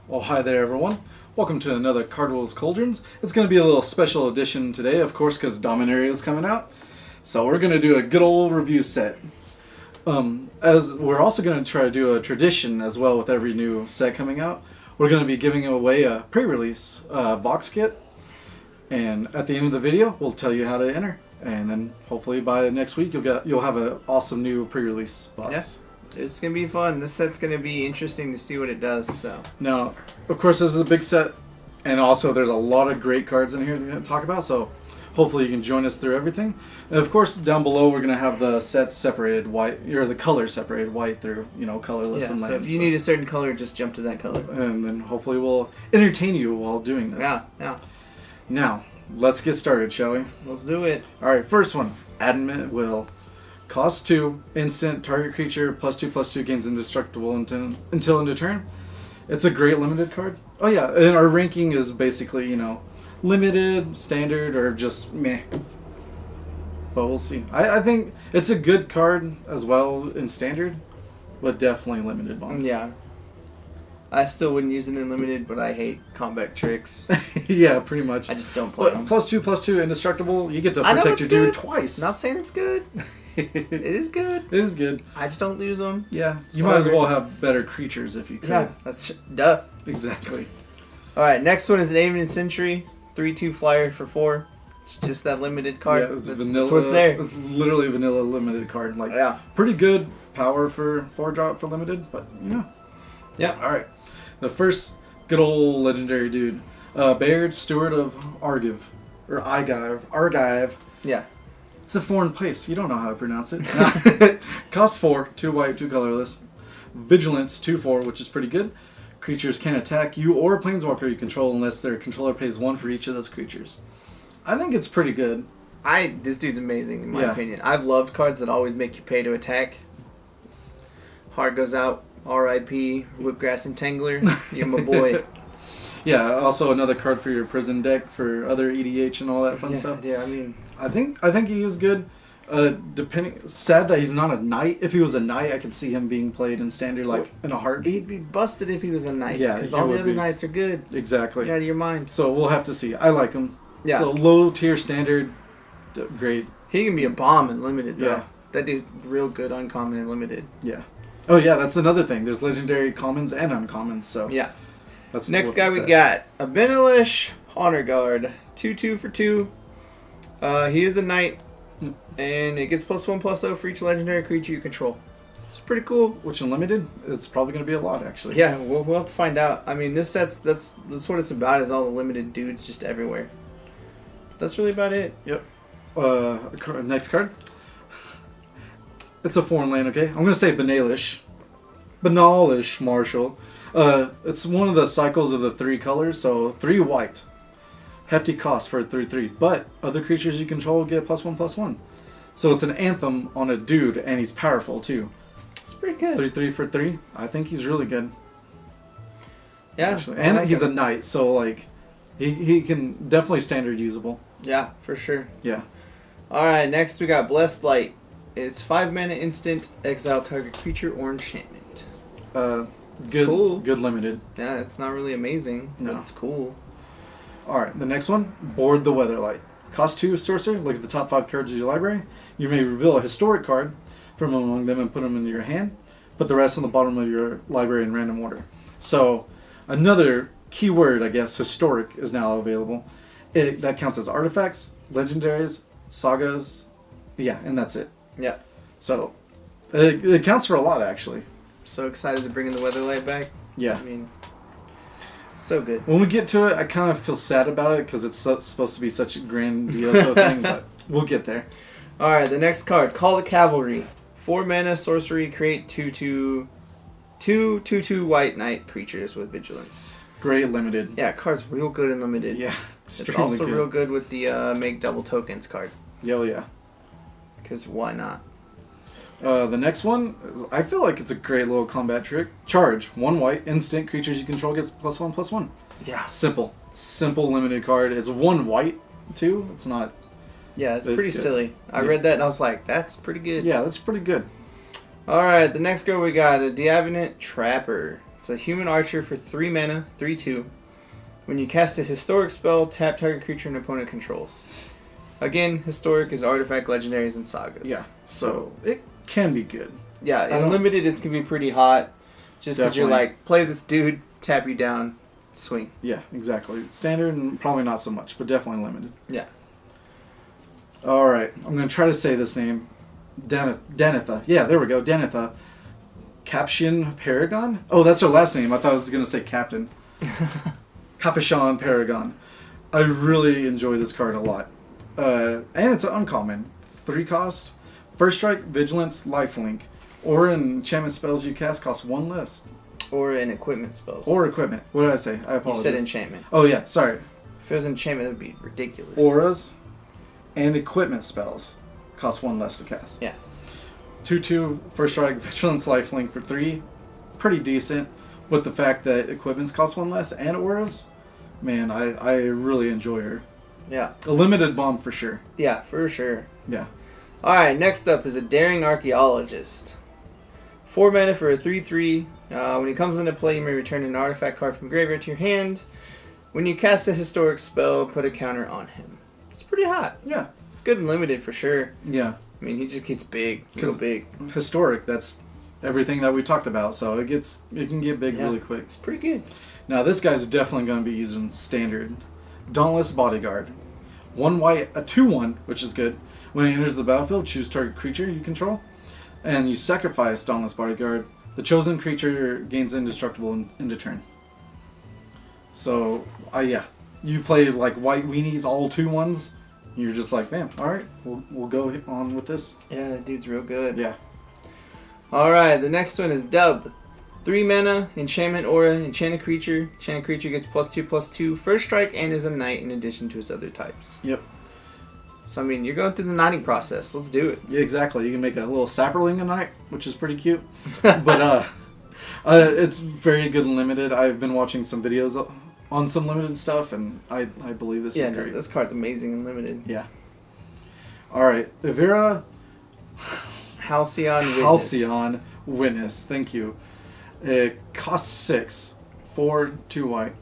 Well, hi there, everyone. Welcome to another Cardwell's Cauldrons. It's going to be a little special edition today, of course, because Dominaria is coming out. So we're going to do a good old review set. As we're also going to try to do a tradition as well with every new set coming out. We're going to be giving away a pre-release box kit. And at the end of the video, we'll tell you how to enter. And then hopefully by next week, you'll have an awesome new pre-release box. Yes. It's going to be fun. This set's going to be interesting to see what it does. So now, of course, this is a big set, and also there's a lot of great cards in here to talk about, so hopefully you can join us through everything. And of course, down below, we're going to have the sets separated white, or the colors separated white through, colorless and so land. if you need a certain color, just jump to that color. And then hopefully we'll entertain you while doing this. Yeah. Now, let's get started, shall we? Let's do it. Alright, first one. Adamant Will. Cost 2, instant, target creature, +2/+2, gains indestructible until end of turn. It's a great limited card. Oh yeah, and our ranking is basically, limited, standard, or just meh. But we'll see. I think it's a good card as well in standard, but definitely limited one. Yeah. I still wouldn't use it in limited, but I hate combat tricks. Yeah, pretty much. I just don't play them. +2/+2, indestructible, you get to protect your dude twice. Not saying it's good. It is good. It is good. I just don't use them. Yeah, you might as well have better creatures if you could. Yeah, that's duh. Exactly. Alright, next one is an Avian Sentry. 3/2 flyer for 4. It's just that limited card. Yeah, it's vanilla. That's what's there. It's literally a vanilla limited card. Pretty good power for 4-drop for limited, but Yeah. Alright. The first good old legendary dude. Baird, Steward of Argive. Or Argive. Yeah. It's a foreign place. You don't know how to pronounce it. Cost 4, 2 white, 2 colorless. Vigilance, 2/4, which is pretty good. Creatures can attack you or a planeswalker you control unless their controller pays 1 for each of those creatures. I think it's pretty good. This dude's amazing in my opinion. I've loved cards that always make you pay to attack. Heart goes out. R.I.P. Whipgrass Entangler. You're my boy. Yeah, also another card for your prison deck for other EDH and all that fun stuff. Yeah, I mean, I think he is good. Sad that he's not a knight. If he was a knight, I could see him being played in standard in a heartbeat. He'd be busted if he was a knight. Yeah, because all the other knights are good. Exactly. Get out of your mind. So we'll have to see. I like him. Yeah. So low tier standard, great. He can be a bomb in limited though. Yeah. That dude real good uncommon and limited. Yeah. Oh yeah, that's another thing. There's legendary commons and uncommons. So yeah. That's next guy we got a Benelish Honor Guard, 2/2 for 2. He is a knight, and it gets +1/+0 for each legendary creature you control. It's pretty cool. Which in limited, it's probably going to be a lot actually. Yeah, we'll have to find out. I mean, this set's that's what it's about. Is all the limited dudes just everywhere. That's really about it. Yep. Next card. It's a foreign land, okay? I'm going to say Benelish. Benelish Marshal. It's one of the cycles of the 3 colors, so 3 white. Hefty cost for a 3/3, but other creatures you control get +1/+1. So it's an anthem on a dude, and he's powerful too. It's pretty good. 3/3 for 3. I think he's really good. Yeah, actually. And he's a knight, so he can definitely standard usable. Yeah, for sure. Yeah. All right, next we got Blessed Light. It's 5 mana instant, exile target creature or enchantment. Good, cool. Good limited. Yeah, it's not really amazing, but it's cool. Alright, the next one, Board the Weatherlight. Cost 2, sorcerer. Look at the top 5 cards of your library. You may reveal a historic card from among them and put them into your hand. Put the rest on the bottom of your library in random order. So, another keyword, I guess, historic, is now available. That counts as artifacts, legendaries, sagas. Yeah, and that's it. Yeah. So, it counts for a lot, actually. So excited to bring in the Weatherlight back. Yeah. I mean, it's so good. When we get to it, I kind of feel sad about it because it's supposed to be such a grandiose thing, but we'll get there. Alright, the next card, Call the Cavalry. 4 mana, sorcery, create 2/2 white knight creatures with vigilance. Great limited. Yeah, card's real good in limited. Yeah, it's also real good with the make double tokens card. Yeah. Because why not? The next one, I feel like it's a great little combat trick. Charge, 1 white, instant, creatures you control gets +1/+1. Yeah. Simple limited card. It's 1 white, too. It's not... Yeah, it's pretty silly. I read that and I was like, that's pretty good. Yeah, that's pretty good. Alright, the next girl we got, a Diavinant Trapper. It's a human archer for 3 mana, 3/2. When you cast a historic spell, tap target creature an opponent controls. Again, historic is artifact, legendaries, and sagas. Yeah, so it can be good. Yeah, in limited, it's going to be pretty hot. Just because you're like, play this dude, tap you down, swing. Yeah, exactly. Standard and probably not so much, but definitely limited. Yeah. All right, I'm going to try to say this name. Danitha. Yeah, there we go. Danitha. Caption Paragon? Oh, that's her last name. I thought I was going to say Captain. Capuchon Paragon. I really enjoy this card a lot. And it's an uncommon. 3 cost. First strike, vigilance, lifelink. Or in enchantment spells you cast cost 1 less. Or in equipment spells. Or equipment. What did I say? I apologize. You said enchantment. Oh yeah, sorry. If it was enchantment, that would be ridiculous. Auras and equipment spells cost 1 less to cast. Yeah. 2/2, first strike, vigilance, lifelink for 3. Pretty decent. With the fact that equipments cost 1 less and auras, man, I really enjoy her. Yeah. A limited bomb for sure. Yeah, for sure. Yeah. Alright, next up is a Daring Archaeologist. 4 mana for a 3/3. When he comes into play, you may return an artifact card from graveyard to your hand. When you cast a historic spell, put a counter on him. It's pretty hot. Yeah. It's good and limited for sure. Yeah. I mean, he just gets big. Real big. Historic, that's everything that we talked about, so it can get big really quick. It's pretty good. Now this guy's definitely going to be using standard. Dauntless Bodyguard. 1 white, a 2/1, which is good. When he enters the battlefield, choose target creature you control, and you sacrifice Dauntless Bodyguard. The chosen creature gains indestructible into turn. So, yeah. You play like white weenies, all 2/1s. You're just like, man, alright, we'll go on with this. Yeah, that dude's real good. Yeah. Alright, the next one is Dub. 3 mana, enchantment aura, enchant a creature. Enchant a creature gets +2/+2, first strike, and is a knight in addition to its other types. Yep. So, I mean, you're going through the knighting process. Let's do it. Yeah, exactly. You can make a little sapperling a knight, which is pretty cute. But it's very good and limited. I've been watching some videos on some limited stuff, and I believe this is great. Yeah, this card's amazing and limited. Yeah. Alright, Evira Halcyon Witness. Halcyon Witness, thank you. It costs 6, 4, 2 white.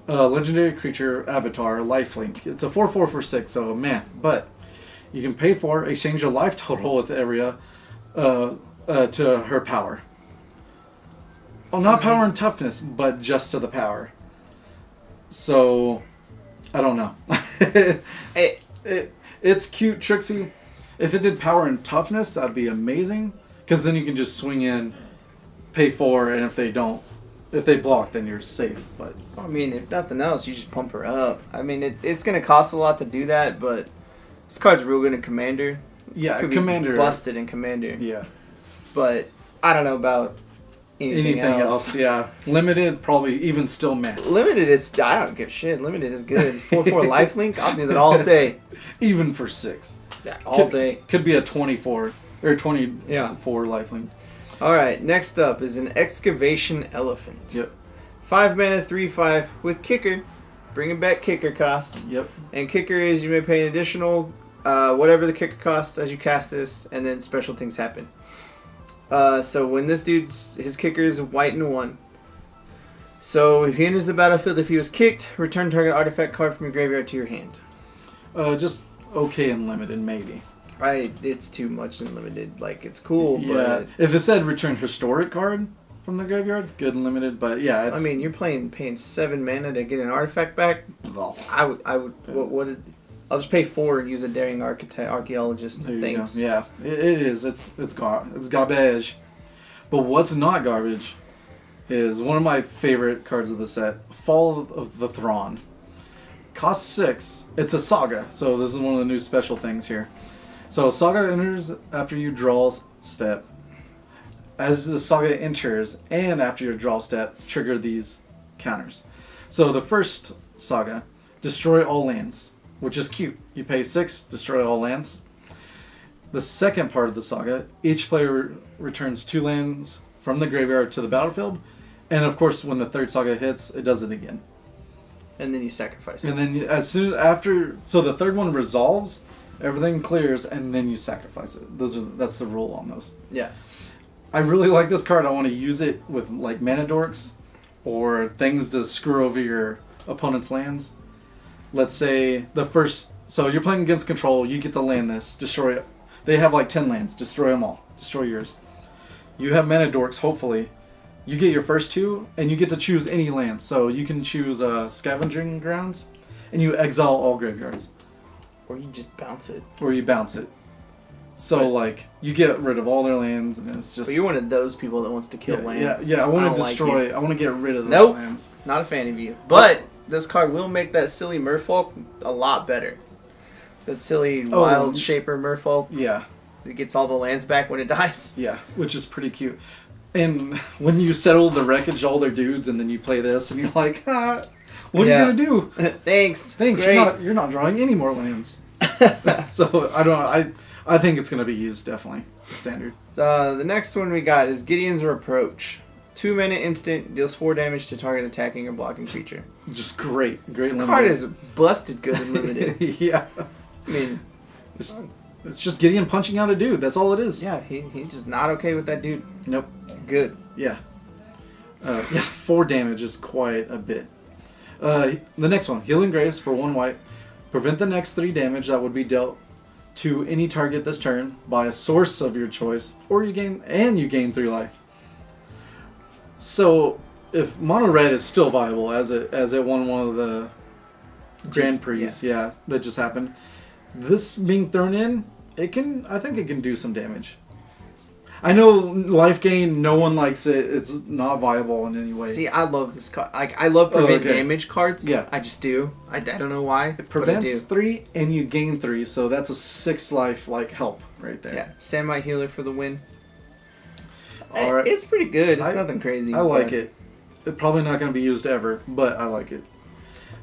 Legendary creature, avatar, lifelink. It's a 4/4 for 6, so man. But you can pay for, exchange a life total with Evira to her power. Well, not power and toughness, but just to the power. So, I don't know. It's cute, Trixie. If it did power and toughness, that'd be amazing. Because then you can just swing in, pay 4, and if they block, then you're safe. But I mean, if nothing else, you just pump her up. I mean, it's going to cost a lot to do that, but this card's real good in Commander. yeah, Could Commander. be busted in Commander. Yeah. But I don't know about anything else. Yeah. Limited, probably even still man. Limited, I don't give a shit. Limited is good. 4/4 lifelink, I'll do that all day. Even for 6. Yeah, all day. Could be a 24 or 24 lifelink. Alright, next up is an Excavation Elephant. Yep. 5 mana, 3/5 with kicker. Bringing back kicker cost. Yep. And kicker is you may pay an additional whatever the kicker costs as you cast this, and then special things happen. So when this his kicker is white and 1. So if he enters the battlefield, if he was kicked, return target artifact card from your graveyard to your hand. Just okay and limited, maybe. Right, it's too much and limited. Like, it's cool, Yeah. but If it said return historic card from the graveyard, good and limited. But yeah, it's. I mean, you're paying 7 mana to get an artifact back. I would. I'll just pay 4 and use a Daring Archaeologist. There you Thanks. go. Yeah, it is. It's garbage. But what's not garbage is one of my favorite cards of the set, Fall of the Thrawn. Costs 6. It's a saga, so this is one of the new special things here. So saga enters after you draw step. As the saga enters and after your draw step, trigger these counters. So the first saga, destroy all lands, which is cute. You pay 6, destroy all lands. The second part of the saga, each player returns 2 lands from the graveyard to the battlefield, and of course when the third saga hits, it does it again. And then you sacrifice it. And then so the third one resolves, everything clears, and then you sacrifice it. That's the rule on those. Yeah. I really like this card. I want to use it with like mana dorks or things to screw over your opponent's lands. Let's say so you're playing against control, you get to land this, destroy it. They have like 10 lands, destroy them all, destroy yours. You have mana dorks, hopefully. You get your first 2, and you get to choose any land. So you can choose Scavenging Grounds, and you exile all graveyards. Or you just bounce it. Or you bounce it. So, like, you get rid of all their lands, and it's just... But you're one of those people that wants to kill lands. Yeah, I want to destroy... I want to get rid of those nope, lands. Not a fan of you. But this card will make that silly Merfolk a lot better. That silly Wild Shaper Merfolk. Yeah. It gets all the lands back when it dies. Yeah, which is pretty cute. And when you settle the wreckage, all their dudes, and then you play this, and you're like, what are you going to do? Thanks. Great. You're not drawing any more lands. So, I don't know. I think it's going to be used, definitely. Standard. The next one we got is Gideon's Reproach. 2-minute instant, deals 4 damage to target attacking or blocking creature. Just great. This card is busted good and limited. Yeah. I mean... It's just Gideon punching out a dude. That's all it is. Yeah, he's just not okay with that dude. Nope. Good. Yeah. 4 damage is quite a bit. The next one, Healing Grace for 1 white. Prevent the next 3 damage that would be dealt to any target this turn by a source of your choice, or you gain 3 life. So, if Mono Red is still viable, as it won one of the Grand Prix, that just happened. This being thrown in, I think it can do some damage. I know life gain, no one likes it. It's not viable in any way. See, I love this card. Like, I love prevent damage cards. Yeah. I just do. I don't know why. It prevents 3 and you gain 3, so that's a 6 life help right there. Yeah. Sandmite Healer for the win. All right. It's pretty good. It's nothing crazy. I like it. It's probably not going to be used ever, but I like it.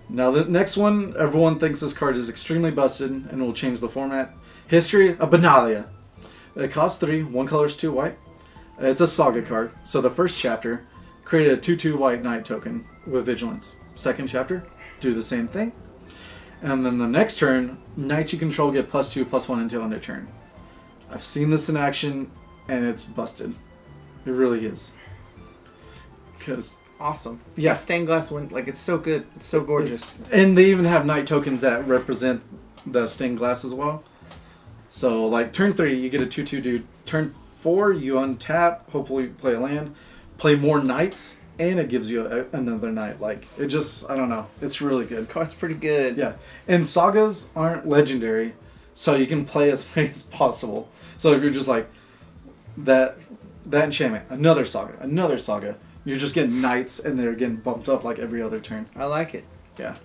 Now the next one, everyone thinks this card is extremely busted and will change the format. History of Benalia. It costs 3, 1 color is 2 white. It's a saga card. So the first chapter, create a 2/2 white knight token with vigilance. Second chapter, do the same thing. And then the next turn, knights you control get +2/+1 until end of turn. I've seen this in action, and it's busted. It really is. Because awesome. It's got stained glass wind. Like, it's so good. It's so gorgeous. And they even have knight tokens that represent the stained glass as well. So, like, turn 3, you get a 2/2 dude. Turn 4, you untap, hopefully play a land, play more knights, and it gives you another knight. Like, it just, I don't know. It's really good. Card's pretty good. Yeah. And sagas aren't legendary, so you can play as many as possible. So if you're just like, that enchantment, another saga, you're just getting knights, and they're getting bumped up like every other turn. I like it. Yeah.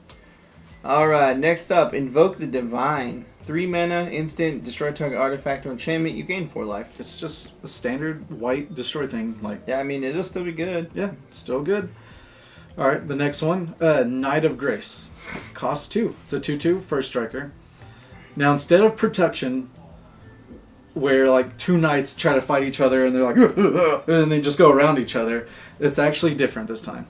Alright, next up, Invoke the Divine. 3 mana, instant, destroy target artifact or enchantment, you gain 4 life. It's just a standard white destroy thing. Like, yeah, I mean, it'll still be good. Yeah, still good. Alright, the next one, Knight of Grace. Costs 2. It's a 2/2 first striker. Now, instead of protection, where like 2 knights try to fight each other and they're like, and they just go around each other, it's actually different this time.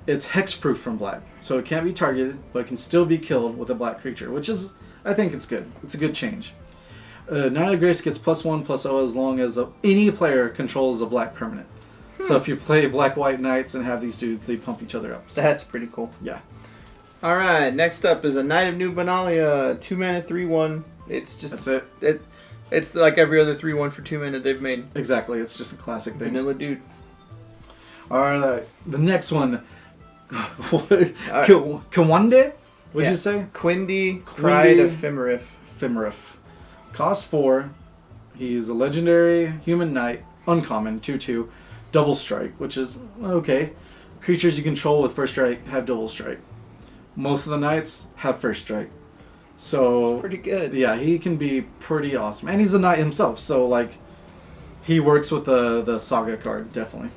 It's hexproof from black, so it can't be targeted, but can still be killed with a black creature, which is, I think it's good. It's a good change. Knight of Grace gets +1/+0 as long as any player controls a black permanent. So if you play black-white knights and have these dudes, they pump each other up. So. That's pretty cool. Yeah. Alright, next up is a Knight of New Benalia. 2 mana, 3/1. It's just... That's it. It's like every other 3/1 for 2 mana they've made. Exactly. It's just a classic thing. Vanilla dude. Alright, the next one. Kawande? What'd you say? Quindi, Pride Ephemerif. Ephemerif. Cost 4. He's a legendary human knight. Uncommon. 2/2. Double strike, which is okay. Creatures you control with first strike have double strike. Most of the knights have first strike. So it's pretty good. Yeah, he can be pretty awesome. And he's a knight himself, so like he works with the saga card, definitely.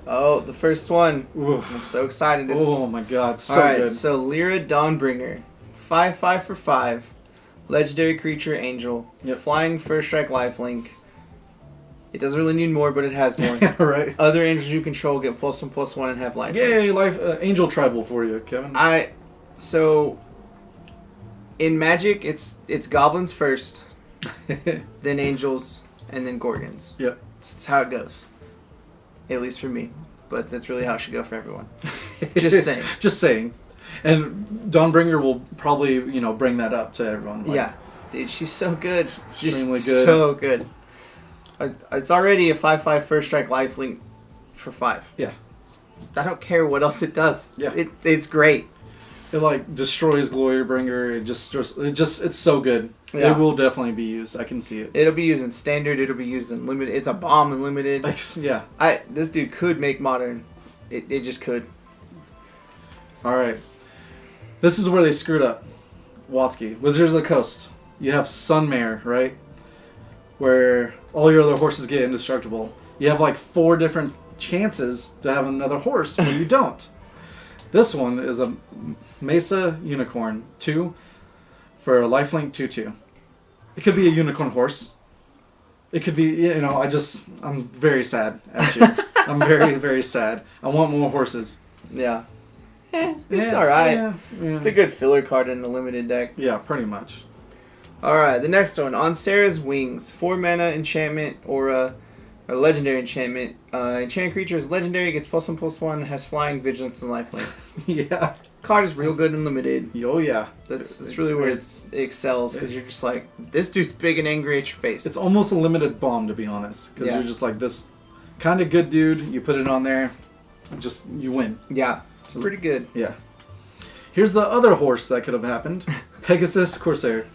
Oh, the first one. Oof. I'm so excited. Oh my god, so Alright, good. so Lyra Dawnbringer. 5/5 for 5. Legendary creature, angel. Yep. Flying first strike lifelink. It doesn't really need more, but it has more. Right. Other angels you control get +1/+1 and have life. Yay, angel tribal for you, Kevin. So in Magic, it's goblins first, then angels, and then Gorgons. Yep. It's how it goes. At least for me. But that's really how it should go for everyone. Just saying. Just saying. And Dawnbringer will probably, bring that up to everyone. Like, yeah. Dude, she's so good. Extremely good. So good. It's already a 5/5 first strike lifelink for 5. Yeah. I don't care what else it does. Yeah. It's great. It destroys Glorybringer. It's so good. Yeah. It will definitely be used. I can see it. It'll be used in standard. It'll be used in limited. It's a bomb in limited. Yeah. This dude could make modern. It just could. All right. This is where they screwed up. Watsky. Wizards of the Coast. You have Sunmare, right? Where all your other horses get indestructible. You have 4 different chances to have another horse, but you don't. This one is a Mesa Unicorn 2 for a lifelink 2/2. It could be a unicorn horse. It could be, I'm very sad, actually. I'm very, very sad. I want more horses. Yeah. It's alright. Yeah. It's a good filler card in the limited deck. Yeah, pretty much. Alright, the next one. On Sarah's Wings. 4 mana enchantment or a legendary enchantment. Enchanted creature is legendary, gets +1/+1, has flying, vigilance, and lifelink. Yeah. Card is real good in limited. Oh, yeah. That's really where it excels, because you're just like, this dude's big and angry at your face. It's almost a limited bomb, to be honest. Because you're just like, this kind of good dude, you put it on there, you win. Yeah, it's pretty good. Yeah. Here's the other horse that could have happened. Pegasus Corsair.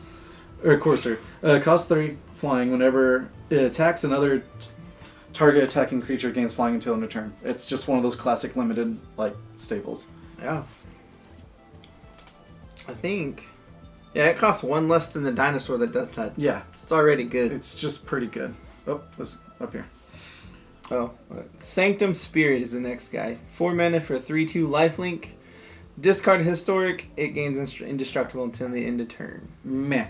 Courser. Cost 3, flying. Whenever it attacks another target attacking creature gains flying until end of turn. It's just one of those classic limited, staples. Yeah. I think. Yeah, it costs 1 less than the dinosaur that does that. Yeah. It's already good. It's just pretty good. Oh, this up here. Oh. Sanctum Spirit is the next guy. 4 mana for a 3/2 lifelink. Discard Historic. It gains indestructible until the end of turn. Meh.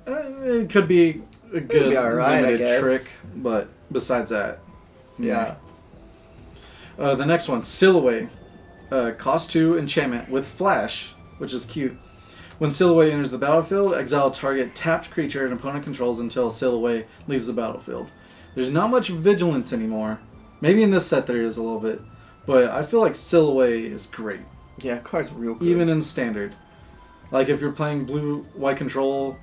It could be a good be alright, limited trick, but besides that, yeah. The next one, Silhouette. Cost 2 enchantment with flash, which is cute. When Silhouette enters the battlefield, exile target tapped creature an opponent controls until Silhouette leaves the battlefield. There's not much vigilance anymore. Maybe in this set there is a little bit, but I feel like Silhouette is great. Yeah, card's real good. Even in standard. If you're playing blue-white control,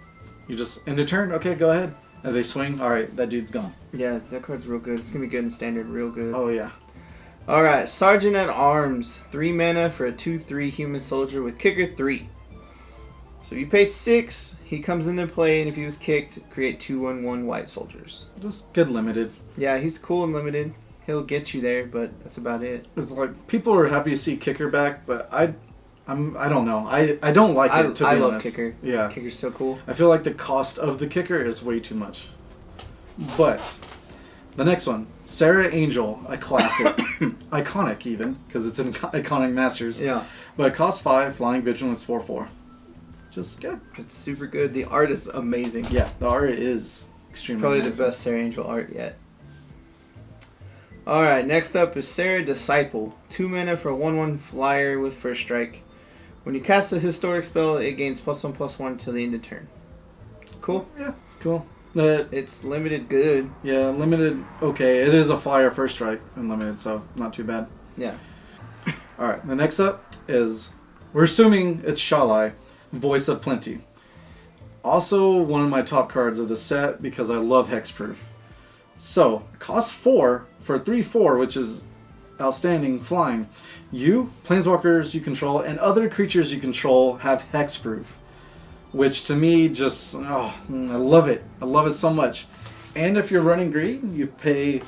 you just end a turn, okay, go ahead. And they swing, alright, that dude's gone. Yeah, that card's real good. It's going to be good in standard, real good. Oh, yeah. Alright, Sergeant at Arms. 3 mana for a 2/3 human soldier with kicker 3. So if you pay 6, he comes into play, and if he was kicked, create 2/1/1 white soldiers. Just good limited. Yeah, he's cool and limited. He'll get you there, but that's about it. It's people are happy to see Kicker back, but I don't know. I don't like it, to be honest. I love Kicker. Yeah. Kicker's so cool. I feel like the cost of the Kicker is way too much. But the next one, Sarah Angel, a classic. Iconic even, because it's in Iconic Masters. Yeah. But it costs 5, flying vigilance 4/4. Just good. It's super good. The art is amazing. Yeah, the art is extremely Probably amazing. the best Sarah Angel art yet. Alright, next up is Sarah Disciple. 2 mana for a 1/1 flyer with first strike. When you cast a historic spell, it gains +1/+1 till the end of turn. Cool? Yeah, cool. It's limited good. Yeah, limited, okay. It is a flyer first strike in limited, so not too bad. Yeah. Alright, the next up is, we're assuming it's Shalai, Voice of Plenty. Also one of my top cards of the set because I love Hexproof. So, it costs 4 for 3/4, which is outstanding flying. You, planeswalkers you control, and other creatures you control have Hexproof. Which to me just, I love it. I love it so much. And if you're running green, you pay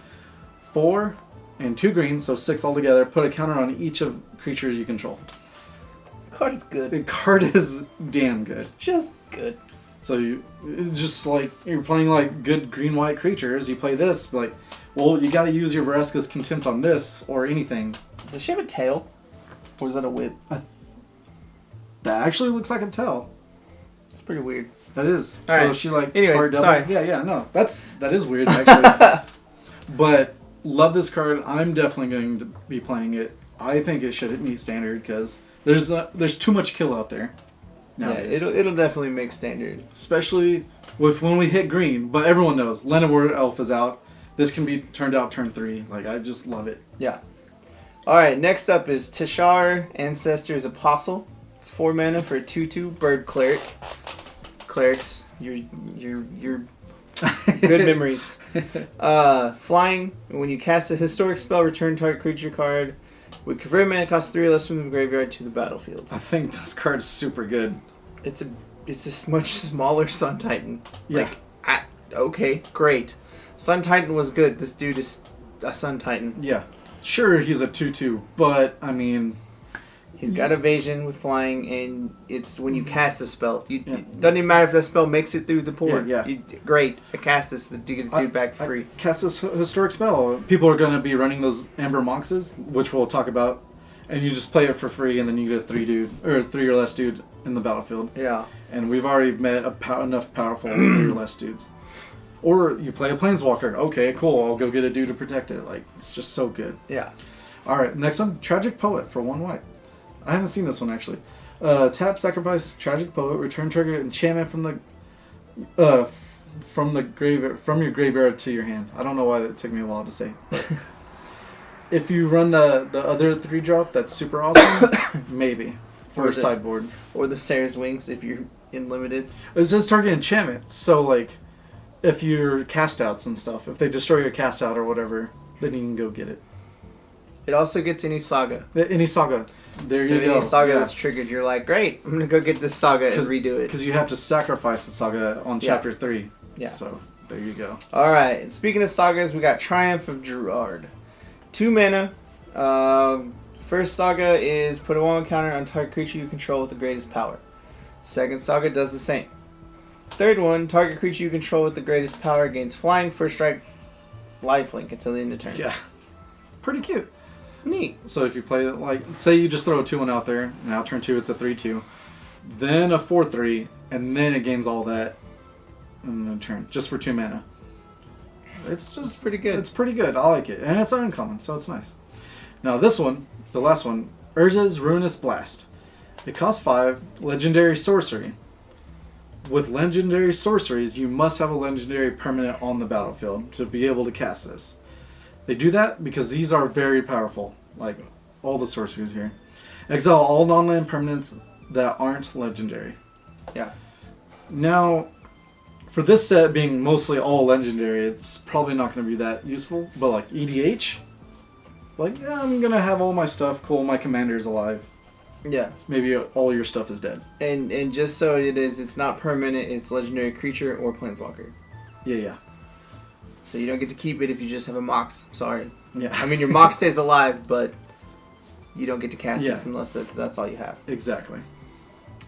4 and 2 green, so 6 altogether. Put a counter on each of creatures you control. The card is good. The card is damn good. It's just good. So it's just you're playing good green-white creatures. You play this, well, you got to use your Vraska's Contempt on this or anything. Does she have a tail? Or is that a whip? That actually looks like a tail. It's pretty weird. That is. All so right. she Anyways, hard double. sorry. Yeah, no. That is weird actually. But love this card. I'm definitely going to be playing it. I think it should meet standard because there's too much kill out there. nowadays. Yeah, it'll definitely make standard. Especially with when we hit green. But everyone knows, Llanowar Elf is out. This can be turned out turn 3. Like, I just love it. Yeah. Alright, next up is Tishar, Ancestor's Apostle. It's 4 mana for a 2/2 bird cleric. Clerics, your good memories. Flying, when you cast a historic spell, return target creature card with convert mana cost 3 or less from the graveyard to the battlefield. I think this card is super good. It's a much smaller Sun Titan. Yeah. Okay, great. Sun Titan was good. This dude is a Sun Titan. Yeah. Sure, he's a 2/2, but, I mean... He's got evasion with flying, and it's when you cast a spell. It doesn't even matter if that spell makes it through the board. Yeah. Great. I cast this to get the dude back free. I cast this historic spell. People are going to be running those Amber Monxes, which we'll talk about, and you just play it for free, and then you get a 3 or less dude in the battlefield. Yeah. And we've already met enough powerful 3 or less dudes. Or you play a Planeswalker. Okay, cool. I'll go get a dude to protect it. Like, it's just so good. Yeah. All right, next one, Tragic Poet for 1 white. I haven't seen this one actually. Tap, sacrifice, Tragic Poet, return trigger enchantment from your graveyard to your hand. I don't know why that took me a while to say. But if you run the other 3-drop, that's super awesome. Maybe for a sideboard. Or the Sarah's Wings if you're in limited. It says target enchantment, so like if your cast outs and stuff, if they destroy your cast out or whatever, then you can go get it. It also gets any saga. Any saga. There so you go. Any saga that's triggered, you're like, great, I'm gonna go get this saga and redo it. Because you have to sacrifice the saga on chapter 3. Yeah. So there you go. All right. And speaking of sagas, we got Triumph of Gerard. 2 mana. First saga is put a 1 counter on target creature you control with the greatest power. Second saga does the same. Third one, target creature you control with the greatest power gains flying, first strike, lifelink until the end of turn. Yeah. Pretty cute. Neat. So if you play it, like, say you just throw a 2-1 out there, now turn 2 it's a 3/2, then a 4/3, and then it gains all that in the turn, just for 2 mana. It's just pretty good. It's pretty good. I like it. And it's uncommon, so it's nice. Now this one, the last one, Urza's Ruinous Blast. It costs 5, legendary sorcery. With legendary sorceries, you must have a legendary permanent on the battlefield to be able to cast this. They do that because these are very powerful, like all the sorceries here. Exile all non-land permanents that aren't legendary. Yeah. Now, for this set being mostly all legendary, it's probably not going to be that useful, but like EDH, like, yeah, I'm going to have all my stuff, cool, my commander's alive. Yeah. Maybe all your stuff is dead. And just so it is, it's not permanent, it's legendary creature or planeswalker. Yeah. So you don't get to keep it if you just have a Mox. Sorry. Yeah. I mean, your Mox stays alive, but you don't get to cast this unless that's all you have. Exactly.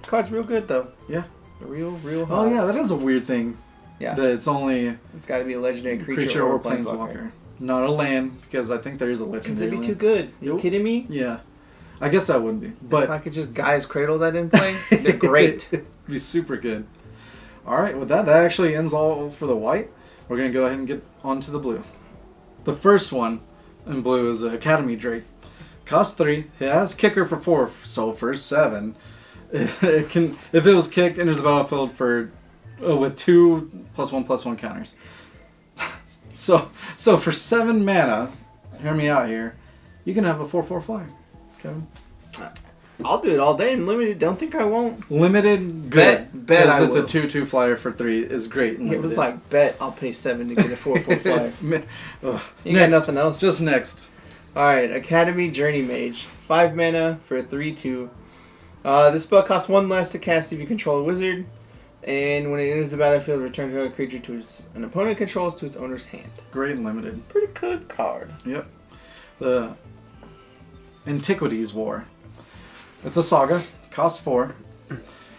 Card's real good, though. Yeah. Real hot. Oh, yeah, that is a weird thing. Yeah. That it's only... It's got to be a legendary creature or planeswalker. Not a land, because I think there is a legendary Because they'd be land. too good. You kidding me? Yeah. I guess that wouldn't be. But if I could just Gaia's Cradle that in play, they're great. It'd be super good. All right, with that actually ends all for the white. We're going to go ahead and get on to the blue. The first one in blue is Academy Drake. Costs 3. It has kicker for 4, so for 7. It can, if it was kicked, enters the battlefield for with 2 +1/+1 counters. So for 7 mana, hear me out here, you can have a 4/4 flyer. Kevin? I'll do it all day and limited. Don't think I won't. Limited, good. Bet Because I it's will. a 2/2 flyer for 3 is great. It was like, bet I'll pay 7 to get a 4/4 flyer. You next, got nothing else? Just next. Alright, Academy Journey Mage. 5 mana for a 3/2. This spell costs 1 less to cast if you control a wizard. And when it enters the battlefield, return a creature to an opponent controls to its owner's hand. Great and limited. Pretty good card. Yep. The Antiquities War. It's a saga. Costs 4.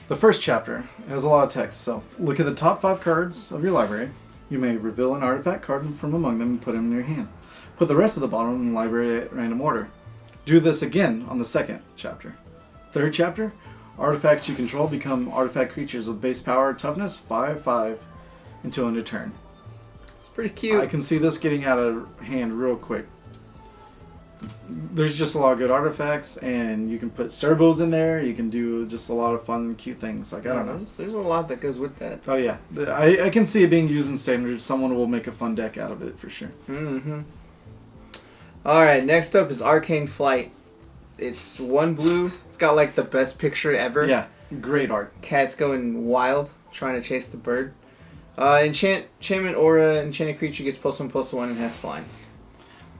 The first chapter has a lot of text, so look at the top 5 cards of your library. You may reveal an artifact card from among them and put them in your hand. Put the rest of the bottom in the library at random order. Do this again on the second chapter. Third chapter, artifacts you control become artifact creatures with base power toughness 5/5 until end of turn. It's pretty cute. I can see this getting out of hand real quick. there's just a lot of good artifacts, and you can put servos in there. You can do just a lot of fun, cute things. Like, I don't know. There's a lot that goes with that. Oh, yeah. I can see it being used in Standard. Someone will make a fun deck out of it, for sure. Mm-hmm. Alright, next up is Arcane Flight. It's 1 blue. It's got, like, the best picture ever. Yeah, great art. Cat's going wild, trying to chase the bird. Enchantment Aura, enchanted creature gets +1/+1 and has flying.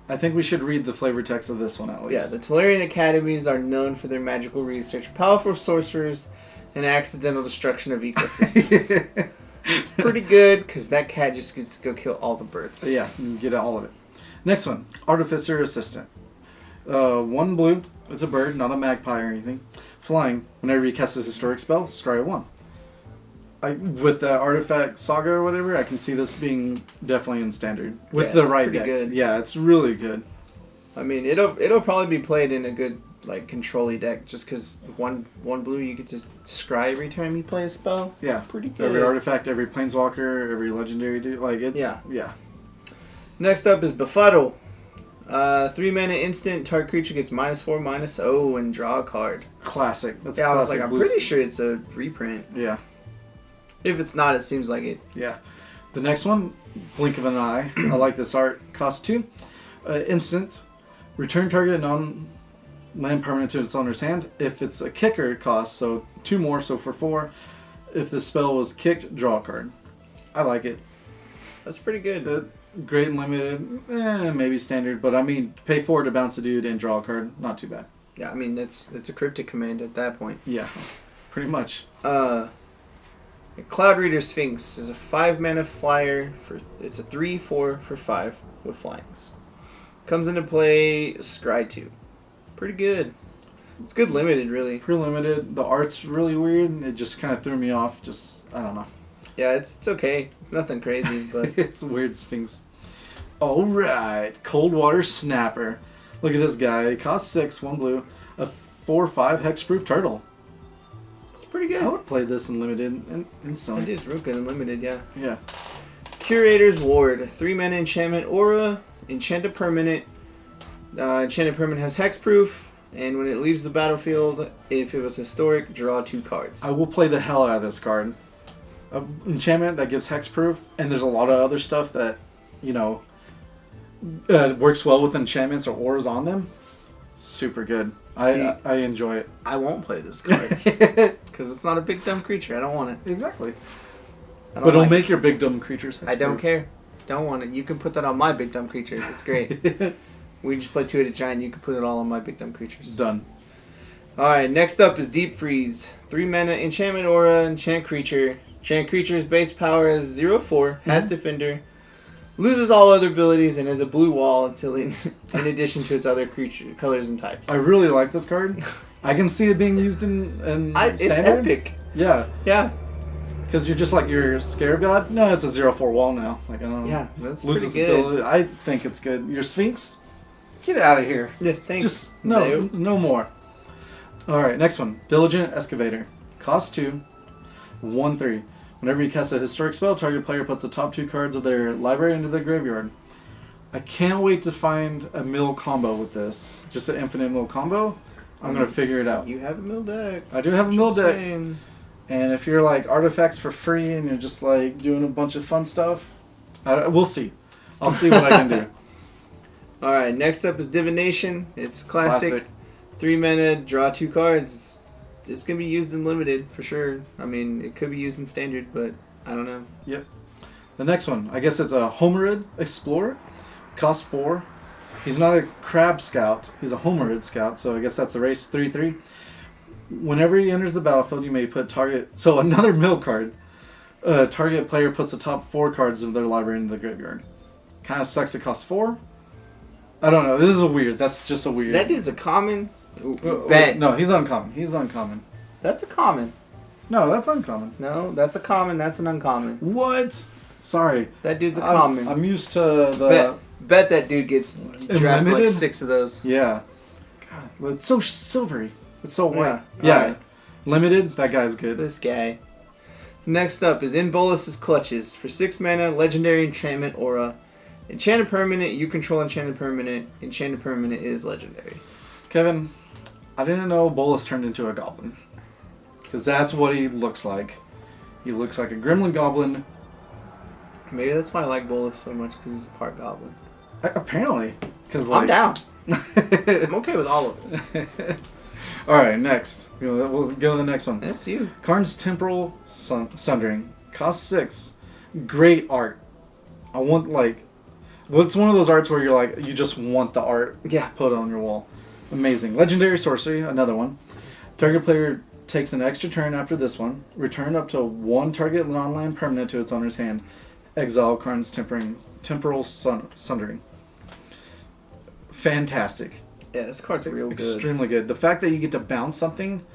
I think we should read the flavor text of this one at least. Yeah, the Tolarian Academies are known for their magical research, powerful sorcerers, and accidental destruction of ecosystems. It's pretty good, because that cat just gets to go kill all the birds. So yeah, you can get all of it. Next one, Artificer Assistant. 1 blue, it's a bird, not a magpie or anything. Flying, whenever you cast a historic spell, scry 1. With the Artifact Saga or whatever, I can see this being definitely in Standard. With the right deck. Good. Yeah, it's really good. I mean, it'll probably be played in a good, like, control-y deck, just because one blue you get to scry every time you play a spell. Yeah. It's pretty good. Every artifact, every planeswalker, every legendary dude. Like, it's... Yeah. Next up is Befuddle. 3 mana instant, target creature gets -4/-0 and draw a card. Classic. That's yeah, classic. I was like, I'm pretty sure it's a reprint. Yeah. If it's not, it seems like it. Yeah. The next one, Blink of an Eye. I like this art. Cost 2. Instant. Return target non-land permanent to its owner's hand. If it's a kicker, it costs 2 more, so for 4. If the spell was kicked, draw a card. I like it. That's pretty good. Great and limited, maybe Standard, but I mean, pay 4 to bounce a dude and draw a card. Not too bad. Yeah, I mean, it's a cryptic command at that point. Yeah, pretty much. Cloud Reader Sphinx is a 5 mana flyer. It's a 3/4 for 5 with flyings. Comes into play, scry 2. Pretty good. It's good limited, really. Pretty limited. The art's really weird. It just kind of threw me off. I don't know. Yeah, it's okay. It's nothing crazy, but it's a weird Sphinx. Alright, Coldwater Snapper. Look at this guy. It costs 6, 1 blue. A 4/5 hexproof turtle. It's pretty good. I would play this in limited instantly. It is real good and limited, yeah. Yeah. Curator's Ward. 3 mana enchantment aura. Enchant a permanent. Enchanted permanent has hexproof. And when it leaves the battlefield, if it was historic, draw 2 cards. I will play the hell out of this card. Enchantment that gives hexproof, and there's a lot of other stuff that, works well with enchantments or auras on them. Super good. I enjoy it. I won't play this card because it's not a big dumb creature. I don't want it. Exactly. But it'll make your big dumb creatures hexproof. I don't care. Don't want it. You can put that on my big dumb creature. It's great. We just play 2 at a giant. You can put it all on my big dumb creatures. Done. Alright, next up is Deep Freeze. 3 mana enchantment aura, enchant creature. Enchant creature's base power is 0/4, has defender, loses all other abilities, and has a blue wall until in addition to its other creature colors and types. I really like this card. I can see it being used in it's Standard. epic. Yeah. Yeah. Because you're just like, you're Scarab God? No, it's a 0/4 wall now. Like, I don't know. Yeah, that's Loses pretty good. ability. I think it's good. Your Sphinx? Get out of here. Yeah, thanks. Just, no more. Alright, next one. Diligent Excavator. Cost 2. 1/3. Whenever you cast a historic spell, target player puts the top 2 cards of their library into their graveyard. I can't wait to find a mill combo with this. Just an infinite mill combo. I'm going to figure it out. You have a mill deck. I do have a mill deck. Saying. And if you're like artifacts for free and you're just like doing a bunch of fun stuff, we'll see. I'll see what I can do. Alright, next up is Divination. It's classic. 3 mana, draw 2 cards. It's going to be used in limited for sure. I mean, it could be used in standard, but I don't know. Yep. The next one, I guess it's a Homerid Explorer. Cost 4. He's not a Crab Scout. He's a Homerid Scout, so I guess that's the race 3/3. Whenever he enters the battlefield, you may put target... So another mill card. Target player puts the top 4 cards of their library into the graveyard. Kind of sucks it costs 4. I don't know. This is a weird. That's just a weird... That dude's a common... Bet. No, he's uncommon. He's uncommon. That's a common. No, that's uncommon. No, that's a common. That's an uncommon. What? Sorry. That dude's a common. I'm used to the... Bet that dude gets drafted like 6 of those. Yeah. God, but it's so silvery. It's so white. Yeah. Right. Limited, that guy's good. This guy. Next up is In Bolus's Clutches. For 6 mana, legendary enchantment aura. Enchanted permanent, you control enchanted permanent. Enchanted permanent is legendary. Kevin, I didn't know Bolus turned into a goblin. Because that's what he looks like. He looks like a gremlin goblin. Maybe that's why I like Bolus so much, because he's part goblin. Apparently. Cause I'm down. I'm okay with all of it. Alright, next. We'll go to the next one. That's you. Karn's Temporal Sundering. Cost 6. Great art. I want, like... Well, it's one of those arts where you're like, you just want the art put on your wall. Amazing. Legendary Sorcery, another one. Target player takes an extra turn after this one. Return up to one target non-land permanent to its owner's hand. Exile Karn's Temporal Sundering. Fantastic. Yeah, this card's real good. Extremely good. The fact that you get to bounce something,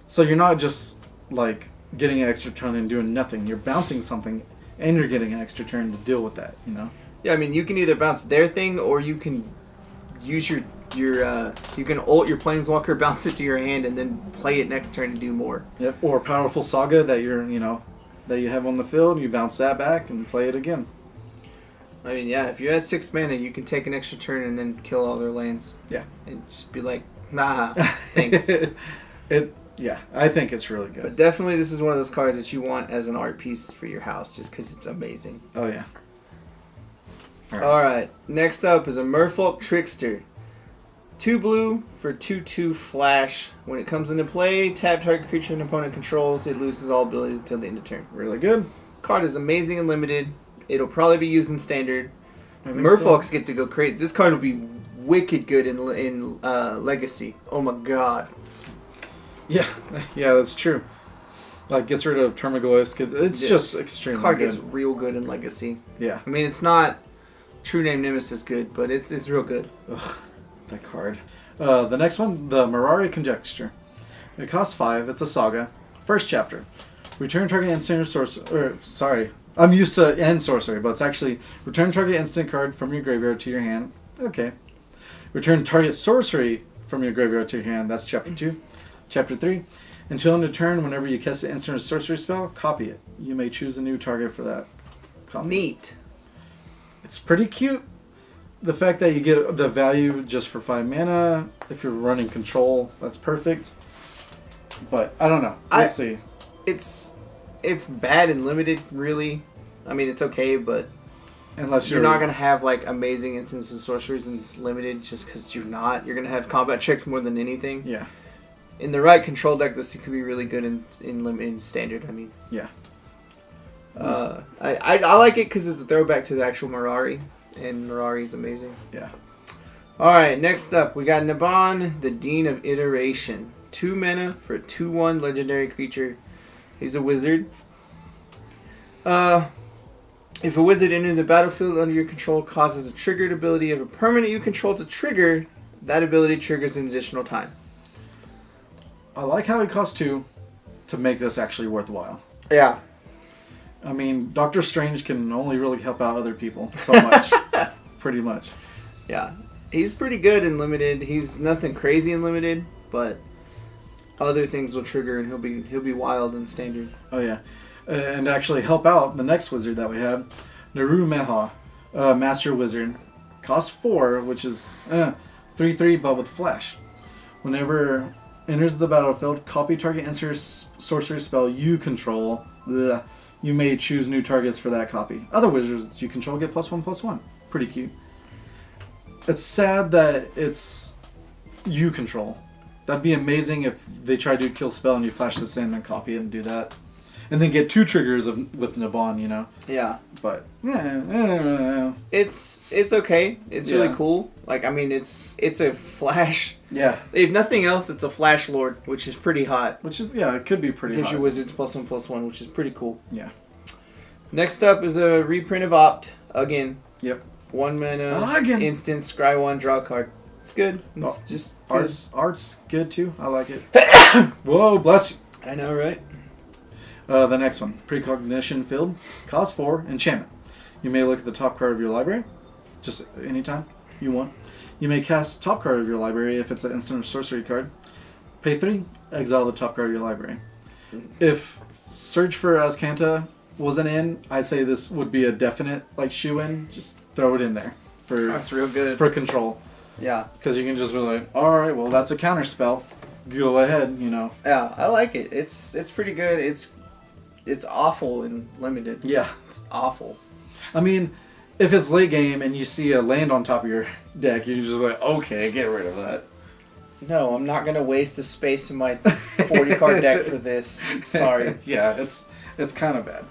so you're not just like getting an extra turn and doing nothing. You're bouncing something, and you're getting an extra turn to deal with that. You know. Yeah, I mean, you can either bounce their thing, or you can use you can ult your planeswalker, bounce it to your hand, and then play it next turn and do more. Yep. Or Powerful Saga that that you have on the field, you bounce that back and play it again. I mean, yeah, if you're at 6 mana, you can take an extra turn and then kill all their lands. Yeah. And just be like, nah, thanks. Yeah, I think it's really good. But definitely this is one of those cards that you want as an art piece for your house, just because it's amazing. Oh, yeah. Alright, next up is a Merfolk Trickster. 2 blue for 2/2 flash. When it comes into play, tap target creature an opponent controls. It loses all abilities until the end of turn. Really good. Card is amazing and limited. It'll probably be used in standard. Merfolks get to go crazy. This card will be wicked good in Legacy. Oh my god. Yeah, that's true. Like, gets rid of Termagoyfs. It's just extremely card good. gets real good in Legacy. Yeah. I mean, it's not True Name Nemesis good, but it's real good. Ugh, that card. The next one, the Mirari Conjecture. It costs 5. It's a saga. First chapter. Return target instant sorcery. Sorry. I'm used to end sorcery, but it's actually return target instant card from your graveyard to your hand. Okay. Return target sorcery from your graveyard to your hand. That's chapter 2. Chapter 3. Until end of turn, whenever you cast an instant or sorcery spell, copy it. You may choose a new target for that copy. Neat. It's pretty cute. The fact that you get the value just for 5 mana, if you're running control, that's perfect. But I don't know. We'll see. It's bad and limited, really. I mean, it's okay, but unless you're not going to have like amazing instances of sorceries and limited just because you're not. You're going to have combat tricks more than anything. Yeah. In the right control deck, this could be really good in standard. I mean. Yeah. I like it because it's a throwback to the actual Mirari, and Mirari is amazing. Yeah. All right, next up we got Naban, the Dean of Iteration. 2 mana for a 2/1 legendary creature. He's a wizard. If a wizard enters the battlefield under your control, causes a triggered ability of a permanent you control to trigger, that ability triggers an additional time. I like how it costs 2 to make this actually worthwhile. Yeah. I mean, Doctor Strange can only really help out other people so much. Pretty much. Yeah. He's pretty good in limited. He's nothing crazy in limited, but other things will trigger and he'll be wild in standard. Oh yeah. And actually help out the next wizard that we have, Naru Meha, Master Wizard. Costs 4, which is 3/3 but with flash. Whenever enters the battlefield, copy target insert sorcery spell you control. Blech. You may choose new targets for that copy. Other wizards you control get +1/+1. Pretty cute. It's sad that it's you control. That'd be amazing if they try to kill spell and you flash this in and copy it and do that. And then get 2 triggers with Naban, you know? Yeah. But, It's okay. It's really cool. Like, I mean, it's a flash. Yeah. If nothing else, it's a flash lord, which is pretty hot. Which is, it could be pretty hot. Gives you wizards +1/+1, which is pretty cool. Yeah. Next up is a reprint of Opt. Again. Yep. 1 mana. Again. Instant, scry 1, draw a card. It's good. It's just good. Art's good too. I like it. Whoa, bless you. I know, right? The next one, Precognition Field, cost 4, enchantment. You may look at the top card of your library, just anytime you want. You may cast top card of your library if it's an instant or sorcery card. Pay 3, exile the top card of your library. If Search for Azcanta wasn't in, I'd say this would be a definite like shoe in. Just throw it in there That's real good. for control. Yeah. Because you can just be like, all right, well that's a counter spell. Go ahead, you know. Yeah, I like it. It's pretty good. It's awful in limited. Yeah. It's awful. I mean, if it's late game and you see a land on top of your deck, you're just like, okay, get rid of that. No, I'm not gonna waste a space in my 40 card deck for this. Sorry. Yeah, it's kind of bad.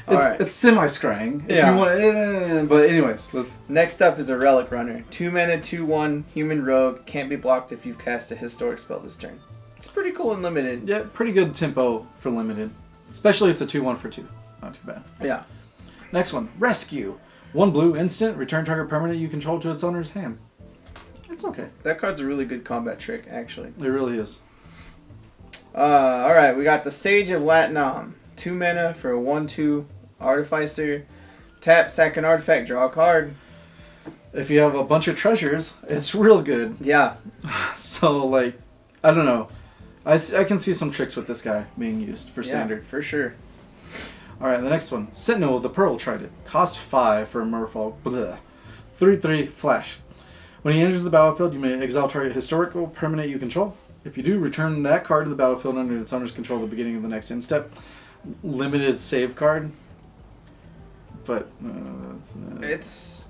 All right. It's semi-scrying. Yeah. You want, but anyways, Next up is a Relic Runner. 2 mana, 2/1, human rogue. Can't be blocked if you cast a historic spell this turn. It's pretty cool and limited. yeah, pretty good tempo for limited. Especially it's a 2/1 for 2. Not too bad. Yeah. Next one, Rescue. 1 blue, instant, return target permanent you control to its owner's hand. It's okay. That card's a really good combat trick, actually. It really is. Alright, we got the Sage of Latinam. 2 mana for a 1/2 Artificer. Tap, sack an artifact, draw a card. If you have a bunch of treasures, it's real good. Yeah. So, like, I don't know. I can see some tricks with this guy being used for standard. For sure. Alright, the next one. Sentinel of the Pearl Trident. Cost 5 for a Merfolk. 3/3 flash. When he enters the battlefield, you may exile target historical permanent you control. If you do, return that card to the battlefield under its owner's control at the beginning of the next end step. Limited save card. But, This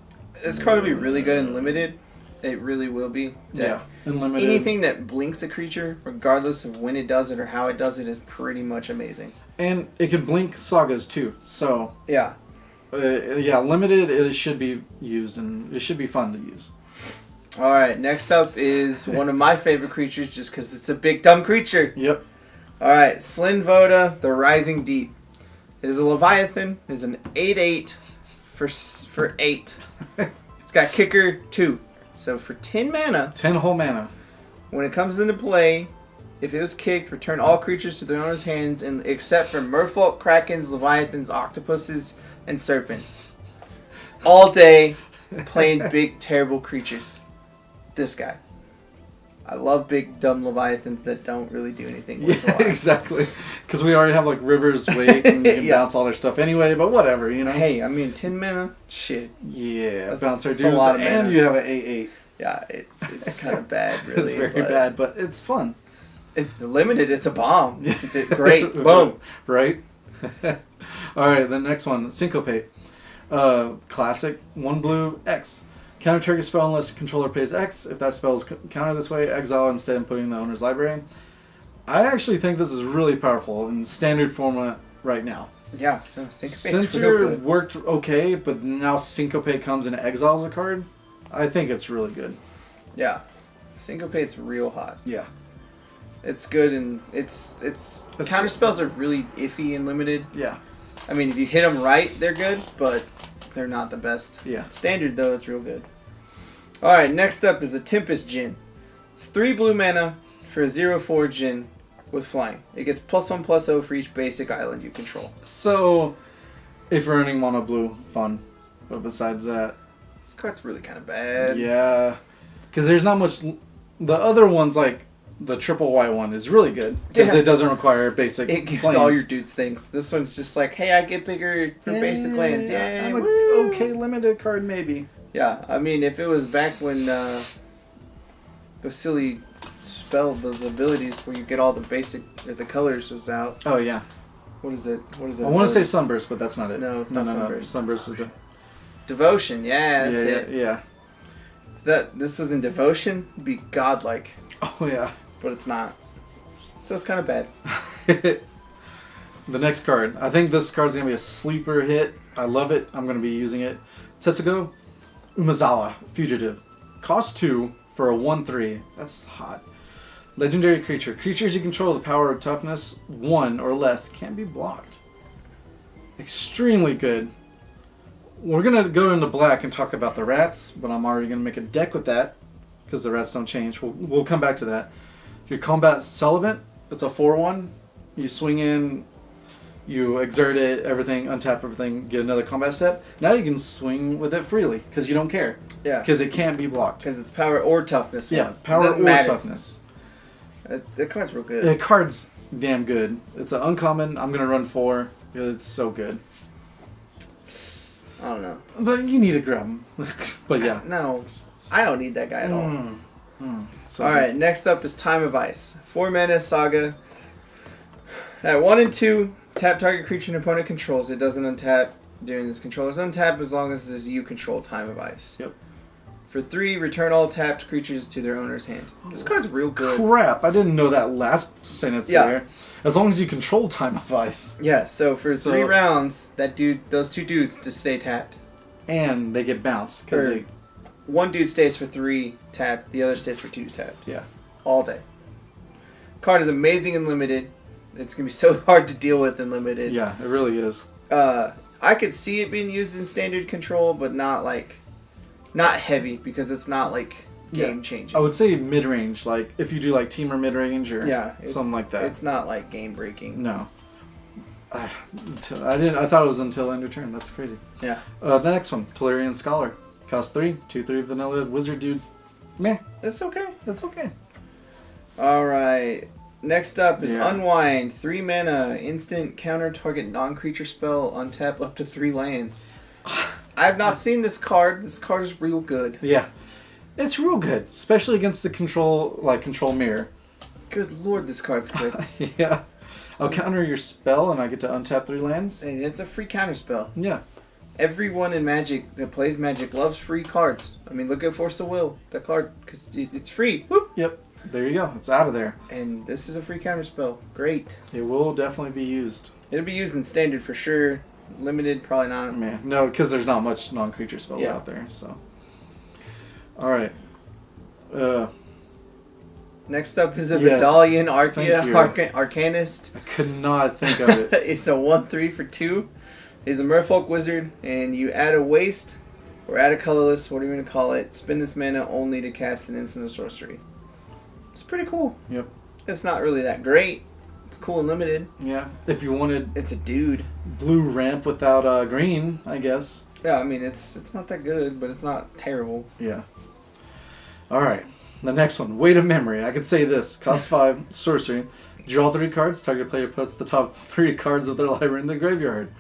card will be really good in limited. It really will be. yeah. Unlimited. Anything that blinks a creature, regardless of when it does it or how it does it, is pretty much amazing. And it can blink sagas too. So, Yeah. yeah, limited, it should be used and it should be fun to use. Alright, next up is one of my favorite creatures just because it's a big dumb creature. Yep. Alright, Slyn Voda, the Rising Deep. It is a Leviathan. It is an 8/8 for 8. It's got kicker 2. So for 10 mana, 10 whole mana. when it comes into play, if it was kicked, return all creatures to their owner's hands and except for Merfolk, Krakens, Leviathans, Octopuses, and Serpents. All day, playing big, terrible creatures. This guy. I love big, dumb Leviathans that don't really do anything Yeah, worthwhile. exactly. Because we already have like River's Wake and you can Yeah. bounce all their stuff anyway, but whatever, you know? Hey, I mean, 10 mana? Shit. Yeah, That's- bounce our that's a dudes, lot of and mana. you have an 8/8. Yeah, it's kind of bad, really. It's very but bad, but it's fun. Limited, it's a bomb. Great, boom. Right? Alright, the next one, Syncopate. Classic, 1 blue, X. Counter target spell unless controller pays X. If that spell is countered this way, exile instead and put it in the owner's library. I actually think this is really powerful in standard format right now. Yeah, no, Syncopate's real Censor good. worked okay, but now Syncopate comes and exiles a card. I think it's really good. Yeah, Syncopate's real hot. Yeah. It's good and it's counter spells are really iffy and limited. Yeah. I mean, if you hit them right, they're good, but they're not the best. Yeah. Standard though, it's real good. All right, next up is a Tempest Djinn. It's 3 blue mana for a 0/4 Djinn with flying. It gets +1/+0 for each basic island you control. So, if you're running mono blue, fun. But besides that, This card's really kind of bad. yeah. Because there's not much. The other ones, like the triple white one, is really good. Because Yeah. it doesn't require basic It gives planes. all your dudes things. This one's just like, hey, I get bigger for basic lands. Yeah, I'm a woo. okay limited card, maybe. Yeah, I mean, if it was back when the silly spell, the abilities where you get all the basic, or the colors was out. Oh, yeah. What is it? I want to say Sunburst, but that's not it. No, it's not Sunburst. Sunburst is the... Devotion. Yeah, that's it. Yeah. If this was in Devotion, it'd be godlike, Oh, yeah. but it's not. So it's kind of bad. The next card. I think this card's going to be a sleeper hit. I love it. I'm going to be using it. Tetsugo Umezawa, Fugitive. Cost 2 for a 1/3. That's hot. Legendary creature. Creatures you control with the power of toughness 1 or less can't be blocked. Extremely good. We're going to go into black and talk about the rats, but I'm already going to make a deck with that because the rats don't change. We'll come back to that. Your combat Celibate, it's a 4/1. You swing in, you exert it, everything, untap everything, get another combat step. Now you can swing with it freely because you don't care. Yeah. Because it can't be blocked. Because it's power or toughness. Yeah, one. power Doesn't or matter. toughness. That card's real good. The card's damn good. It's an uncommon. I'm going to run 4. It's so good. I don't know. But you need to grab him. But yeah. No, I don't need that guy at all. So Alright, next up is Time of Ice. 4 mana Saga. At 1 and 2, tap target creature an opponent controls. It doesn't untap during its controller's untap as long as you control Time of Ice. Yep. For 3, return all tapped creatures to their owner's hand. This card's real good. Crap, I didn't know that last sentence there. As long as you control Time of Ice. Yeah, so for 3 rounds, those 2 dudes just stay tapped. And they get bounced. Because one dude stays for 3 tapped, the other stays for 2 tapped. Yeah. All day. Card is amazing and limited. It's going to be so hard to deal with in limited. Yeah, it really is. I could see it being used in standard control, but not heavy, because it's not like game changing. I would say mid range, like if you do like teamer mid range or something like that. It's not like game breaking. No. I thought it was until end of turn. That's crazy. Yeah. The next one, Tolarian Scholar. Cost 3, 2/3 vanilla wizard dude. Meh. It's okay. That's okay. Alright. Next up is Unwind. 3 mana, instant counter target non-creature spell, untap up to 3 lands. I have not seen this card. This card is real good. Yeah. It's real good. Especially against the control mirror. Good lord, this card's good. Yeah. I'll counter your spell and I get to untap 3 lands. And it's a free counter spell. Yeah. Everyone in Magic that plays Magic loves free cards. I mean, look at Force of Will. That card, because it's free. Whoop. Yep. There you go. It's out of there. And this is a free counter spell. Great. It will definitely be used. It'll be used in standard for sure. Limited, probably not. Man, no, because there's not much non-creature spells out there. So. All right. Next up is a Vidalian Arcanist. I could not think of it. It's a 1/3 for 2. It's a Merfolk Wizard, and you add a waste or add a colorless, what are you going to call it? Spend this mana only to cast an instant or sorcery. It's pretty cool. Yep. It's not really that great. It's cool and limited. Yeah. If you wanted... It's a dude. Blue ramp without green, I guess. Yeah, I mean, it's not that good, but it's not terrible. Yeah. Alright. The next one. Weight of Memory. I could say this. Cost 5. Sorcery. Draw 3 cards. Target player puts the top 3 cards of their library in the graveyard.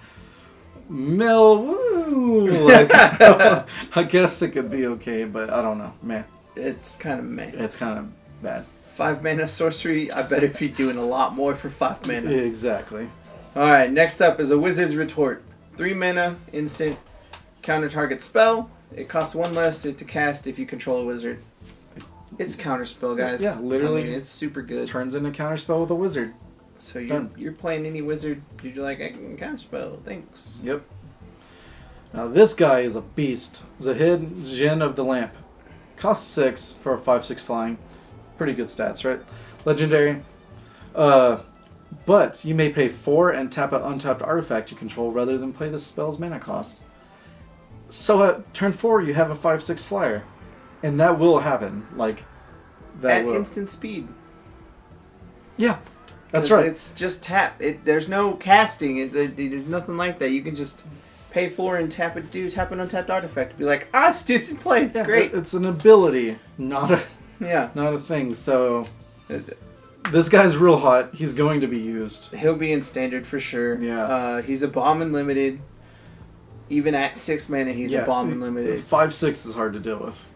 Woo! Like, I guess it could be okay, but I don't know. Man. It's kind of meh. It's kind of bad. 5 mana sorcery, I better be doing a lot more for 5 mana. Exactly. Alright, next up is a Wizard's Retort. 3 mana, instant, counter target spell. It costs 1 less to cast if you control a wizard. It's counterspell, guys. Yeah, literally. I mean, it's super good. Turns into counterspell with a wizard. So you're playing any wizard, you're like, I can counterspell, thanks. Yep. Now this guy is a beast. Zahid, Jin of the Lamp. Costs 6 for a 5/6 flying. Pretty good stats, right? Legendary. But you may pay 4 and tap an untapped artifact you control rather than play the spell's mana cost. So at turn 4 you have a 5/6 flyer. And that will happen. Like, that at will. instant speed. Yeah. That's right. It's just tap. There's no casting. There's nothing like that. You can just pay 4 and tap an untapped artifact. Be like, this dude's in play. Yeah, great. It's an ability, not a thing. So this guy's real hot. He's going to be used. He'll be in standard for sure. Yeah. He's a bomb and limited. Even at 6 mana, he's a bomb and limited. 5/6 is hard to deal with.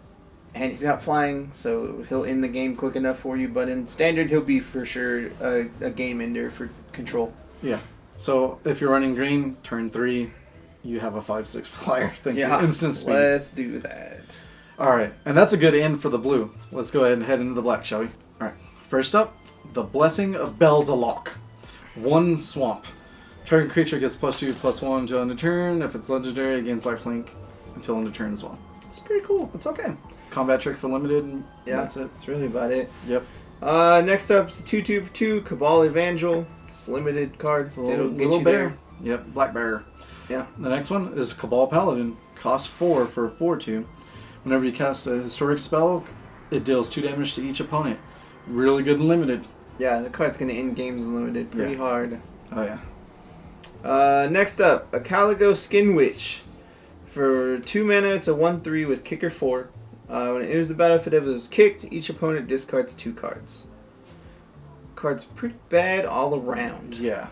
And he's got flying, so he'll end the game quick enough for you. But in standard, he'll be for sure a game ender for control. Yeah. So if you're running green, turn 3, you have a 5/6 flyer. Thank you. Instant speed. Let's do that. All right, and that's a good end for the blue. Let's go ahead and head into the black, shall we? All right. First up, the Blessing of Belzalok. 1 swamp. Target creature gets +2/+1 until end of turn. If it's legendary, it gains lifelink until end of turn as well. It's pretty cool. It's okay. Combat trick for limited, and that's it. That's really about it. Yep. Next up is 2/2 for 2, Cabal Evangel. It's a limited card. It'll get you bear. there. Yep, black bear. Yeah. The next one is Cabal Paladin. Costs 4 for a 4/2. Whenever you cast a historic spell, it deals 2 damage to each opponent. Really good and limited. Yeah, the card's going to end games limited pretty hard. Oh, yeah. Next up, a Caligo Skin Witch. For 2 mana, it's a 1/3 with kicker 4. When it enters the battlefield, if it is kicked, each opponent discards 2 cards. Card's pretty bad all around. Yeah.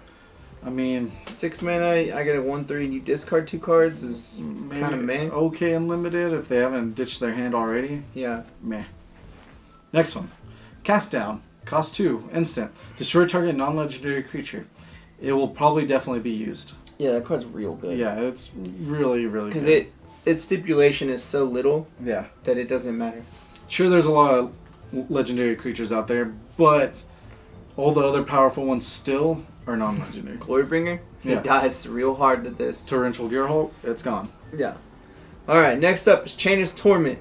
I mean, 6 mana, I get a 1/3 and you discard 2 cards is kind of meh. Okay and limited if they haven't ditched their hand already. Yeah. Meh. Next one. Cast down. Cost 2. Instant. Destroy target non-legendary creature. It will probably definitely be used. Yeah, that card's real good. Yeah, it's really, really good. Because its stipulation is so little Yeah. that it doesn't matter. Sure, there's a lot of legendary creatures out there, but all the other powerful ones still are non-legendary. Glorybringer? He dies real hard to this. Torrential Gearhulk, it's gone. Yeah. Alright, next up is Chainer's Torment.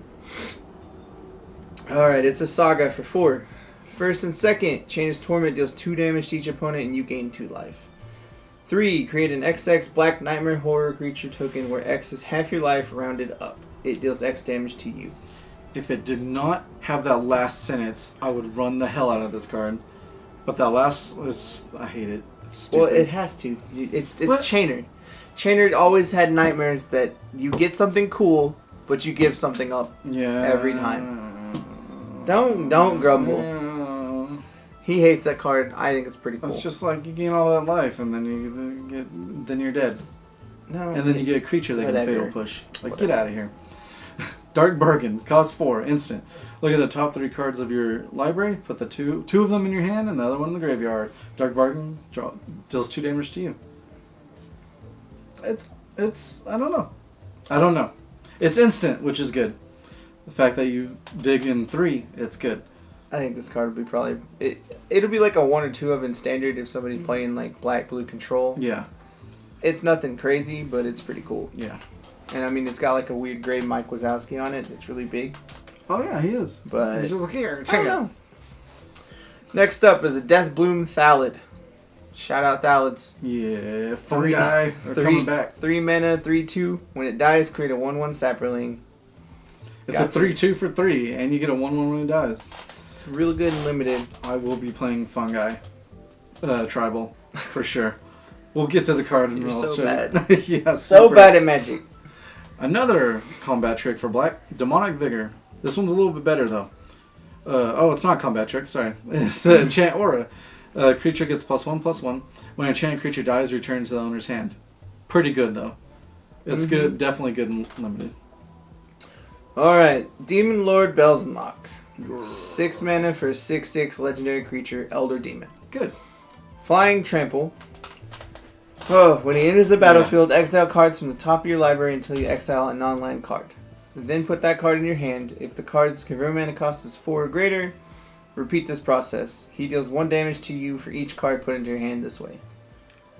Alright, it's a saga for 4. First and second, Chainer's Torment deals 2 damage to each opponent and you gain 2 life. 3, create an XX Black Nightmare Horror creature token where X is half your life rounded up. It deals X damage to you. If it did not have that last sentence, I would run the hell out of this card. But that last was, I hate it. It's stupid. Well, it has to. It's Chainer. Chainer always had nightmares that you get something cool, but you give something up every time. Don't grumble. He hates that card. I think it's pretty cool. It's just like you gain all that life, and then you're dead. No, and then you get a creature that whatever. can fatal push. Like, get out of here. Dark Bargain, cost 4, instant. Look at the top 3 cards of your library. Put the two of them in your hand, and the other one in the graveyard. Dark Bargain deals 2 damage to you. It's I don't know. It's instant, which is good. The fact that you dig in 3, it's good. I think this card would be probably it'll be like a 1 or 2 of in standard if somebody's playing like black blue control. Yeah. It's nothing crazy, but it's pretty cool. Yeah. And I mean, it's got like a weird gray Mike Wazowski on it. It's really big. Oh yeah, he is. But he's just like, here, I take don't it. know. Next up is a Death Bloom Thallid. Shout out Thallids. Yeah, fun guy. They're coming back. 3 mana, 3/2. When it dies, create a 1/1 Sapperling. It's a 3/2 for 3, and you get a 1/1 when it dies. It's really good and limited. I will be playing Fungi Tribal for sure. We'll get to the card and You're I'll so show bad. you. Yeah, So super. bad at Magic. Another combat trick for black, Demonic Vigor. This one's a little bit better though. It's not combat trick, sorry. It's an enchant aura. Creature gets +1/+1. When a enchanted creature dies, return to the owner's hand. Pretty good though. It's good, definitely good and limited. Alright, Demon Lord Belzenlock. 6 mana for a 6/6 legendary creature, Elder Demon. Good. Flying Trample. Oh, when he enters the battlefield, exile cards from the top of your library until you exile a non-land card. Then put that card in your hand. If the card's convert mana cost is 4 or greater, repeat this process. He deals 1 damage to you for each card put into your hand this way.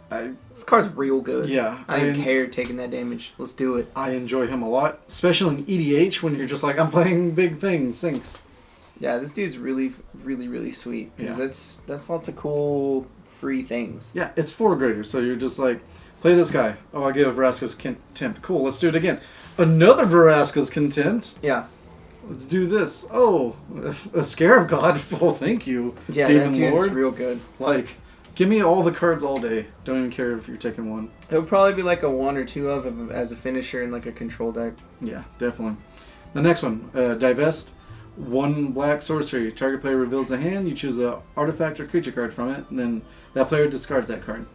This card's real good. Yeah. I didn't care taking that damage. Let's do it. I enjoy him a lot, especially in EDH when you're just like, I'm playing big things, sinks. Yeah, this dude's really, really, really sweet. Because that's lots of cool free things. Yeah, it's 4 greater, so you're just like, play this guy. Oh, I give Vraska's Contempt. Cool, let's do it again. Another Vraska's Contempt. Yeah. Let's do this. Oh, a Scarab God. Well, thank you, Yeah, Demon that dude's Lord. real good. Like, give me all the cards all day. Don't even care if you're taking one. It would probably be like a 1 or 2 of as a finisher in like a control deck. Yeah, definitely. The next one, Divest. 1 black sorcery. Target player reveals the hand. You choose an artifact or creature card from it, and then that player discards that card.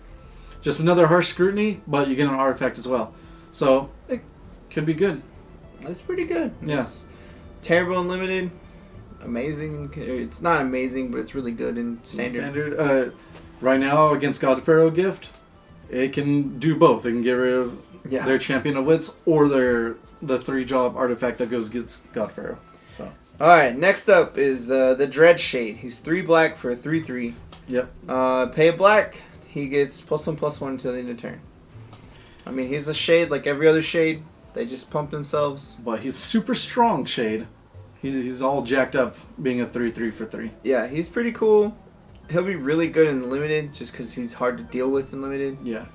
Just another harsh scrutiny, but you get an artifact as well. So, it could be good. That's pretty good. Yeah. It's terrible and limited. Amazing. It's not amazing, but it's really good in standard. Right now, against God Pharaoh Gift, it can do both. It can get rid of their Champion of Wits or the 3-job artifact that goes against God Pharaoh. So. Alright, next up is the Dread Shade. He's 3 black for a 3/3. Yep. Pay a black, he gets +1/+1 until the end of turn. I mean, he's a Shade like every other Shade. They just pump themselves. But he's super strong, Shade. He's all jacked up being a 3/3 for 3. Yeah, he's pretty cool. He'll be really good in limited just because he's hard to deal with in limited. Yeah.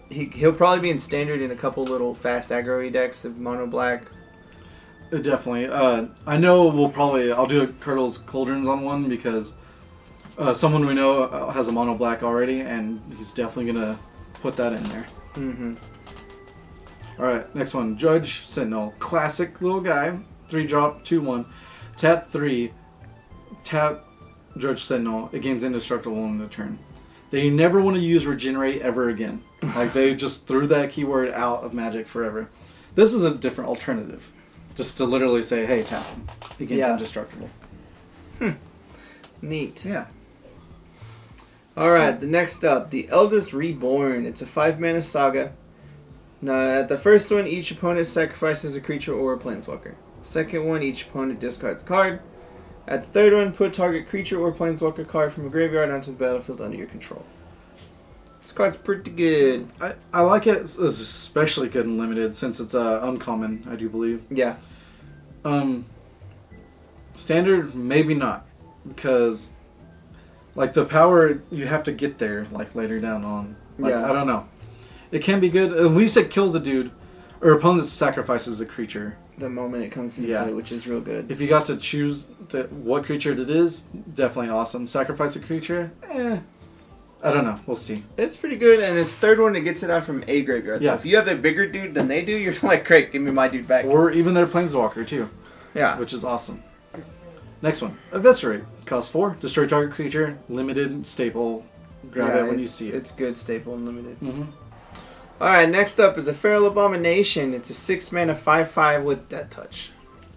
He'll probably be in standard in a couple little fast aggro decks of mono black. Definitely. I know I'll do a Cardwell's Cauldrons on one because someone we know has a mono black already, and he's definitely going to put that in there. Mm-hmm. Alright, next one. Judge Sentinel. Classic little guy. 3-drop, 2/1. Tap 3. Tap Judge Sentinel. It gains indestructible in the turn. They never want to use regenerate ever again. Like, they just threw that keyword out of Magic forever. This is a different alternative. Just to literally say, hey, tap him. He gets indestructible. Neat. Yeah. Alright, the next up, the Eldest Reborn. It's a 5-mana saga. Now, at the first one, each opponent sacrifices a creature or a planeswalker. Second one, each opponent discards a card. At the third one, put target creature or planeswalker card from a graveyard onto the battlefield under your control. This card's pretty good. I like it. It's especially good in limited since it's uncommon, I do believe. Yeah. Standard, maybe not. Because, like, the power, you have to get there, like, later down on. Like, I don't know. It can be good. At least it kills a dude. Or opponent sacrifices a creature. The moment it comes into play, which is real good. If you got to choose what creature it is, definitely awesome. Sacrifice a creature? I don't know. We'll see. It's pretty good, and it's third one that gets it out from a graveyard. Yeah. So if you have a bigger dude than they do, you're like, great, give me my dude back. Or even their planeswalker, too. Yeah. Which is awesome. Next one. Eviscerate. Cost 4. Destroy target creature. Limited. Staple. Grab it when you see it. It's good, staple, and limited. Mm-hmm. Alright, next up is a Feral Abomination. It's a 6-mana 5/5 with Death Touch.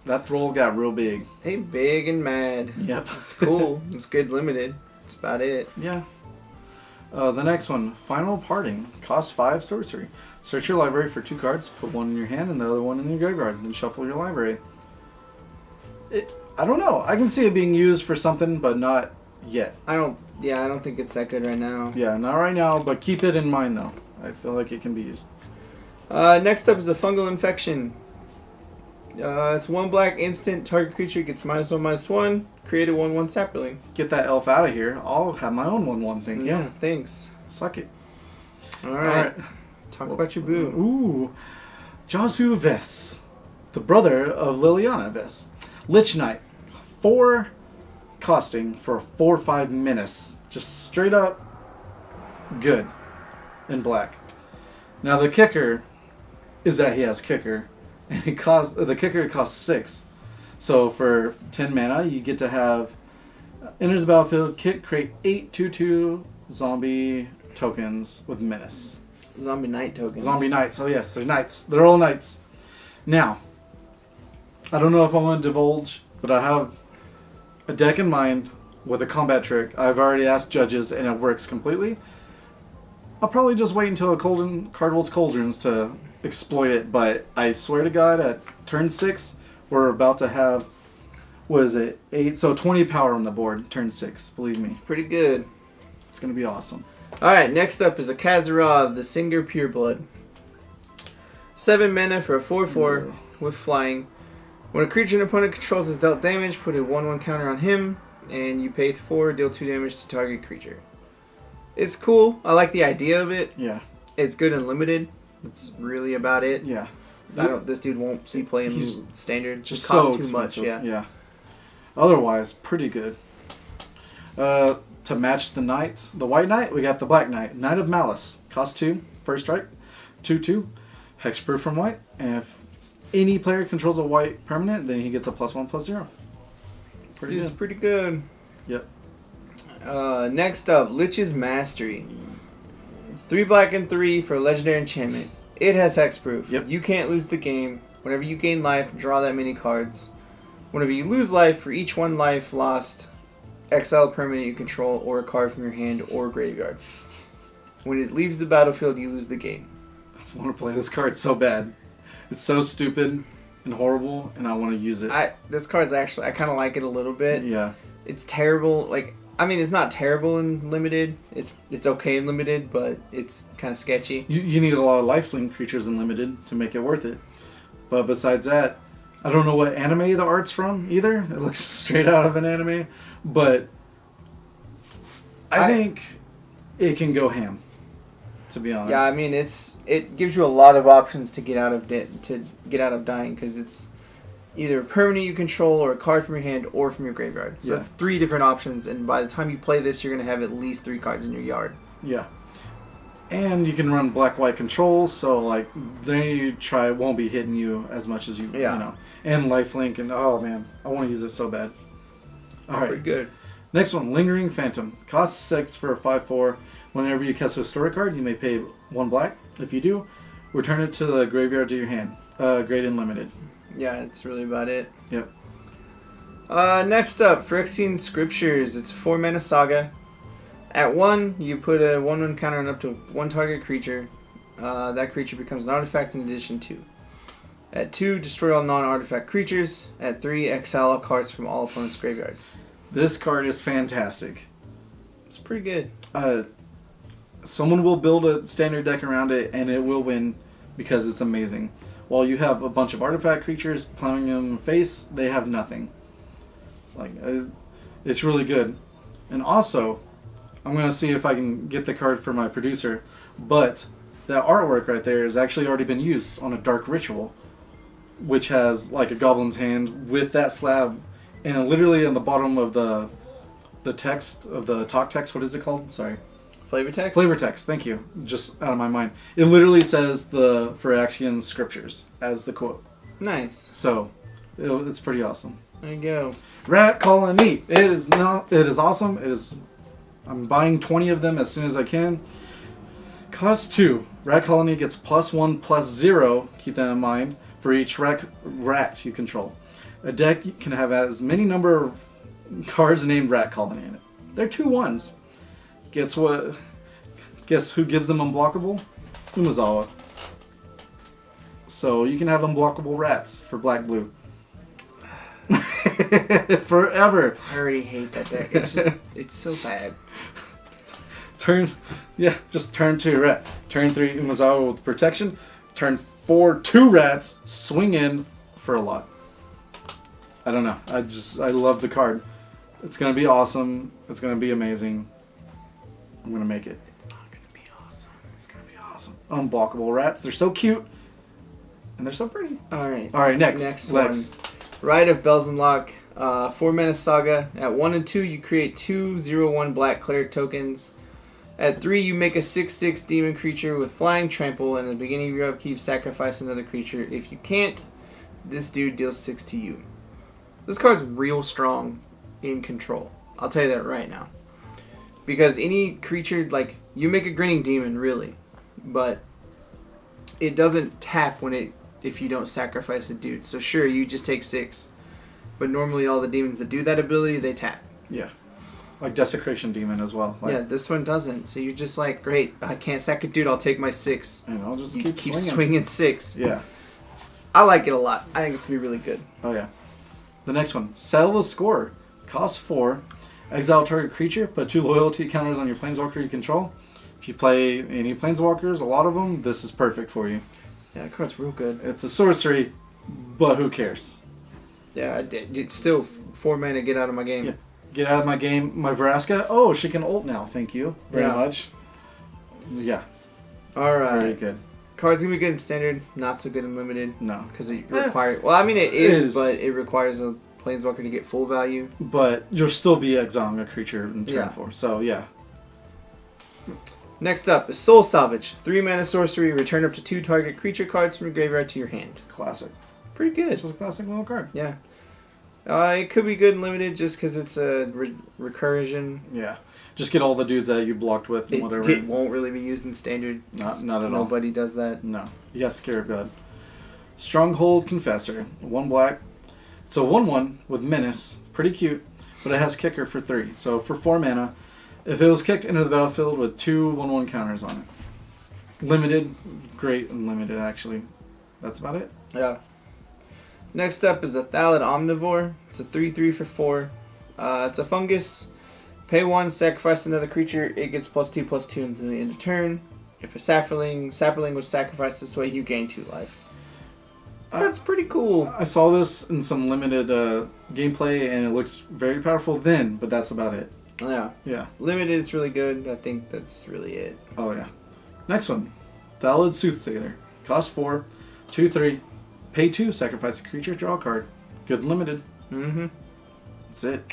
That roll got real big. Hey, big and mad. Yep. It's cool. It's good limited. That's about it. Yeah. The next one. Final Parting. Cost 5 sorcery. Search your library for 2 cards. Put one in your hand and the other one in your graveyard. Then shuffle your library. I don't know. I can see it being used for something, but not yet. I don't think it's that good right now. Yeah, not right now, but keep it in mind, though. I feel like it can be used. Next up is a Fungal Infection. It's 1 black instant. Target creature gets -1/-1. Create a 1/1 sapling. Get that elf out of here. I'll have my own 1/1 thing. Yeah, thanks. Suck it. Alright. Talk about your boo. Ooh. Jazu Ves. The brother of Liliana Ves. Lich Knight. 4 costing for a 4/5 menace. Just straight up good. In black. Now the kicker is that he has kicker, and the kicker costs 6. So for 10 mana, you get to have enters the battlefield, create 8 2/2 zombie tokens with menace. Zombie Knight tokens. Zombie Knights. Oh yes, they're knights. They're all knights. Now, I don't know if I want to divulge, but I have a deck in mind with a combat trick. I've already asked judges, and it works completely. I'll probably just wait until Cardwell's Cauldrons to exploit it, but I swear to God, at turn 6, we're about to have, 8? So 20 power on the board, turn 6, believe me. It's pretty good. It's going to be awesome. Alright, next up is a Kazarov, the Singer Pureblood. 7 mana for a 4/4 with flying. When a creature an opponent controls is dealt damage, put a 1/1 counter on him, and you pay 4, deal 2 damage to target creature. It's cool. I like the idea of it. Yeah. It's good and limited. That's really about it. Yeah. This dude won't see play in standard. Just costs so too much. expensive. Yeah. Otherwise, pretty good. To match the knights, the white knight, we got the black knight. Knight of Malice. Cost 2. First strike. 2/2. Hexproof from white. And if any player controls a white permanent, then he gets a +1/+0. It's pretty good. Yep. Next up, Lich's Mastery. 3 black and 3 for a legendary enchantment. It has hexproof. Yep. You can't lose the game. Whenever you gain life, draw that many cards. Whenever you lose life, for each 1 life lost, exile a permanent you control or a card from your hand or graveyard. When it leaves the battlefield, you lose the game. I want to play this card so bad. It's so stupid and horrible, and I want to use it. This card's actually, I kind of like it a little bit. Yeah. It's terrible. It's not terrible in limited. It's okay in limited, but it's kind of sketchy. You need a lot of lifelink creatures in limited to make it worth it. But besides that, I don't know what anime the art's from either. It looks straight out of an anime, but I think it can go ham. To be honest. Yeah, I mean it gives you a lot of options to get out of dying because it's either a permanent you control or a card from your hand or from your graveyard. So that's 3 different options, and by the time you play this, you're going to have at least 3 cards in your yard. Yeah. And you can run black-white controls, so then you won't be hitting you as much as you know. And lifelink, and oh man, I want to use it so bad. All right. Pretty good. Next one, Lingering Phantom. Costs 6 for a 5/4 Whenever you cast a story card, you may pay 1 black. If you do, return it to the graveyard to your hand. Great and limited. Yeah, that's really about it. Yep. Next up, Phyrexian Scriptures. It's a 4-mana saga. At 1, you put a 1/1 counter on up to 1 target creature. That creature becomes an artifact in addition to. At 2, destroy all non-artifact creatures. At 3, exile all cards from all opponents' graveyards. This card is fantastic. It's pretty good. Someone will build a standard deck around it, and it will win because it's amazing. While you have a bunch of artifact creatures plowing them in the face, they have nothing. It's really good. And also, I'm going to see if I can get the card for my producer, but that artwork right there has actually already been used on a Dark Ritual, which has like a goblin's hand with that slab, and literally in the bottom of the text of the talk text, what is it called? Sorry. Flavor text? Flavor text, thank you. Just out of my mind. It literally says the Phyrexian Scriptures as the quote. Nice. So, it's pretty awesome. There you go. Rat Colony. It is awesome. I'm buying 20 of them as soon as I can. Cost 2. Rat Colony gets +1/+0. Keep that in mind for each rat you control. A deck can have as many number of cards named Rat Colony in it. They're 2/1s. Guess who gives them unblockable? Umezawa. So you can have unblockable rats for black-blue. Forever. I already hate that deck. It's so bad. Just turn 2 rat. Turn 3 Umezawa with protection. Turn 4 2 rats. Swing in for a lot. I don't know. I love the card. It's gonna be awesome. It's gonna be amazing. I'm gonna make it. It's not gonna be awesome. It's gonna be awesome. Unblockable rats. They're so cute. And they're so pretty. Alright, next. one. Rite of Belzenlock. 4-mana saga. At 1 and 2, you create 2 0/1 black cleric tokens. At 3, you make a 6/6 demon creature with flying trample, and at the beginning of your upkeep, sacrifice another creature. If you can't, this dude deals 6 to you. This card's real strong in control. I'll tell you that right now. Because any creature, like, you make a grinning demon, really, but it doesn't tap if you don't sacrifice a dude. So sure, you just take 6. But normally all the demons that do that ability, they tap. Yeah. Like Desecration Demon as well. Yeah, this one doesn't. So you're just like, great, I can't sack a dude, I'll take my 6. And I'll just keep keep swinging 6. Yeah. I like it a lot. I think it's going to be really good. Oh, yeah. The next one. Settle the Score. Cost 4. Exile target creature. Put 2 loyalty counters on your Planeswalker you control. If you play any Planeswalkers, a lot of them, this is perfect for you. Yeah, that card's real good. It's a sorcery, but who cares? Yeah, it's still 4 mana, get out of my game. Yeah. Get out of my game. My Vraska. Oh, she can ult now. Thank you very much. Yeah. Alright. Very good. Card's going to be good in Standard, not so good in Limited. No. Because it requires... Well, I mean, it is, but it requires a Planeswalker to get full value. But you'll still be exiling a creature in turn 4. So, yeah. Next up is Soul Salvage. 3 mana sorcery. Return up to 2 target creature cards from your graveyard to your hand. Classic. Pretty good. Just a classic little card. Yeah. It could be good and limited just because it's a recursion. Yeah. Just get all the dudes that you blocked with and whatever. It won't really be used in Standard. Not at all. Nobody does that. No. You got Scarab God. Stronghold Confessor. 1 black. It's a 1/1 with Menace. Pretty cute. But it has Kicker for 3. So for 4 mana, if it was kicked into the battlefield with 2 1/1 counters on it. Limited. Great and limited, actually. That's about it. Yeah. Next up is a Thallid Omnivore. It's a 3/3 for 4. It's a fungus. Pay 1, sacrifice another creature. It gets +2/+2 until the end of turn. If a sapling was sacrificed this way, you gain 2 life. That's pretty cool. I saw this in some limited gameplay, and it looks very powerful then, but that's about it. Yeah. Yeah. Limited, it's really good. I think that's really it. Oh, yeah. Next one. Thallid Soothsayer. Cost 4. 2/3. Pay 2, sacrifice a creature, draw a card. Good and limited. Mm-hmm. That's it.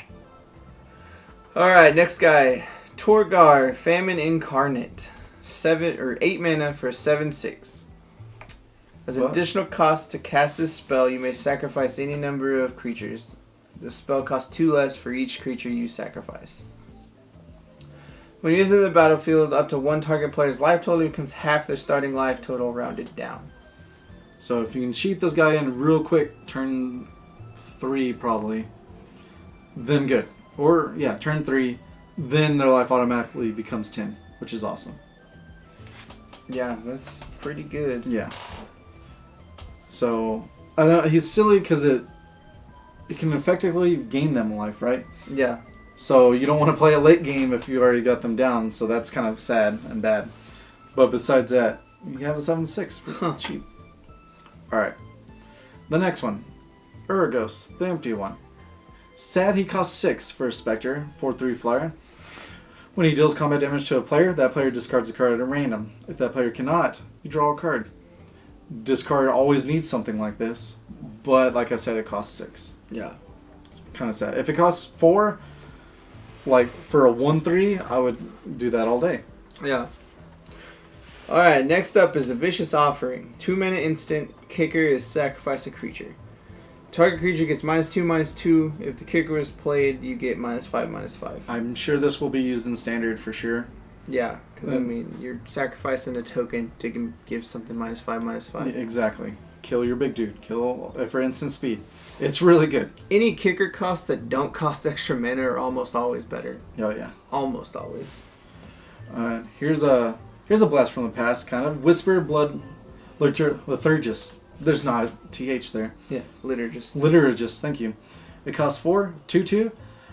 Alright, next guy. Torgar, Famine Incarnate. 8 mana for 7/6. As an additional cost to cast this spell, you may sacrifice any number of creatures. The spell costs 2 less for each creature you sacrifice. When using the battlefield, up to one target player's life total becomes half their starting life total rounded down. So if you can cheat this guy in real quick, turn 3 probably, then good. Or, yeah, turn 3, then their life automatically becomes 10, which is awesome. Yeah, that's pretty good. Yeah. So, I know he's silly because it can effectively gain them life, right? Yeah. So you don't want to play a late game if you already got them down, so that's kind of sad and bad. But besides that, you have a 7/6 for cheap. Alright. The next one. Uragos, the empty one. Sad he costs 6 for a Spectre, 4/3 flyer. When he deals combat damage to a player, that player discards a card at random. If that player cannot, you draw a card. Discard always needs something like this, but like I said, it costs 6. Yeah. It's kind of sad. If it costs 4, like for a 1/3, I would do that all day. Yeah. Alright, next up is a Vicious Offering. 2 mana instant. Kicker is sacrifice a creature. Target creature gets -2/-2. If the kicker was played, you get -5/-5. I'm sure this will be used in standard for sure. Yeah, because I mean, you're sacrificing a token to give something -5/-5. Exactly. Kill your big dude. Kill for instant speed. It's really good. Any kicker costs that don't cost extra mana are almost always better. Oh yeah. Almost always. Here's a blast from the past, kind of. Whisper Blood Liturgist. There's not a TH there. Yeah, Liturgist. Liturgist, thank you. It costs 4, 2/2.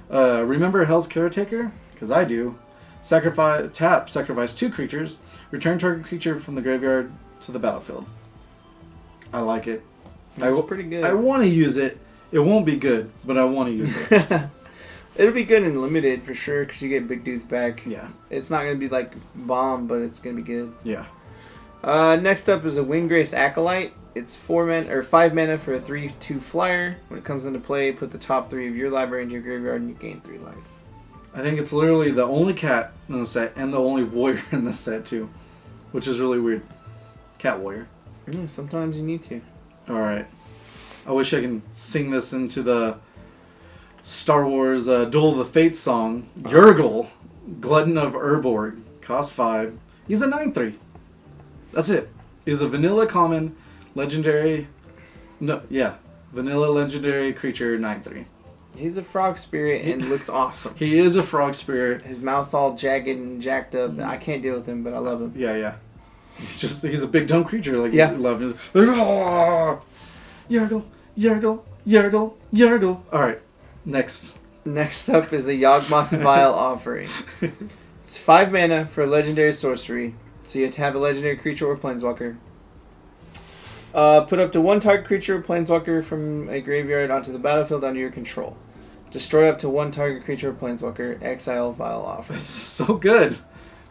Remember Hell's Caretaker? Because I do. Sacrifice 2 creatures. Return target creature from the graveyard to the battlefield. I like it. That's pretty good. I want to use it. It won't be good, but I want to use it. It'll be good in limited for sure because you get big dudes back. Yeah. It's not going to be like bomb, but it's going to be good. Yeah. Next up is a Windgrace Acolyte. It's 5 mana for a 3/2 flyer. When it comes into play, put the top 3 of your library into your graveyard and you gain 3 life. I think it's literally the only cat in the set and the only warrior in the set too, which is really weird. Cat warrior. Yeah, sometimes you need to. Alright. I wish I can sing this into the Star Wars Duel of the Fates song. Yurgle, Glutton of Urborg, cost 5. He's a 9/3. That's it. He's a vanilla common, legendary. Vanilla legendary creature 9/3. He's a frog spirit and looks awesome. He is a frog spirit. His mouth's all jagged and jacked up. I can't deal with him, but I love him. Yeah. He's a big dumb creature. Like, yeah. I love him. Yurgle. Alright, next. Next up is a Yawgmoth's Vile Offering. It's 5 mana for a legendary sorcery. So you have to have a legendary creature or planeswalker. Put up to 1 target creature or planeswalker from a graveyard onto the battlefield under your control. Destroy up to 1 target creature or planeswalker. Exile Vile Offering. It's so good.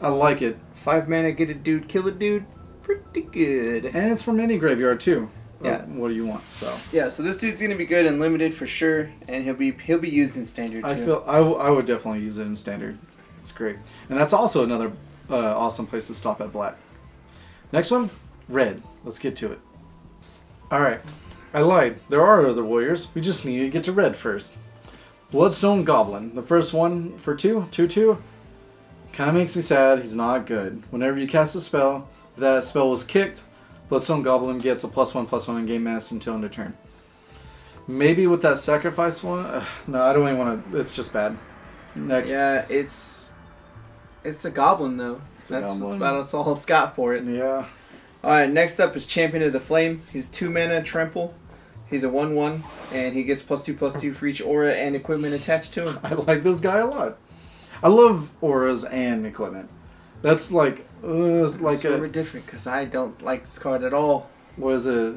I like it. 5 mana, get a dude, kill a dude. Pretty good. And it's from any graveyard too. Yeah. What do you want? So so this dude's gonna be good and limited for sure, and he'll be used in standard too. I feel I would definitely use it in standard. It's great, and that's also another awesome place to stop at black. Next one, red. Let's get to it. All right, I lied. There are other warriors. We just need to get to red first. Bloodstone Goblin, the first one for 2/2. Kind of makes me sad. He's not good. Whenever you cast a spell, if that spell was kicked, Bloodstone Goblin gets a +1/+1 and gain mass until end of turn. Maybe with that sacrifice one. No, I don't even want to. It's just bad. Next. Yeah, it's a goblin though. That's about all it's got for it. Yeah. All right, next up is Champion of the Flame. He's 2 mana trample. He's a 1/1, and he gets +2/+2 for each aura and equipment attached to him. I like this guy a lot. I love auras and equipment. That's like it's like super different because I don't like this card at all. What is it?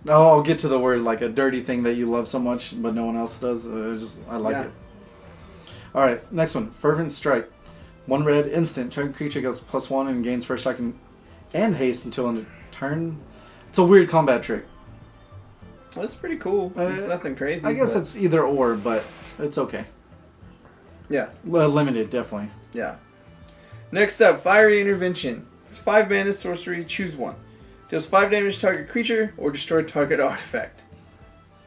Oh, I'll get to the word like a dirty thing that you love so much, but no one else does. I like it. All right, next one, Fervent Strike. 1 red, instant. Target creature gets +1 and gains first strike and haste until end of turn. It's a weird combat trick. Well, that's pretty cool. It's nothing crazy. I guess it's either or, but it's okay. Yeah. Limited, definitely. Yeah. Next up, Fiery Intervention. It's 5 mana sorcery, choose 1. Deals 5 damage to target creature or destroy target artifact.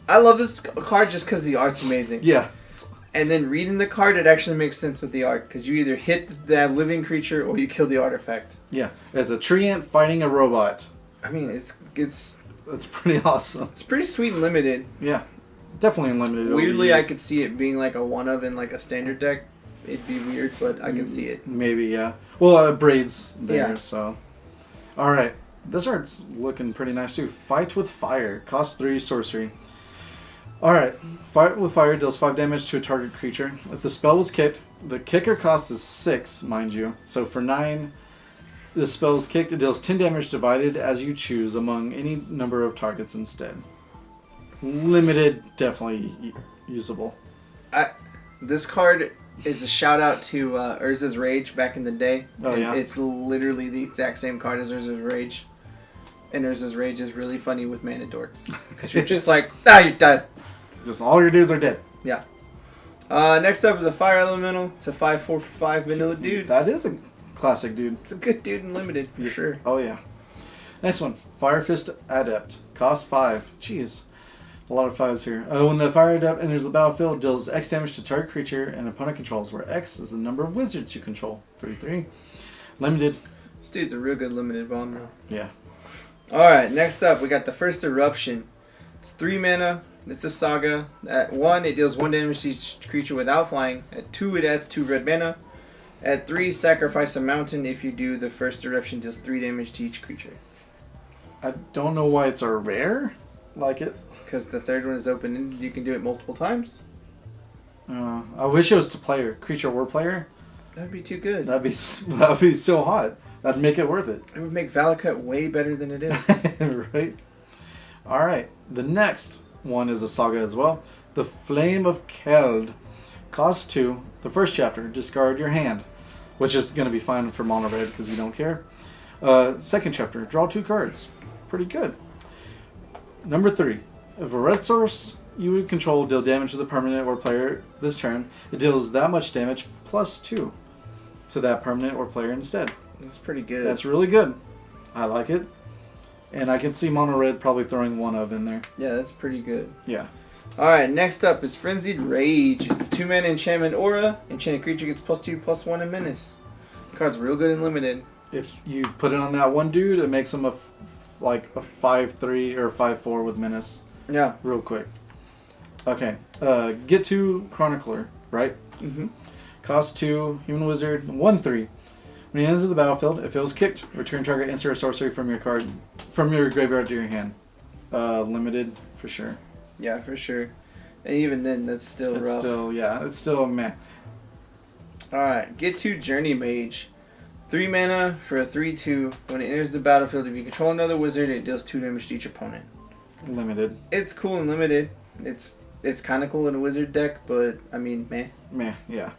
I love this card just because the art's amazing. Yeah. And then reading the card, it actually makes sense with the art because you either hit that living creature or you kill the artifact. Yeah, it's a tree ant fighting a robot. I mean, it's pretty awesome. It's pretty sweet and limited. Yeah, definitely unlimited. Weirdly, I could see it being like a one of in like a standard deck. It'd be weird, but I can see it. Maybe, yeah. Well, Braids there, Yeah. so. All right, this art's looking pretty nice too. Fight with Fire, cost 3 sorcery. All right, Fight with Fire deals 5 damage to a target creature. If the spell was kicked, the kicker cost is 6, mind you. So for 9, the spell is kicked. It deals 10 damage divided as you choose among any number of targets instead. Limited, definitely usable. This card is a shout out to Urza's Rage back in the day. Oh, yeah? It's literally the exact same card as Urza's Rage. And Urza's Rage is really funny with mana dorks. Because you're just like, you're dead. Just all your dudes are dead. Yeah. Next up is a Fire Elemental. It's a 5/4 for 5 vanilla dude. That is a classic dude. It's a good dude and limited for sure. Oh, yeah. Next one. Fire Fist Adept. Cost 5. Jeez. A lot of 5s here. When the Fire Adept enters the battlefield, deals X damage to target creature and opponent controls, where X is the number of wizards you control. 3/3. Limited. This dude's a real good limited bomb now. Yeah. Alright, next up we got the First Eruption. It's 3 mana. It's a saga. At 1, it deals 1 damage to each creature without flying. At 2, it adds 2 red mana. At 3, sacrifice a mountain. If you do, the First Eruption deals 3 damage to each creature. I don't know why it's a rare like it. Because the third one is open-ended. You can do it multiple times. I wish it was to player. Creature or player. That'd be too good. That'd be so hot. That'd make it worth it. It would make Valakut way better than it is. Right? Alright. The next one is a saga as well. The Flame of Keld. Cost 2. The first chapter. Discard your hand. Which is going to be fine for mono red because you don't care. Second chapter. Draw 2 cards. Pretty good. Number 3. If a red source you would control deal damage to the permanent or player this turn, it deals that much damage plus 2 to that permanent or player instead. That's pretty good. That's really good. I like it. And I can see mono red probably throwing one of in there. Yeah, that's pretty good. Yeah. Alright, next up is Frenzied Rage. It's 2 mana enchantment aura. Enchanted creature gets +2/+1 and menace. Card's real good and limited. If you put it on that one dude, it makes him like a 5/3 or 5/4 with menace. Yeah. Real quick. Okay. Get to Chronicler, right? Mm-hmm. Cost 2, human wizard, 1/3. When he enters the battlefield, if it was kicked, return target insert or sorcery from your graveyard to your hand. Limited for sure. Yeah, for sure. And even then, that's still rough. It's still meh. Alright, get to Journey Mage. 3 mana for a 3/2. When it enters the battlefield, if you control another wizard, it deals 2 damage to each opponent. Limited. It's cool and limited. It's kind of cool in a wizard deck, but I mean, meh. Meh, yeah.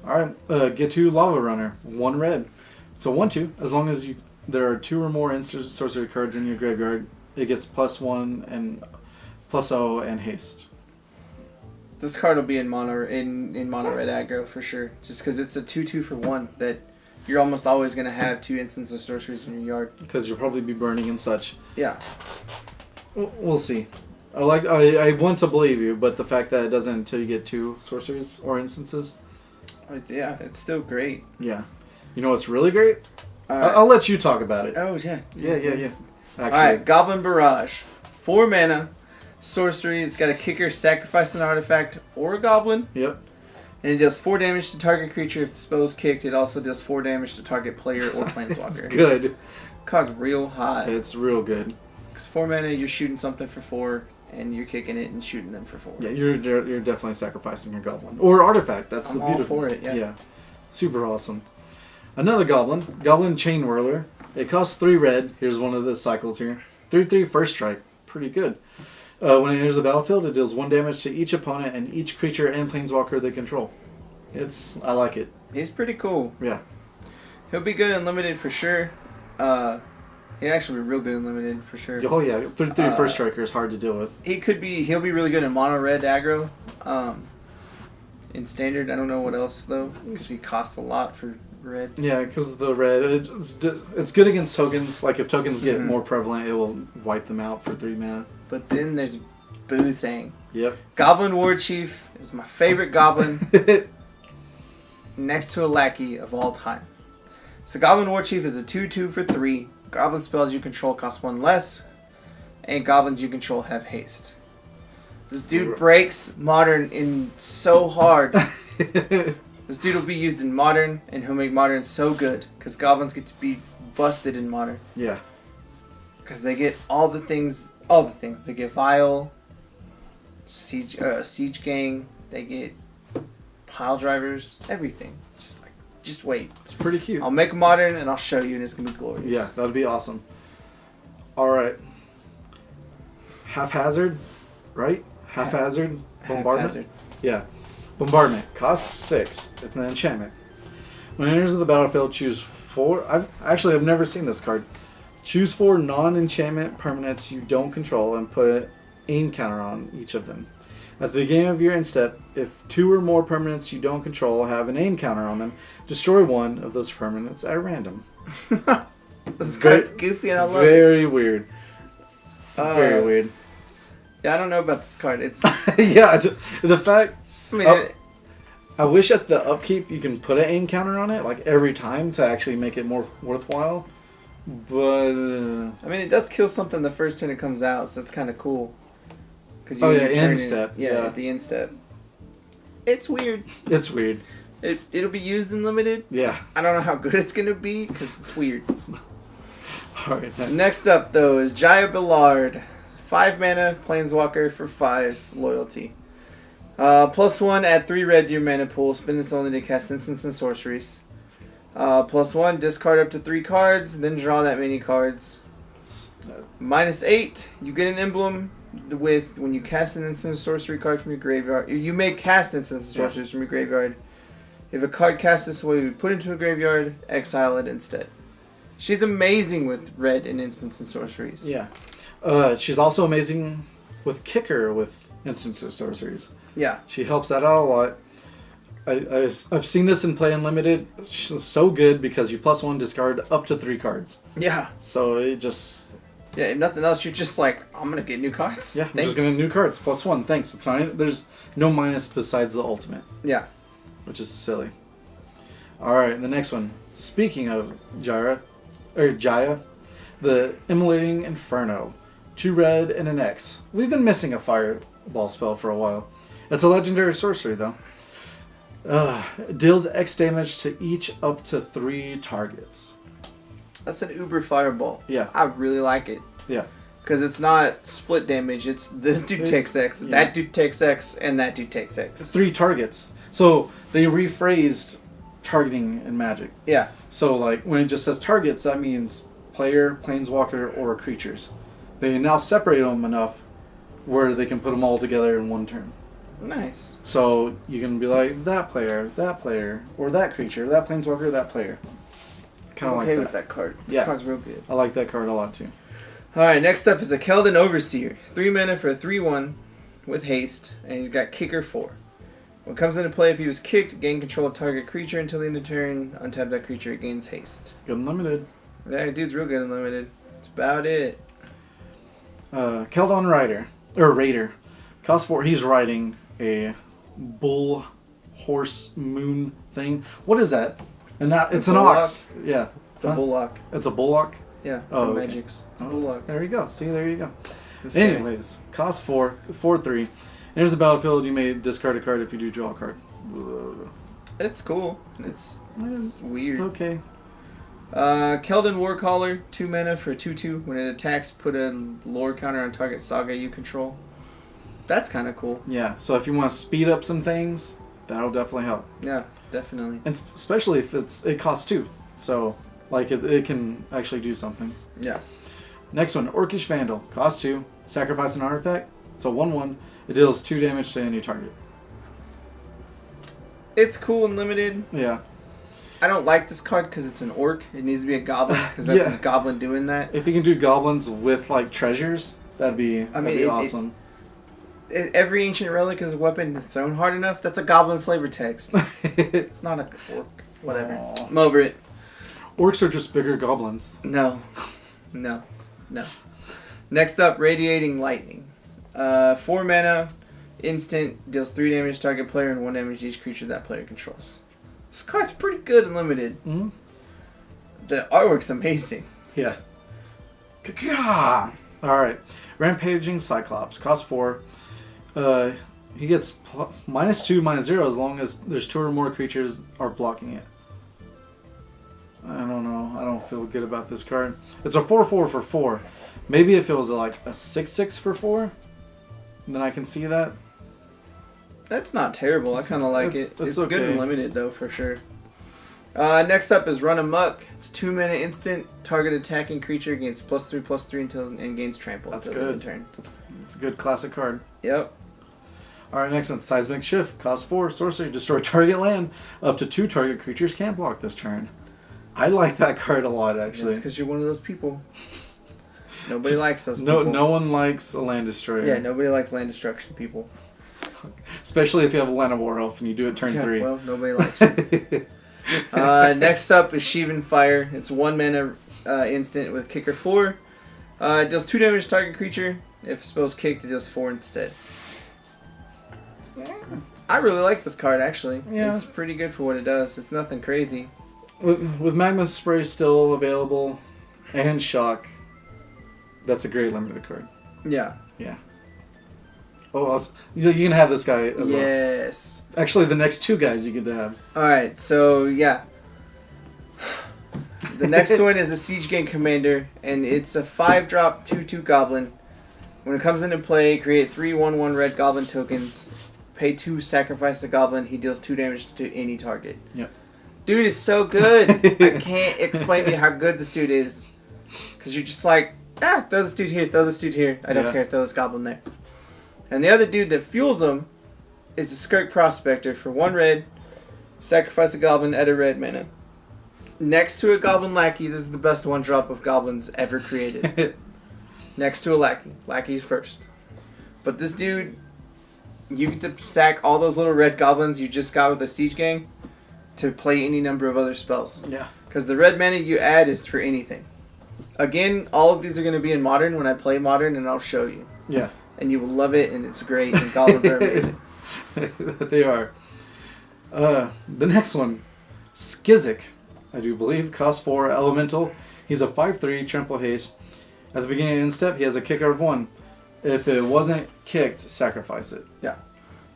Alright, get to Lava Runner. 1 red. It's a 1/2. As long as there are 2 or more instant sorcery cards in your graveyard, it gets +1 and +0 and haste. This card will be in mono red aggro for sure. Just because it's a 2/2 for 1 that you're almost always going to have 2 instants of sorceries in your yard. Because you'll probably be burning and such. Yeah. We'll see. I want to believe you, but the fact that it doesn't until you get 2 sorceries or instances. Yeah, it's still great. Yeah. You know what's really great? Right. I'll let you talk about it. Oh, yeah. Yeah. Actually. Alright, Goblin Barrage. 4 mana. Sorcery. It's got a kicker, sacrifice an artifact or a goblin. Yep. And it does 4 damage to target creature. If the spell is kicked, it also does 4 damage to target player or planeswalker. It's good. Card's real hot. It's real good. Because 4 mana, you're shooting something for 4, and you're kicking it and shooting them for 4. Yeah, you're definitely sacrificing your goblin or artifact. That's I'm the all beautiful. for it. Yeah. Super awesome. Another goblin chain whirler. It costs 3 red. Here's one of the cycles here. 3/3 first strike. Pretty good. When it enters the battlefield, it deals 1 damage to each opponent and each creature and planeswalker they control. I like it. He's pretty cool. Yeah. He'll be good and limited for sure. He'll actually be real good and limited for sure. Oh yeah, 3/3 first striker is hard to deal with. He'll be really good in mono red aggro. In standard, I don't know what else though, because he costs a lot for red. Yeah, because the red, it's good against tokens. Like if tokens get more prevalent, it will wipe them out for 3 mana. But then there's Boo Thing. Yep. Goblin War Chief. is my favorite goblin next to a lackey of all time. So Goblin War Chief is a 2/2 for 3. Goblin spells you control cost 1 less. And goblins you control have haste. This dude breaks Modern in so hard. This dude will be used in Modern, and he'll make Modern so good. Because goblins get to be busted in Modern. Yeah. Because they get all the things. They get Vial, Siege Gang, they get Pile Drivers, everything. Just wait. It's pretty cute. I'll make a Modern and I'll show you, and it's going to be glorious. Yeah, that'd be awesome. Alright. Haphazard, right? Haphazard? Bombardment? Haphazard. Yeah. Bombardment. Costs 6. It's an enchantment. When it enters the battlefield, choose 4... I've never seen this card. Choose 4 non-enchantment permanents you don't control and put an aim counter on each of them. At the beginning of your end step, if 2 or more permanents you don't control have an aim counter on them, destroy one of those permanents at random. This card's goofy and I love it. Very weird. Very weird. Yeah, I don't know about this card. It's yeah, the fact... I mean, I wish at the upkeep you can put an aim counter on it, like every time, to actually make it more worthwhile. But... I mean, it does kill something the first turn it comes out, so that's kind of cool. Oh yeah, end step. Yeah, at the end step. It's weird. It's weird. It'll be used in limited. Yeah. I don't know how good it's going to be, because it's weird. Alright. Next up, though, is Jaya Ballard. 5 mana, Planeswalker for 5 loyalty. +1, add 3 red to your mana pool. Spend this only to cast instants and sorceries. +1, discard up to 3 cards, then draw that many cards. -8, you get an emblem with when you cast an instant sorcery card from your graveyard. You may cast instant sorceries from your graveyard. If a card cast this way, we put into a graveyard, exile it instead. She's amazing with red and instants and sorceries. Yeah. She's also amazing with Kicker with instants or sorceries. Yeah. She helps that out a lot. I've seen this in play unlimited. She's so good because you +1 discard up to 3 cards. Yeah. So it just... Yeah, if nothing else, you're just like, I'm going to get new cards. Yeah, I'm just going to new cards. +1, thanks. It's fine. There's no minus besides the ultimate. Yeah. Which is silly. Alright, the next one. Speaking of Jaya, the Immolating Inferno. 2 red and an X. We've been missing a fireball spell for a while. It's a legendary sorcery, though. Deals X damage to each up to 3 targets. That's an uber fireball. Yeah. I really like it. Yeah. Because it's not split damage. It's this dude takes X, that dude takes X, and that dude takes X. 3 targets. So they rephrased targeting in Magic. Yeah. So like when it just says targets, that means player, planeswalker, or creatures. They now separate them enough where they can put them all together in one turn. Nice. So you can be like that player, or that creature, that planeswalker, that player. Kind of okay like with that card. Yeah. That card's real good. I like that card a lot too. Alright, next up is a Keldon Overseer. 3 mana for a 3/1 with haste, and he's got Kicker 4. When it comes into play, if he was kicked, gain control of target creature until the end of turn. Untap that creature, it gains haste. Good unlimited. Yeah, dude's real good unlimited. That's about it. Cauldron Raider. Cost 4. He's riding a bull, horse, moon thing. What is that? And it's an ox. Yeah. It's a bullock. It's a bullock? Yeah, Oh, from okay. Magic's. It's a bullock. There you go. See, there you go. It's Anyways, cost 4, 4/3. Enters the battlefield. You may discard a card if you do draw a card. It's cool. It's weird. Okay. Keldon Warcaller, 2 mana for a 2/2. When it attacks, put a lore counter on target saga you control. That's kind of cool. Yeah, so if you want to speed up some things, that'll definitely help. Yeah, definitely. And especially if it costs 2. So, like, it can actually do something. Yeah. Next one, Orcish Vandal. Cost 2. Sacrifice an artifact. It's a 1/1. It deals 2 damage to any target. It's cool and limited. Yeah. I don't like this card because it's an orc. It needs to be a goblin because that's a goblin doing that. If you can do goblins with, like, treasures, that'd be awesome. Every ancient relic is a weapon thrown hard enough. That's a goblin flavor text. It's not a orc. Whatever. Aww. I'm over it. Orcs are just bigger goblins. No. Next up, Radiating Lightning. 4 mana. Instant, deals 3 damage to target player and 1 damage to each creature that player controls. This card's pretty good and limited. Mm-hmm. The artwork's amazing. Yeah. Alright. Rampaging Cyclops. Cost 4. He gets -2, -0 as long as there's 2 or more creatures are blocking it. I don't know. I don't feel good about this card. It's a 4/4 for 4. Maybe if it was like a 6/6 for 4, then I can see that. That's not terrible. I kind of like it. It's okay. good and limited, though, for sure. Next up is Run Amok. It's 2 mana instant. Target attacking creature gains +3/+3 until and gains trample. That's until the good. Turn. It's a good classic card. Yep. Alright, next one. Seismic Shift. Cost 4. Sorcery. Destroy target land. Up to 2 target creatures can't block this turn. I like that card a lot, actually. That's because you're one of those people. Nobody likes those no, people. No one likes a land destroyer. Yeah, nobody likes land destruction people. Especially if you have a Land of War Elf and you do it turn 3. Well, nobody likes it. Next up is Sheevan Fire. It's 1 mana instant with kicker 4. It does 2 damage to target creature. If spell's kicked, it does 4 instead. I really like this card, actually. Yeah. It's pretty good for what it does. It's nothing crazy. With Magma Spray still available and Shock, that's a great limited card. Yeah. Yeah. Oh, you can have this guy as well. Yes. Actually, the next 2 guys you get to have. Alright, so yeah. The next one is a Siege Gang Commander, and it's a 5-drop 2/2 Goblin. When it comes into play, create 3 1/1 red Goblin tokens. Pay 2, sacrifice the Goblin. He deals 2 damage to any target. Yep. Dude is so good. I can't explain to you how good this dude is. Because you're just like, throw this dude here, throw this dude here. I don't care, throw this Goblin there. And the other dude that fuels him is a Skirk Prospector for 1 red. Sacrifice a Goblin, add a red mana. Next to a Goblin Lackey, this is the best 1-drop of Goblins ever created. Next to a Lackey. Lackey's first. But this dude, you get to sack all those little red Goblins you just got with a Siege Gang to play any number of other spells. Yeah. Because the red mana you add is for anything. Again, all of these are going to be in Modern when I play Modern, and I'll show you. Yeah. And you will love it, and it's great, and Goblins are amazing. They are. The next one, Skizik, I do believe, costs 4, Elemental. He's a 5/3, Trample Haste. At the beginning of the instep, he has a kicker of 1. If it wasn't kicked, sacrifice it. Yeah.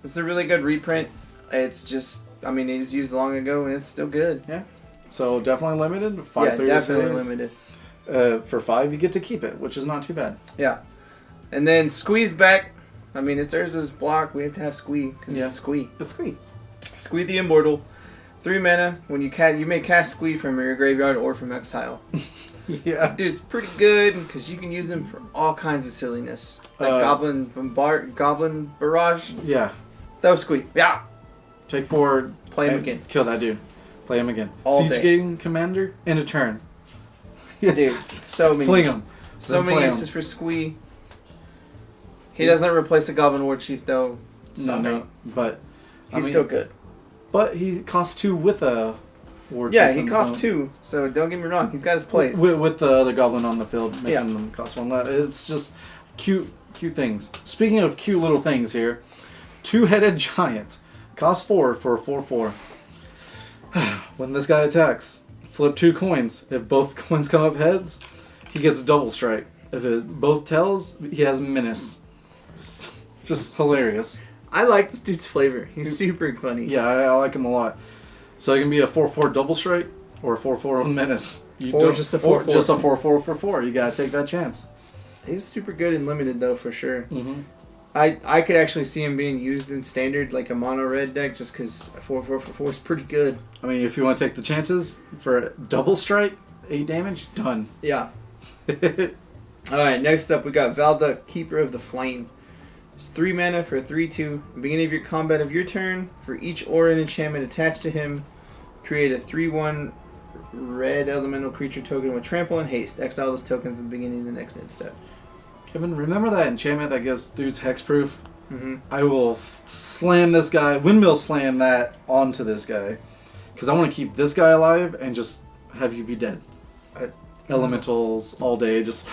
This is a really good reprint. It's just, it was used long ago, and it's still good. Yeah. So definitely limited. 5/3 yeah, definitely limited. For 5, you get to keep it, which is not too bad. Yeah. And then Squeeze back. It's Urza's block. We have to have Squee, because it's Squee. It's sweet. Squee the Immortal. 3 mana. When you may cast Squee from your graveyard or from exile. Yeah. Dude, it's pretty good because you can use them for all kinds of silliness. Like Goblin Barrage. Yeah. That was Squee. Yeah. Take 4. Play him again. Kill that dude. Play him again. All Siege day. Gang Commander in a turn. Dude, so many. Fling him. So many uses for Squee. He doesn't replace a Goblin War Chief though. No. But he's still good. But he costs 2 with a War Chief. Yeah, he costs 2. So don't get me wrong, he's got his place. With the other Goblin on the field, making them cost 1 less. It's just cute things. Speaking of cute little things here, 2-headed Giant costs 4 for a 4/4. When this guy attacks, flip 2 coins. If both coins come up heads, he gets double strike. If it both tails, he has menace. It's just hilarious. I like this dude's flavor. He's super funny. Yeah, I like him a lot. So it can be a 4/4 double strike or a 4/4 with menace. Or just a 4/4. Just a 4/4 for 4. You gotta take that chance. He's super good and limited though, for sure. Mm-hmm. I could actually see him being used in standard, like a mono red deck, just because 4/4 for 4 is pretty good. I mean, if you want to take the chances for a double strike, 8 damage, done. Yeah. Alright, next up we got Valda, Keeper of the Flame. It's 3 mana for a 3/2. At the beginning of your combat of your turn, for each aura and enchantment attached to him, create a 3/1 red elemental creature token with trample and haste. Exile those tokens at the beginning of the next instep. Kevin, remember that enchantment that gives dudes hexproof? Mm-hmm. I will slam this guy, windmill slam that onto this guy. Because I want to keep this guy alive and just have you be dead. Elementals all day, just...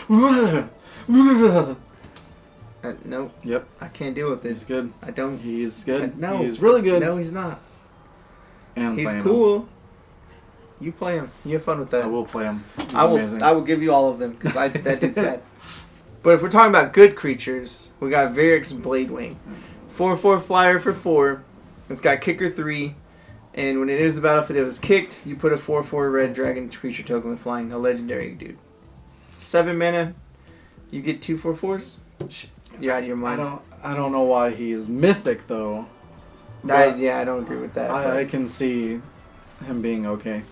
Nope. Yep. I can't deal with it. He's good. I don't. He's good. No. He's really good. No, he's not. And He's playing cool. him. You play him. You have fun with that. I will play him. He's I will. amazing. I will give you all of them because that dude's bad. But if we're talking about good creatures, we got Varric's Bladewing, 4/4 flyer for 4. It's got kicker 3, and when it enters the battlefield, if it was kicked, you put a 4/4 red dragon creature token with flying, a legendary dude. 7 mana, you get 2 4/4s. You're out of your mind. I don't know why he's mythic though. I don't agree with that. I can see him being okay.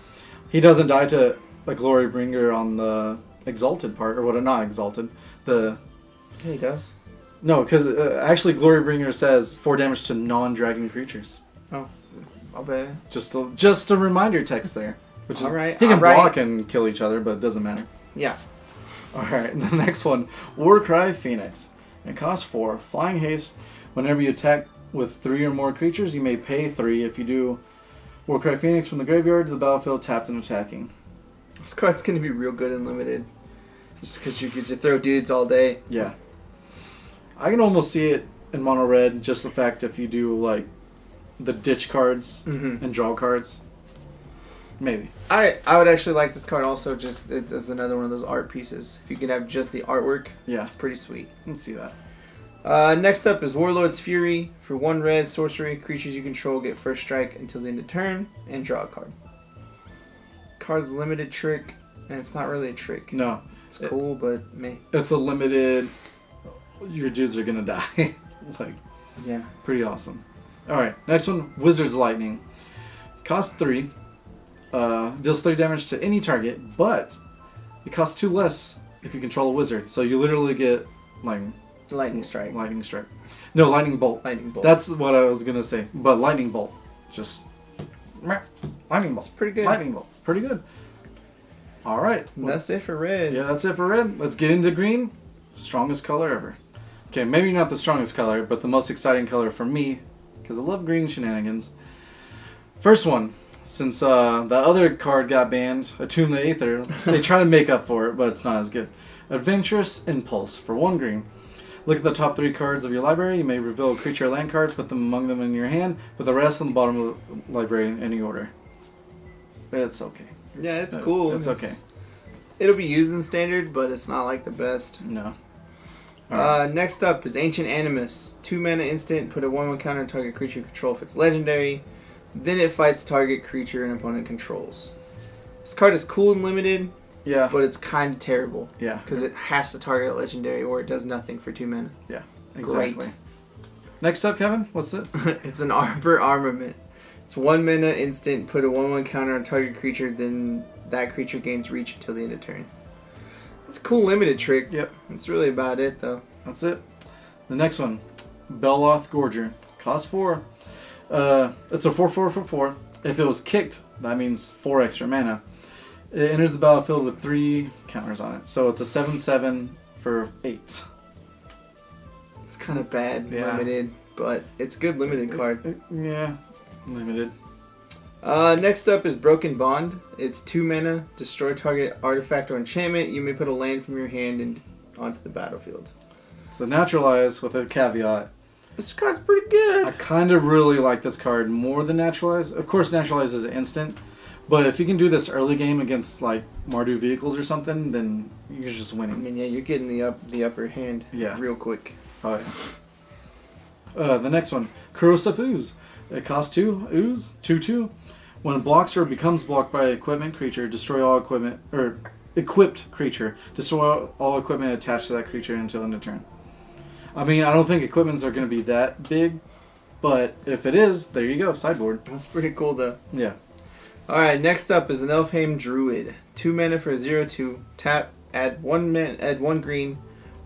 He doesn't die to a Glory Bringer on the Exalted part, or what? Not Exalted. Yeah, he does. No, because actually Glory Bringer says 4 damage to non-dragon creatures. Oh, I'll bet. Just a reminder text there. Which is, all right. He can all right. block and kill each other, but it doesn't matter. Yeah. All right, the next one, Warcry Phoenix. It costs 4. Flying haste. Whenever you attack with 3 or more creatures, you may pay 3. If you do Warcry Phoenix from the graveyard to the battlefield, tapped and attacking. This card's going to be real good and limited. Just because you could just throw dudes all day. Yeah. I can almost see it in mono red, just the fact if you do like the ditch cards and draw cards. Maybe. I would actually like this card also, just as another one of those art pieces. If you could have just the artwork, Yeah. pretty sweet. Let's see that. Next up is Warlord's Fury. For 1 red sorcery, creatures you control get first strike until the end of turn, and draw a card. Card's limited trick, and it's not really a trick. No. It's cool, but meh. It's a limited... Your dudes are gonna die. Like, Yeah. pretty awesome. Alright, next one, Wizard's Lightning. Costs 3. Deals 3 damage to any target, but it costs 2 less if you control a wizard. So you literally get Lightning strike. lightning strike. No, lightning bolt. Lightning bolt. That's what I was gonna say. But lightning bolt, just lightning bolt. It's pretty good. Lightning bolt, pretty good. All right. And that's it for red. Yeah, that's it for red. Let's get into green. Strongest color ever. Okay, maybe not the strongest color, but the most exciting color for me, because I love green shenanigans. First one. Since the other card got banned, Attune the Aether, they try to make up for it, but it's not as good. Adventurous Impulse for 1 green. Look at the top 3 cards of your library. You may reveal a creature or land card, put them among them in your hand, put the rest on the bottom of the library in any order. It's okay. Yeah, it's cool. It's okay. It'll be used in standard, but it's not like the best. No. Alright. Next up is Ancient Animus. 2 mana instant, put a 1/1 counter on target creature you control if it's legendary. Then it fights target creature an opponent controls. This card is cool and limited, Yeah. but it's kind of terrible. Yeah. Because it has to target a legendary or it does nothing for 2 mana. Yeah. Exactly. Great. Next up, Kevin. What's it? It's an Arbor Armament. It's 1 mana instant, put a 1/1 counter on target creature, then that creature gains reach until the end of turn. It's a cool limited trick. Yep. That's really about it, though. That's it. The next one, Beloth Gorger. Cost 4. It's a 4/4 for 4. If it was kicked, that means 4 extra mana. It enters the battlefield with 3 counters on it. So it's a 7/7 for 8. It's kind of bad, Yeah. limited, but it's a good limited card. Yeah, limited. Next up is Broken Bond. It's 2 mana, destroy target artifact or enchantment. You may put a land from your hand onto the battlefield. So Naturalize with a caveat. This card's pretty good. I kind of really like this card more than Naturalize. Of course, Naturalize is instant, but if you can do this early game against like Mardu vehicles or something, then you're just I winning. mean, yeah, you're getting the upper hand real quick. Oh yeah. The next one, Corrosive Ooze. It costs 2 ooze, 2/2. When it blocks or becomes blocked by an equipment creature, destroy all equipment or equipped creature. Destroy all equipment attached to that creature until end of turn. I mean, I don't think equipments are going to be that big, but if it is, there you go, sideboard. That's pretty cool, though. Yeah. Alright, next up is an Elfheim Druid. 2 mana for a 0/2. Tap, add 1 green,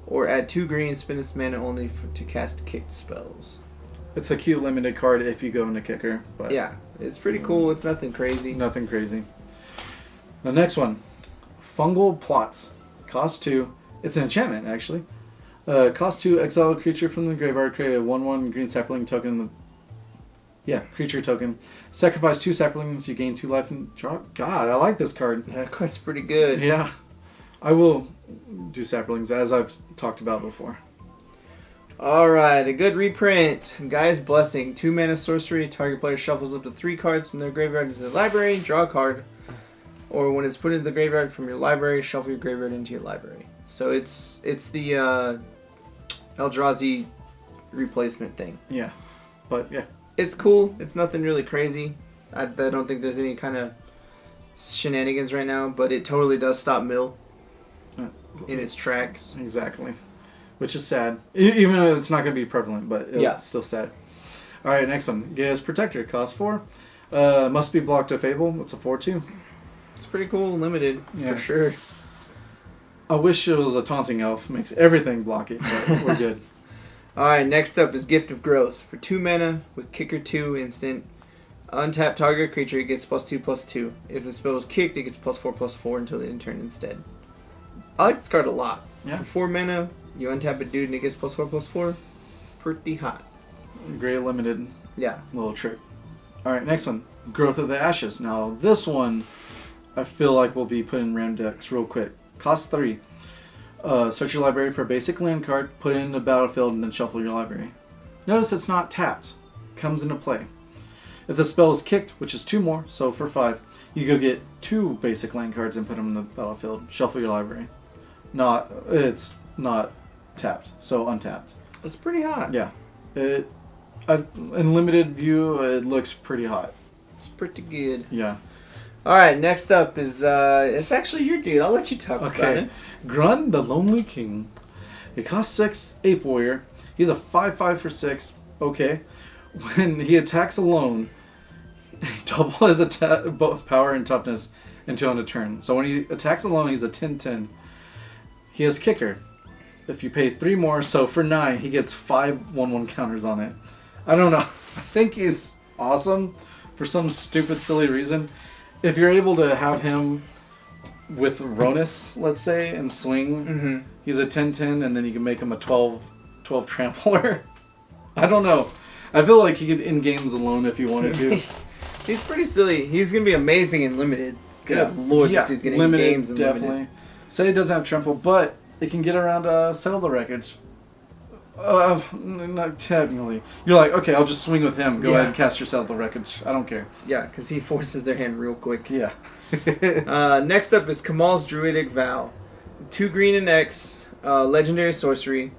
or add 2 green, spend this mana only to cast kicked spells. It's a cute limited card if you go into kicker, but Yeah, it's pretty cool. It's nothing crazy. nothing crazy. The next one, Fungal Plots. Cost 2. It's an enchantment, actually. Cost 2, exile a creature from the graveyard, create a 1/1 green sapling token. Creature token. Sacrifice 2 saplings, you gain 2 life and draw. God, I like this card. Yeah, that card's pretty good. Yeah. I will do saplings, as I've talked about before. Alright, a good reprint. Guy's Blessing. 2 mana sorcery. Target player shuffles up to 3 cards from their graveyard into the library. Draw a card. Or when it's put into the graveyard from your library, shuffle your graveyard into your library. So it's the Eldrazi replacement thing. Yeah. But, yeah. It's cool. It's nothing really crazy. I don't think there's any kind of shenanigans right now, but it totally does stop mill in its tracks. Exactly. Which is sad. Even though it's not going to be prevalent, but it's still sad. Alright, next one. Gaia's Protector. Cost 4. Must be blocked to Fable. It's a 4/2. It's pretty cool, limited, for sure. I wish it was a Taunting Elf. Makes everything blocky, but we're good. Alright, next up is Gift of Growth. For 2 mana, with Kicker 2 instant. Untap target creature, it gets +2/+2. If the spell is kicked, it gets +4/+4 until the end turn instead. I like this card a lot. Yeah. For 4 mana, you untap a dude and it gets +4/+4. Pretty hot. Great limited Yeah. little trick. Alright, next one. Growth of the Ashes. Now, this one I feel like will be put in RAM decks real quick. Cost 3. Search your library for a basic land card, put it in the battlefield, and then shuffle your library. Notice it's not tapped. Comes into play. If the spell is kicked, which is 2 more, so for 5, you go get 2 basic land cards and put them in the battlefield. Shuffle your library. It's not tapped, so untapped. That's pretty hot. Yeah. In limited view, it looks pretty hot. It's pretty good. Yeah. Alright, next up is, it's actually your dude. I'll let you talk about it. Grun, the Lonely King. It costs 6, Ape Warrior. He's a 5/5 for 6. Okay. When he attacks alone, double his power and toughness until end of turn. So when he attacks alone, he's a 10/10. He has Kicker. If you pay 3 more, so for 9, he gets 5 1/1 counters on it. I don't know. I think he's awesome for some stupid, silly reason. If you're able to have him with Ronus, let's say, and swing, he's a 10/10, and then you can make him a 12 trampler. I don't know. I feel like he could end games alone if you wanted to. He's pretty silly. He's going to be amazing in limited. Good lord, this dude's going to end games in definitely. limited. Say it doesn't have trample, but it can get around Settle the Wreckage. Not technically. You're like, okay, I'll just swing with him. Go ahead and cast your Settle the Wreckage. I don't care. Yeah, because he forces their hand real quick. Yeah. Next up is Kamal's Druidic Vow. 2 green and X, legendary sorcery.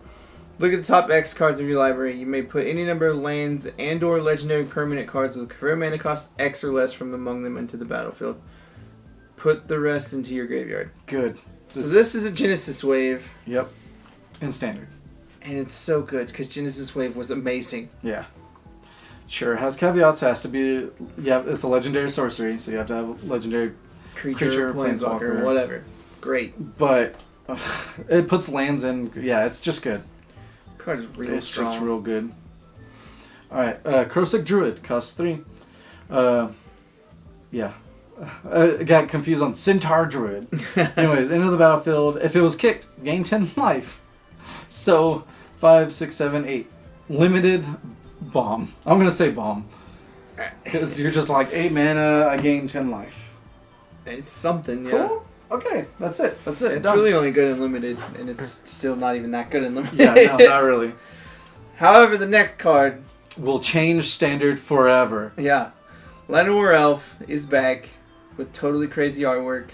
Look at the top X cards of your library. You may put any number of lands and or legendary permanent cards with convert mana cost X or less from among them into the battlefield. Put the rest into your graveyard. Good. So this is a Genesis Wave. Yep. In standard. And it's so good because Genesis Wave was amazing. Yeah. Sure, it has caveats. Has to be. Yeah, it's a legendary sorcery, so you have to have a legendary creature planeswalker, whatever. Great. But it puts lands in. Yeah, it's just good. Card is real strong. It's just real good. All right, Krosic Druid costs 3. Yeah. I got confused on Centaur Druid. Anyways, into the battlefield. If it was kicked, gain 10 life. So 5, 6, 7, 8. Limited bomb. I'm gonna say bomb because you're just like 8 mana. I gain 10 life. It's something, yeah. Cool. Okay, that's it. That's it. It's Done. really only good in limited, and it's still not even that good in limited. Yeah, no, not really. However, the next card will change standard forever. Yeah, Llanowar Elf is back with totally crazy artwork,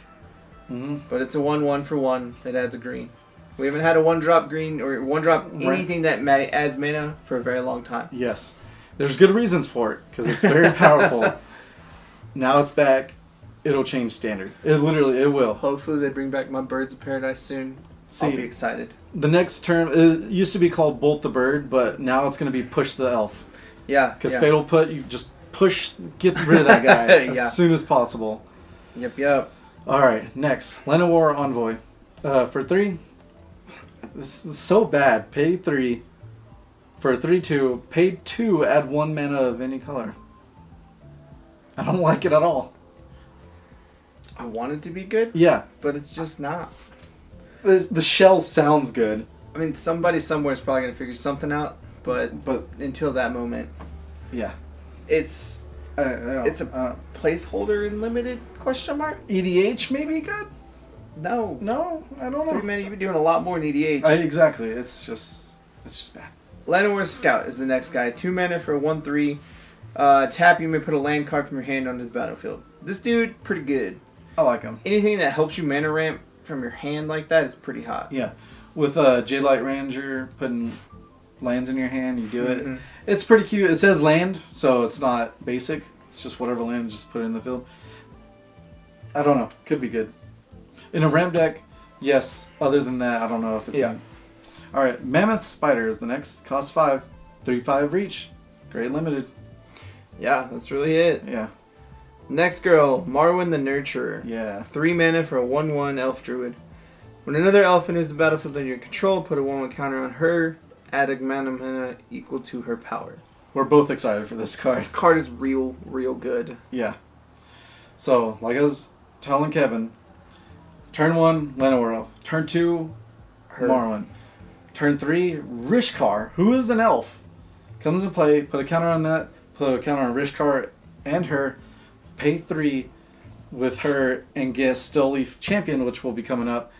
but it's a 1/1 for 1 that adds a green. We haven't had a 1-drop green or 1-drop anything that adds mana for a very long time. Yes, there's good reasons for it because it's very powerful. Now it's back. It'll change standard. It will. Hopefully they bring back my Birds of Paradise soon. I'll be excited. The next term, it used to be called Bolt the Bird, but now it's going to be Push the Elf. Yeah. Because Fatal Put, you just get rid of that guy as soon as possible. Yep. Alright, next. Llanowar Envoy. For 3, this is so bad. Pay 3 for a 3/2. Pay 2, add 1 mana of any color. I don't like it at all. I want it to be good. Yeah. But it's just not. The shell sounds good. I mean, somebody somewhere is probably going to figure something out, but until that moment, yeah, it's a placeholder in limited ? EDH maybe good? No, I don't know. 3 mana, you've been doing a lot more in EDH. Exactly. It's just bad. Llanowar Scout is the next guy. 2 mana for a 1/3. Tap, you may put a land card from your hand onto the battlefield. This dude, pretty good. I like him. Anything that helps you mana ramp from your hand like that is pretty hot. Yeah. With J-Light Ranger, putting lands in your hand, you do it. It's pretty cute. It says land, so it's not basic. It's just whatever land, just put it in the field. I don't know. Could be good. In a ramp deck, yes. Other than that, I don't know if it's... Yeah. Alright, Mammoth Spider is the next. Cost 5. 3/5 reach. Great limited. Yeah, that's really it. Yeah. Next girl, Marwyn the Nurturer. Yeah. 3 mana for a 1/1 elf druid. When another elf enters the battlefield under your control, put a 1/1 counter on her, add a mana equal to her power. We're both excited for this card. This card is real good. Yeah. So, like I was telling Kevin, turn 1, Llanowar Elf. Turn 2, Marwyn. Turn 3, Rishkar, who is an elf. Comes into play, put a counter on that, put a counter on Rishkar and her, pay 3 with her, and get Still Leaf Champion, which will be coming up.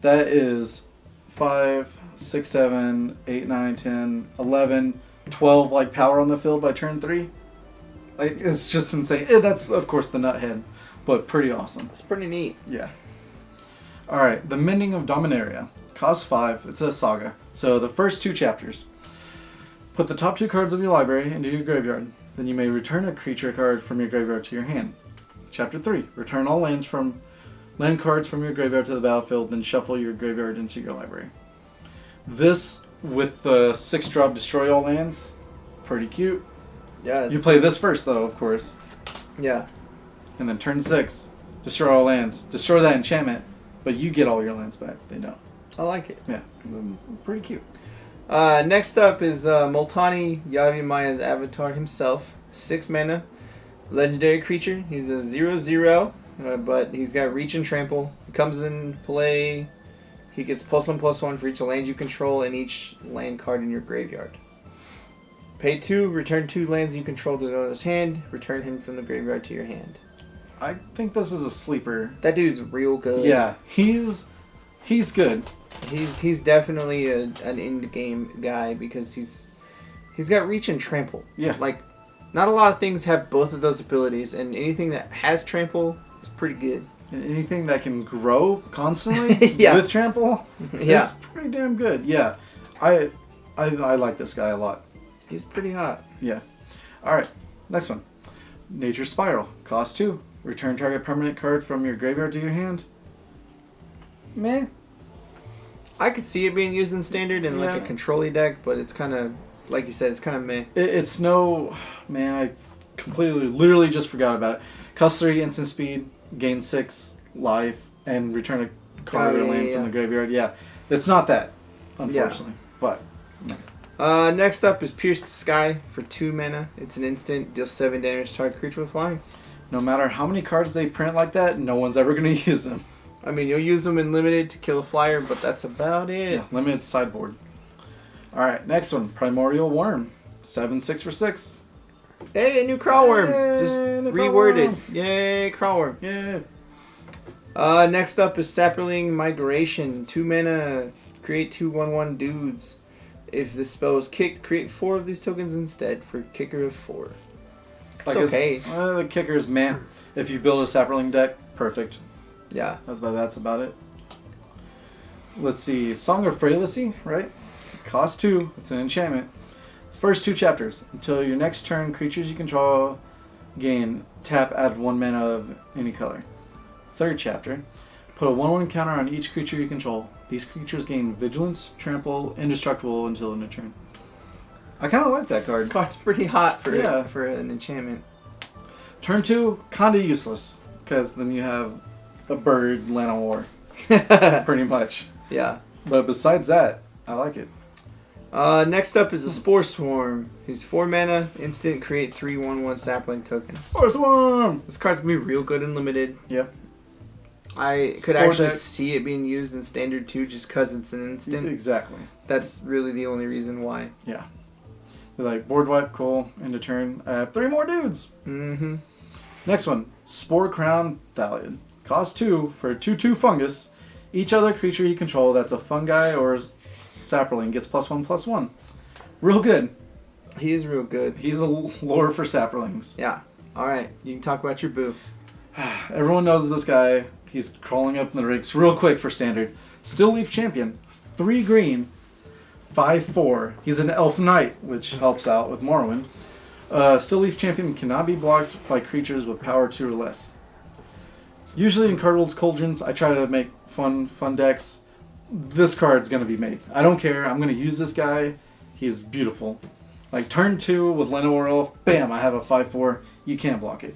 That is 5, 6, 7, 8, 9, 10, 11, 12 like power on the field by turn 3. Like, it's just insane. That's, of course, the nuthead, but pretty awesome. It's pretty neat. Yeah. Alright, the Mending of Dominaria. Cost 5. It's a saga. So the first 2 chapters. Put the top 2 cards of your library into your graveyard. Then you may return a creature card from your graveyard to your hand. Chapter 3. Return all land cards from your graveyard to the battlefield, then shuffle your graveyard into your library. This, with the 6-drop Destroy All Lands, pretty cute. Yeah. You play this first, though, of course. Yeah. And then turn 6, Destroy All Lands. Destroy that enchantment, but you get all your lands back. They don't. I like it. Yeah. Pretty cute. Next up is Multani Yavimaya's avatar himself. 6 mana. Legendary creature. He's a 0/0, but he's got reach and trample. He comes in play. He gets +1/+1 for each land you control and each land card in your graveyard. Pay 2, return 2 lands you control to another's hand. Return him from the graveyard to your hand. I think this is a sleeper. That dude's real good. Yeah, he's good. He's definitely an end game guy because he's got reach and trample. Yeah. Like, not a lot of things have both of those abilities, and anything that has trample is pretty good. And anything that can grow constantly Yeah. with trample is pretty damn good. Yeah, I like this guy a lot. He's pretty hot. Yeah. All right, next one. Nature Spiral. Cost 2. Return target permanent card from your graveyard to your hand. Meh. I could see it being used in standard in like a control-y deck, but it's kind of, like you said, it's kind of meh. It's no... Man, I literally just forgot about it. Cost 3 instant speed, gain 6 life, and return a card or land from the graveyard. Yeah, it's not that, unfortunately. But... Next up is Pierce the Sky for 2 mana. It's an instant, deals 7 damage to target creature with flying. No matter how many cards they print like that, no one's ever going to use them. I mean, you'll use them in limited to kill a flyer, but that's about it. Yeah, limited sideboard. Alright, next one. Primordial Worm. 7/6 for 6. Hey, a new Crawlworm! Yay, Just new reworded. Crawlworm. Yay, Crawlworm. Yeah. Next up is Sapperling Migration. 2 mana, create 2 1/1 dudes. If this spell is kicked, create 4 of these tokens instead for kicker of 4. It's okay. The kicker is meh. If you build a Sapperling deck, perfect. Yeah. That's about it. Let's see. Song of Frailty, right? Cost 2. It's an enchantment. First 2 chapters. Until your next turn, creatures you control gain tap, add 1 mana of any color. Third chapter. Put a 1/1 counter on each creature you control. These creatures gain Vigilance, Trample, Indestructible until end of turn. I kind of like that card. Card's pretty hot for for an enchantment. Turn 2, kinda useless. Because then you have a bird, Llanowar. Pretty much. Yeah. But besides that, I like it. Next up is the Spore Swarm. He's 4 mana, instant, create 3 1/1 sapling tokens. Spore Swarm! This card's gonna be real good in limited. Yep. I could actually see it being used in standard too, just because it's an instant. Exactly. That's really the only reason why. Yeah. They're like, board wipe, cool, end of turn. I have 3 more dudes! Mm-hmm. Next one, Spore Crown Thaliad. Cost 2 for a 2/2 fungus. Each other creature you control that's a fungi or sapperling gets +1/+1. Real good. He is real good. He's a lure for saplings. Yeah. All right. You can talk about your boo. Everyone knows this guy. He's crawling up in the ranks real quick for standard. Still Leaf Champion. 3 green. 5/4. He's an Elf Knight, which helps out with Morrowind. Still Leaf Champion cannot be blocked by creatures with power 2 or less. Usually in Cardwell's Cauldrons, I try to make fun decks. This card's going to be made. I don't care. I'm going to use this guy. He's beautiful. Like turn 2 with Llanowar Elf, bam, I have a 5/4. You can't block it.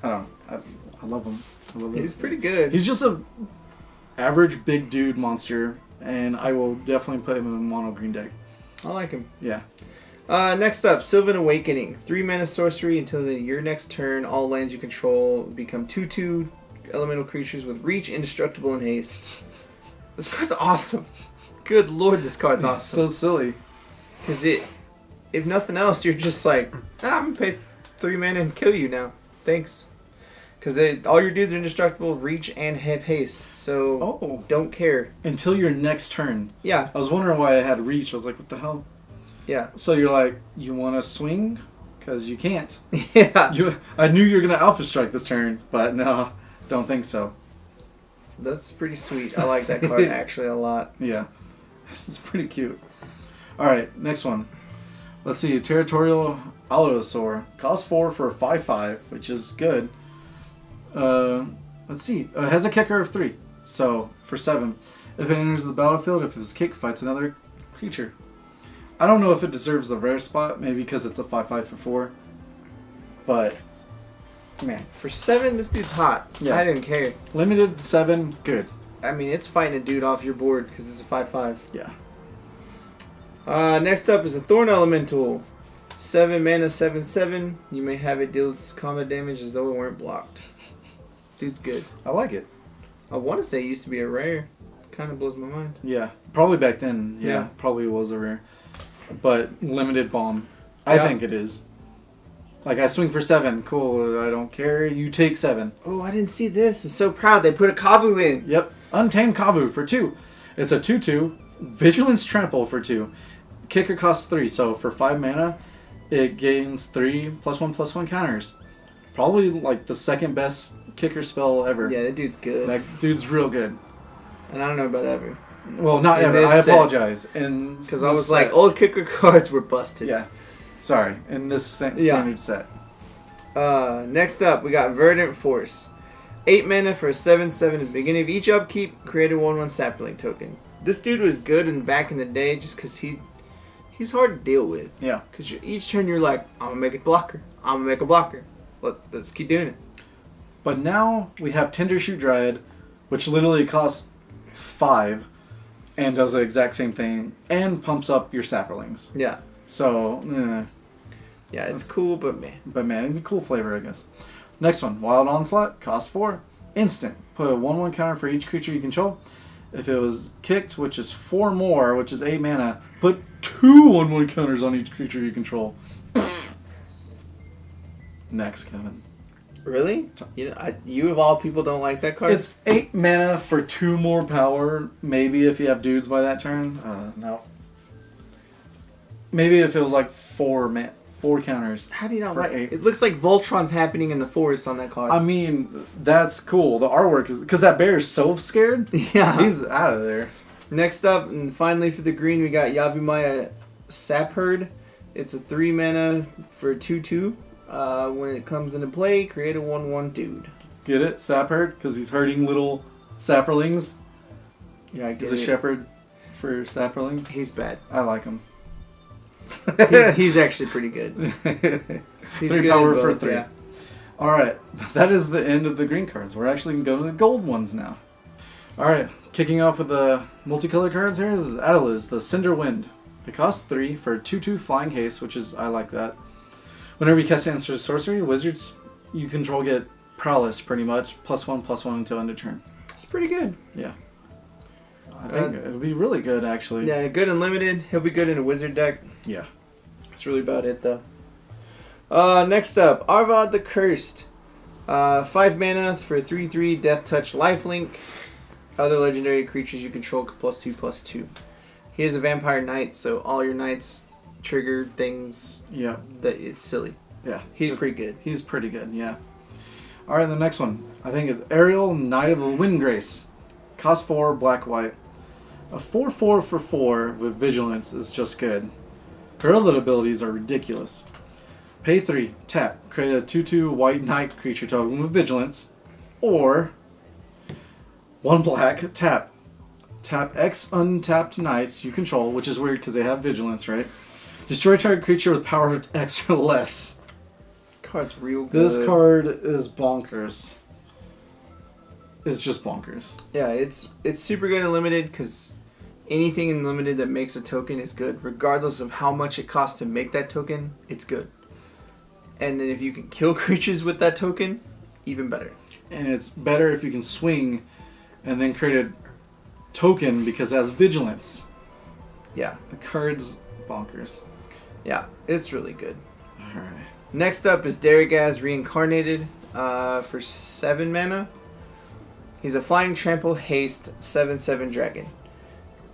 I don't know. I love him. He's pretty good. He's just a average big dude monster, and I will definitely put him in a mono green deck. I like him. Yeah. Next up, Sylvan Awakening. 3 mana sorcery until your next turn. All lands you control become 2/2 elemental creatures with reach, indestructible, and haste. This card's awesome. Good lord, this card's awesome. So silly. Because if nothing else, you're just like, I'm going to pay 3 mana and kill you now. Thanks. Because all your dudes are indestructible, reach, and have haste. So, don't care. Until your next turn. Yeah. I was wondering why I had reach. I was like, what the hell? Yeah. So you're like, you want to swing? Because you can't. Yeah. I knew you were going to Alpha Strike this turn, but no, don't think so. That's pretty sweet. I like that card actually a lot. Yeah. It's pretty cute. Alright, next one. Let's see. Territorial Allosaur. Cost 4 for a 5/5, which is good. Let's see. It has a kicker of 3. So, for 7. If it enters the battlefield, if its kick fights another creature. I don't know if it deserves the rare spot, maybe because it's a 5/5 for 4. But, man. For 7, this dude's hot. Yeah. I didn't care. Limited 7, good. I mean, it's fighting a dude off your board because it's a 5/5. Yeah. Next up is a Thorn Elemental. 7 mana, 7/7. You may have it deals combat damage as though it weren't blocked. Dude's good. I like it. I want to say it used to be a rare. Kind of blows my mind. Yeah. Probably back then. Yeah. Probably was a rare. But limited bomb. I think it is. Like, I swing for 7. Cool. I don't care. You take 7. Oh, I didn't see this. I'm so proud. They put a Kavu in. Yep. Untamed Kavu for 2. It's a 2/2. Vigilance Trample for 2. Kicker costs 3. So for 5 mana, it gains 3 +1/+1 counters. Probably like the second best kicker spell ever. Yeah, that dude's good. That dude's real good. And I don't know about ever. Well, not In ever. this I set. apologize. Because I was like, old kicker cards were busted. Yeah. Sorry. In this standard set. Next up, we got Verdant Force. 8 mana for a 7/7 at the beginning of each upkeep. Create a 1/1 sapling token. This dude was good back in the day just because he's hard to deal with. Yeah. Because each turn you're like, I'm going to make a blocker. I'm going to make a blocker. Let's keep doing it. But now we have Tindershoot Dryad, which literally costs 5 and does the exact same thing and pumps up your saplings. Yeah. So, yeah, it's cool, but man. But man, it's a cool flavor, I guess. Next one, Wild Onslaught, cost 4. Instant. Put a 1/1 counter for each creature you control. If it was kicked, which is 4 more, which is 8 mana, put 2 1/1 counters on each creature you control. Next, Kevin. Really? You of all people don't like that card? It's 8 mana for 2 more power. Maybe if you have dudes by that turn. No. Maybe if it was like 4 counters. How do you not for write? 8. It looks like Voltron's happening in the forest on that card. I mean, that's cool. The artwork is... Because that bear is so scared. Yeah. He's out of there. Next up, and finally for the green, we got Yavimaya Sapherd. It's a 3 mana for 2/2. When it comes into play, create a 1/1 dude. Get it? Sapherd? Because he's hurting little sapperlings. Yeah, I get He's a it. shepherd for sapperlings. He's bad. I like him. he's actually pretty good. He's 3 good power in for both, 3. yeah. Alright, that is the end of the green cards. We're actually going to go to the gold ones now. Alright, kicking off with the multicolored cards here is Adeliz, the Cinder Wind. It costs 3 for 2/2 flying haste, which is, I like that. Whenever you cast answer to sorcery, wizards you control get prowess pretty much, +1/+1 until end of turn. It's pretty good. Yeah. I think it would be really good, actually. Yeah, good and limited. He'll be good in a wizard deck. Yeah. That's really about it, though. Next up, Arvad the Cursed. 5 mana for 3/3 Death Touch Lifelink. Other legendary creatures you control +2/+2. He is a vampire knight, so all your knights trigger things. Yeah. That it's silly. Yeah. He's pretty good. He's pretty good, yeah. Alright, the next one. I think it's Ariel, Knight of the Windgrace. Cost 4, black, white. A 4/4 for 4 with vigilance is just good. Her other abilities are ridiculous. Pay 3, tap. Create a 2/2 white knight creature token with vigilance. Or 1 black, tap. Tap X untapped knights you control, which is weird because they have vigilance, right? Destroy target creature with power X or less. Card's real good. This card is bonkers. It's just bonkers. Yeah, it's super good in limited because anything in limited that makes a token is good, regardless of how much it costs to make that token. It's good. And then if you can kill creatures with that token, even better. And it's better if you can swing and then create a token because it has vigilance. Yeah. The card's bonkers. Yeah, it's really good. Alright. Next up is Daragaz Reincarnated for 7 mana. He's a flying trample haste 7/7 dragon.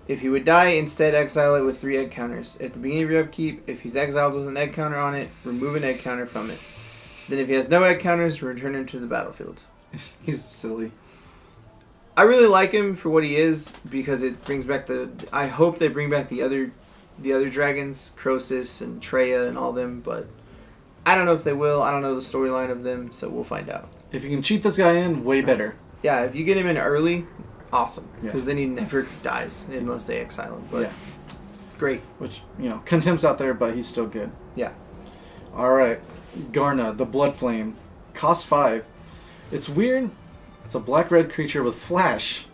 If he would die, instead exile it with 3 egg counters. At the beginning of your upkeep, if he's exiled with an egg counter on it, remove an egg counter from it. Then if he has no egg counters, return him to the battlefield. He's silly. I really like him for what he is because it brings back the. I hope they bring back the other dragons, Crosis and Treya and all them, but I don't know if they will. I don't know the storyline of them, so we'll find out. If you can cheat this guy in, way better. Yeah, if you get him in early, awesome. Because Yeah. then he never dies unless they exile him. But Yeah. great. Which, contempt's out there, but he's still good. Yeah. Alright. Garna, the Blood Flame. Cost 5. It's weird. It's a black-red creature with flash,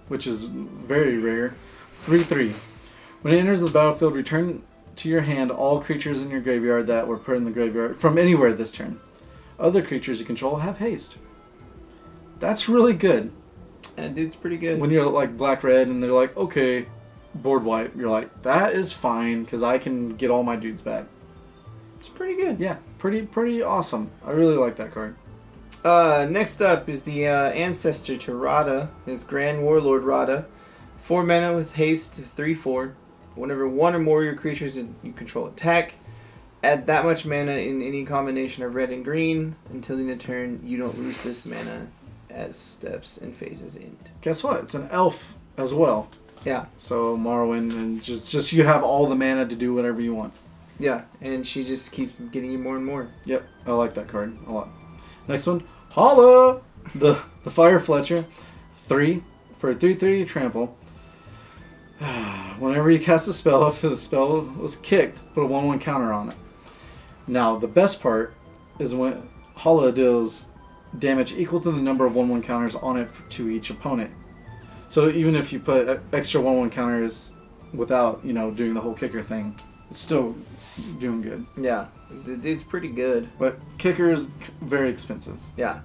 which is very rare. 3/3. When it enters the battlefield, return to your hand all creatures in your graveyard that were put in the graveyard from anywhere this turn. Other creatures you control have haste. That's really good. And dude's pretty good. When you're like black-red and they're like, okay, board wipe, you're like, that is fine because I can get all my dudes back. It's pretty good. Yeah, pretty awesome. I really like that card. Next up is the Ancestor to Radha, his Grand Warlord Radha. 4 mana with haste, 3/4. Whenever one or more of your creatures you control attack, add that much mana in any combination of red and green. Until the end of turn, you don't lose this mana as steps and phases end. Guess what? It's an elf as well. Yeah. So Morrowind, and just you have all the mana to do whatever you want. Yeah, and she just keeps getting you more and more. Yep, I like that card a lot. Next one, Holla! The Fire Fletcher. 3 for a 3/3 trample. Whenever you cast a spell, if the spell was kicked, put a 1/1 counter on it. Now, the best part is when Holla deals damage equal to the number of 1/1 counters on it to each opponent. So even if you put extra 1/1 counters without, doing the whole kicker thing, it's still doing good. Yeah, the dude's pretty good. But kicker is very expensive. Yeah.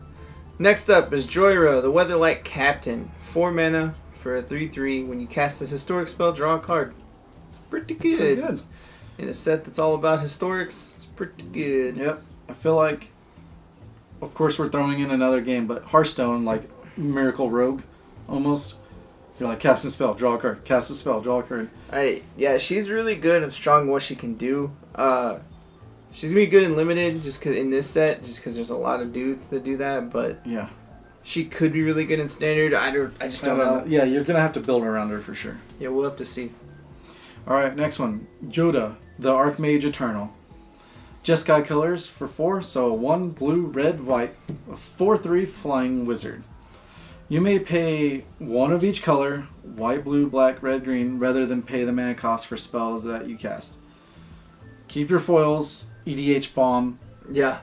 Next up is Joyra, the Weatherlight Captain. 4 mana for a 3/3. When you cast a historic spell, draw a card. Pretty good. Pretty good. In a set that's all about historics, it's pretty good. Yep. I feel like, of course, we're throwing in another game, but Hearthstone, like Miracle Rogue, almost. You're like, cast a spell, draw a card. Cast a spell, draw a card. Yeah, she's really good and strong in what she can do. She's gonna be good in limited, just cause in this set, just because there's a lot of dudes that do that. But Yeah. she could be really good in standard. I just don't know. Yeah, you're going to have to build around her for sure. Yeah, we'll have to see. Alright, next one. Joda, the Archmage Eternal. Jeskai colors for 4, so 1 blue, red, white, a 4/3 flying wizard. You may pay 1 of each color, white, blue, black, red, green, rather than pay the mana cost for spells that you cast. Keep your foils, EDH bomb, Yeah.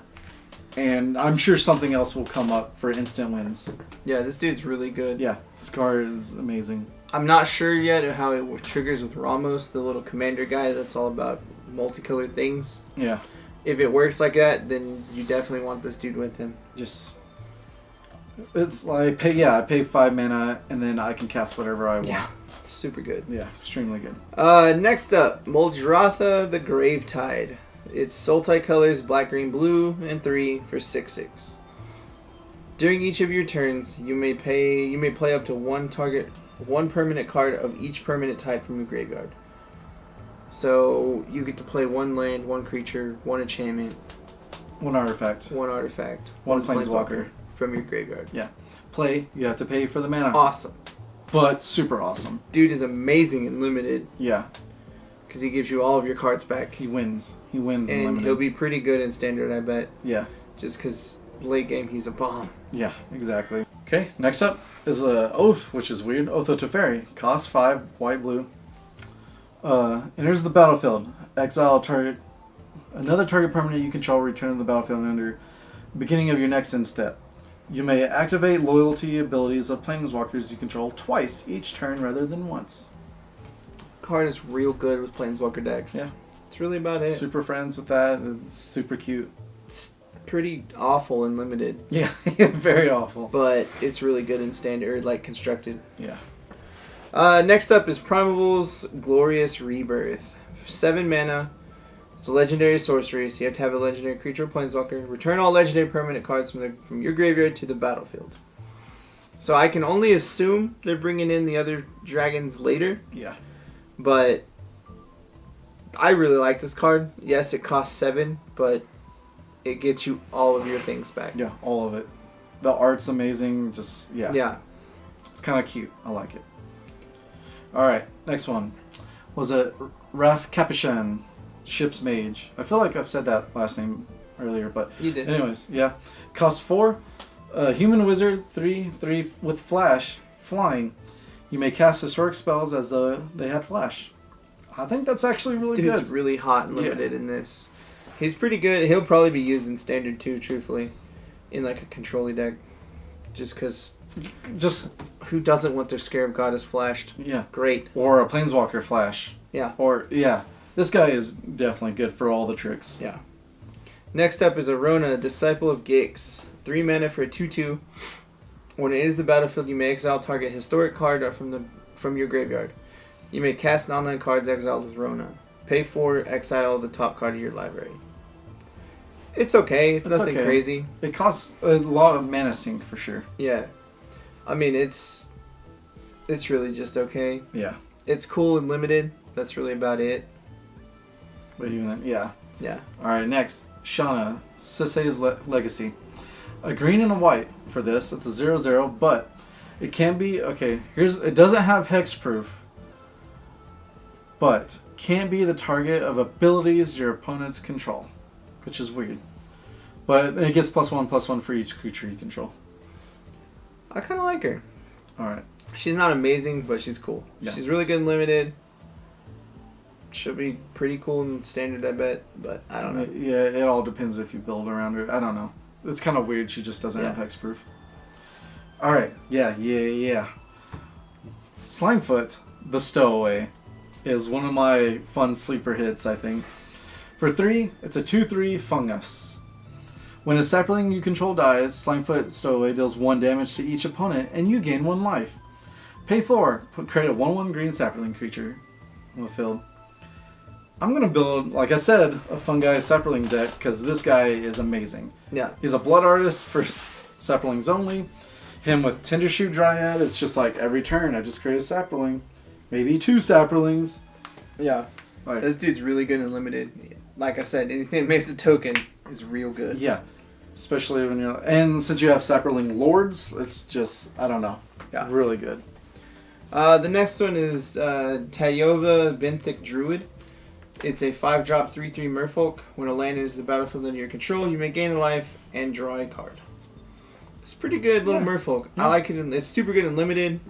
and I'm sure something else will come up for instant wins. Yeah, this dude's really good. Yeah, this card is amazing. I'm not sure yet how it triggers with Ramos, the little commander guy that's all about multicolored things. Yeah, If it works like that, then you definitely want this dude with him. just... It's like, I pay 5 mana, and then I can cast whatever I want. Yeah, super good. Yeah, extremely good. Next up, Muldratha the Gravetide. It's Sultai-colors, black, green, blue, and 3 for 6/6. During each of your turns, you may play up to one permanent card of each permanent type from your graveyard. So you get to play 1 land, 1 creature, 1 enchantment, 1 artifact. 1 artifact, 1 planeswalker. from your graveyard. Yeah. Play, you have to pay for the mana. Awesome. But super awesome. Dude is amazing in limited Yeah. because he gives you all of your cards back. He wins. He wins in And limited. he'll be pretty good in standard, I bet. Yeah. Just because late game he's a bomb. Yeah, exactly. Okay, next up is Oath, which is weird. Oath of Teferi. Cost 5, white, blue. Enters the battlefield. Exile another target permanent you control, return to the battlefield under beginning of your next end step. You may activate loyalty abilities of planeswalkers you control twice each turn rather than once. Card is real good with planeswalker decks. Yeah. It's really about it. Super friends with that. It's super cute. It's pretty awful in limited. Yeah, very awful. But it's really good in standard, like constructed. Yeah. Next up is Primeval's Glorious Rebirth. 7 mana. It's a legendary sorcery, so you have to have a legendary creature or planeswalker. Return all legendary permanent cards from your graveyard to the battlefield. So I can only assume they're bringing in the other dragons later. Yeah. But I really like this card. Yes, it costs 7, but it gets you all of your things back. Yeah, all of it. The art's amazing. Just, yeah. Yeah. It's kind of cute. I like it. Alright, next one. Was it Raf Capuchin, Ship's Mage? I feel like I've said that last name earlier, but You did. anyways, yeah. Cost 4. Human Wizard, 3/3 with Flash, flying. You may cast historic spells as though they had Flash. I think that's actually really Dude's good. really hot and limited in this. He's pretty good. He'll probably be used in standard too, truthfully, in like a controlling deck. Just because Just, who doesn't want their Scarab Goddess flashed? yeah. Great. Or a Planeswalker Flash. Yeah. Or, yeah. This guy is definitely good for all the tricks. Yeah. Next up is Arona, Disciple of Gix. 3 mana for a 2/2. When it enters the battlefield, you may exile target historic card from your graveyard. You may cast non-land cards exiled with Rona. Pay 4, exile the top card of your library. It's okay. It's nothing okay. crazy. It costs a lot of mana sink for sure. Yeah. I mean, it's really just okay. Yeah. It's cool and limited. That's really about it. But even then, yeah. Yeah. Alright, next. Shauna, Sisei's Legacy. A green and a white for this. It's a 0/0, but it can be, okay, it doesn't have hexproof, but can't be the target of abilities your opponents control, which is weird. But it gets +1/+1 for each creature you control. I kind of like her. Alright. She's not amazing, but she's cool. Yeah. She's really good in limited. She'll be pretty cool in standard, I bet, but I don't know. Yeah, it all depends if you build around her. I don't know. It's kind of weird. She just doesn't have hexproof. Alright. Yeah. Slimefoot, the Stowaway, is one of my fun sleeper hits, I think. For 3, it's a 2/3 fungus. When a sapling you control dies, Slimefoot Stowaway deals 1 damage to each opponent, and you gain 1 life. Pay 4, create a 1/1 green sapling creature on the field. I'm going to build, like I said, a fungi sapling deck, because this guy is amazing. Yeah. He's a blood artist for saplings only. Him with Tindershoot Dryad, it's just like every turn I just create a sapling. Maybe 2 saplings. Yeah. Like, This dude's really good in limited. Like I said, anything that makes a token is real good. yeah. Especially when you're... And since you have sapling lords, it's just, I don't know. Yeah. Really good. The next one is Tayova Benthic Druid. It's a 5-drop 3/3 merfolk. When a land enters the battlefield under your control, you may gain a life and draw a card. It's pretty good little merfolk. Yeah. I like it. It's super good in limited.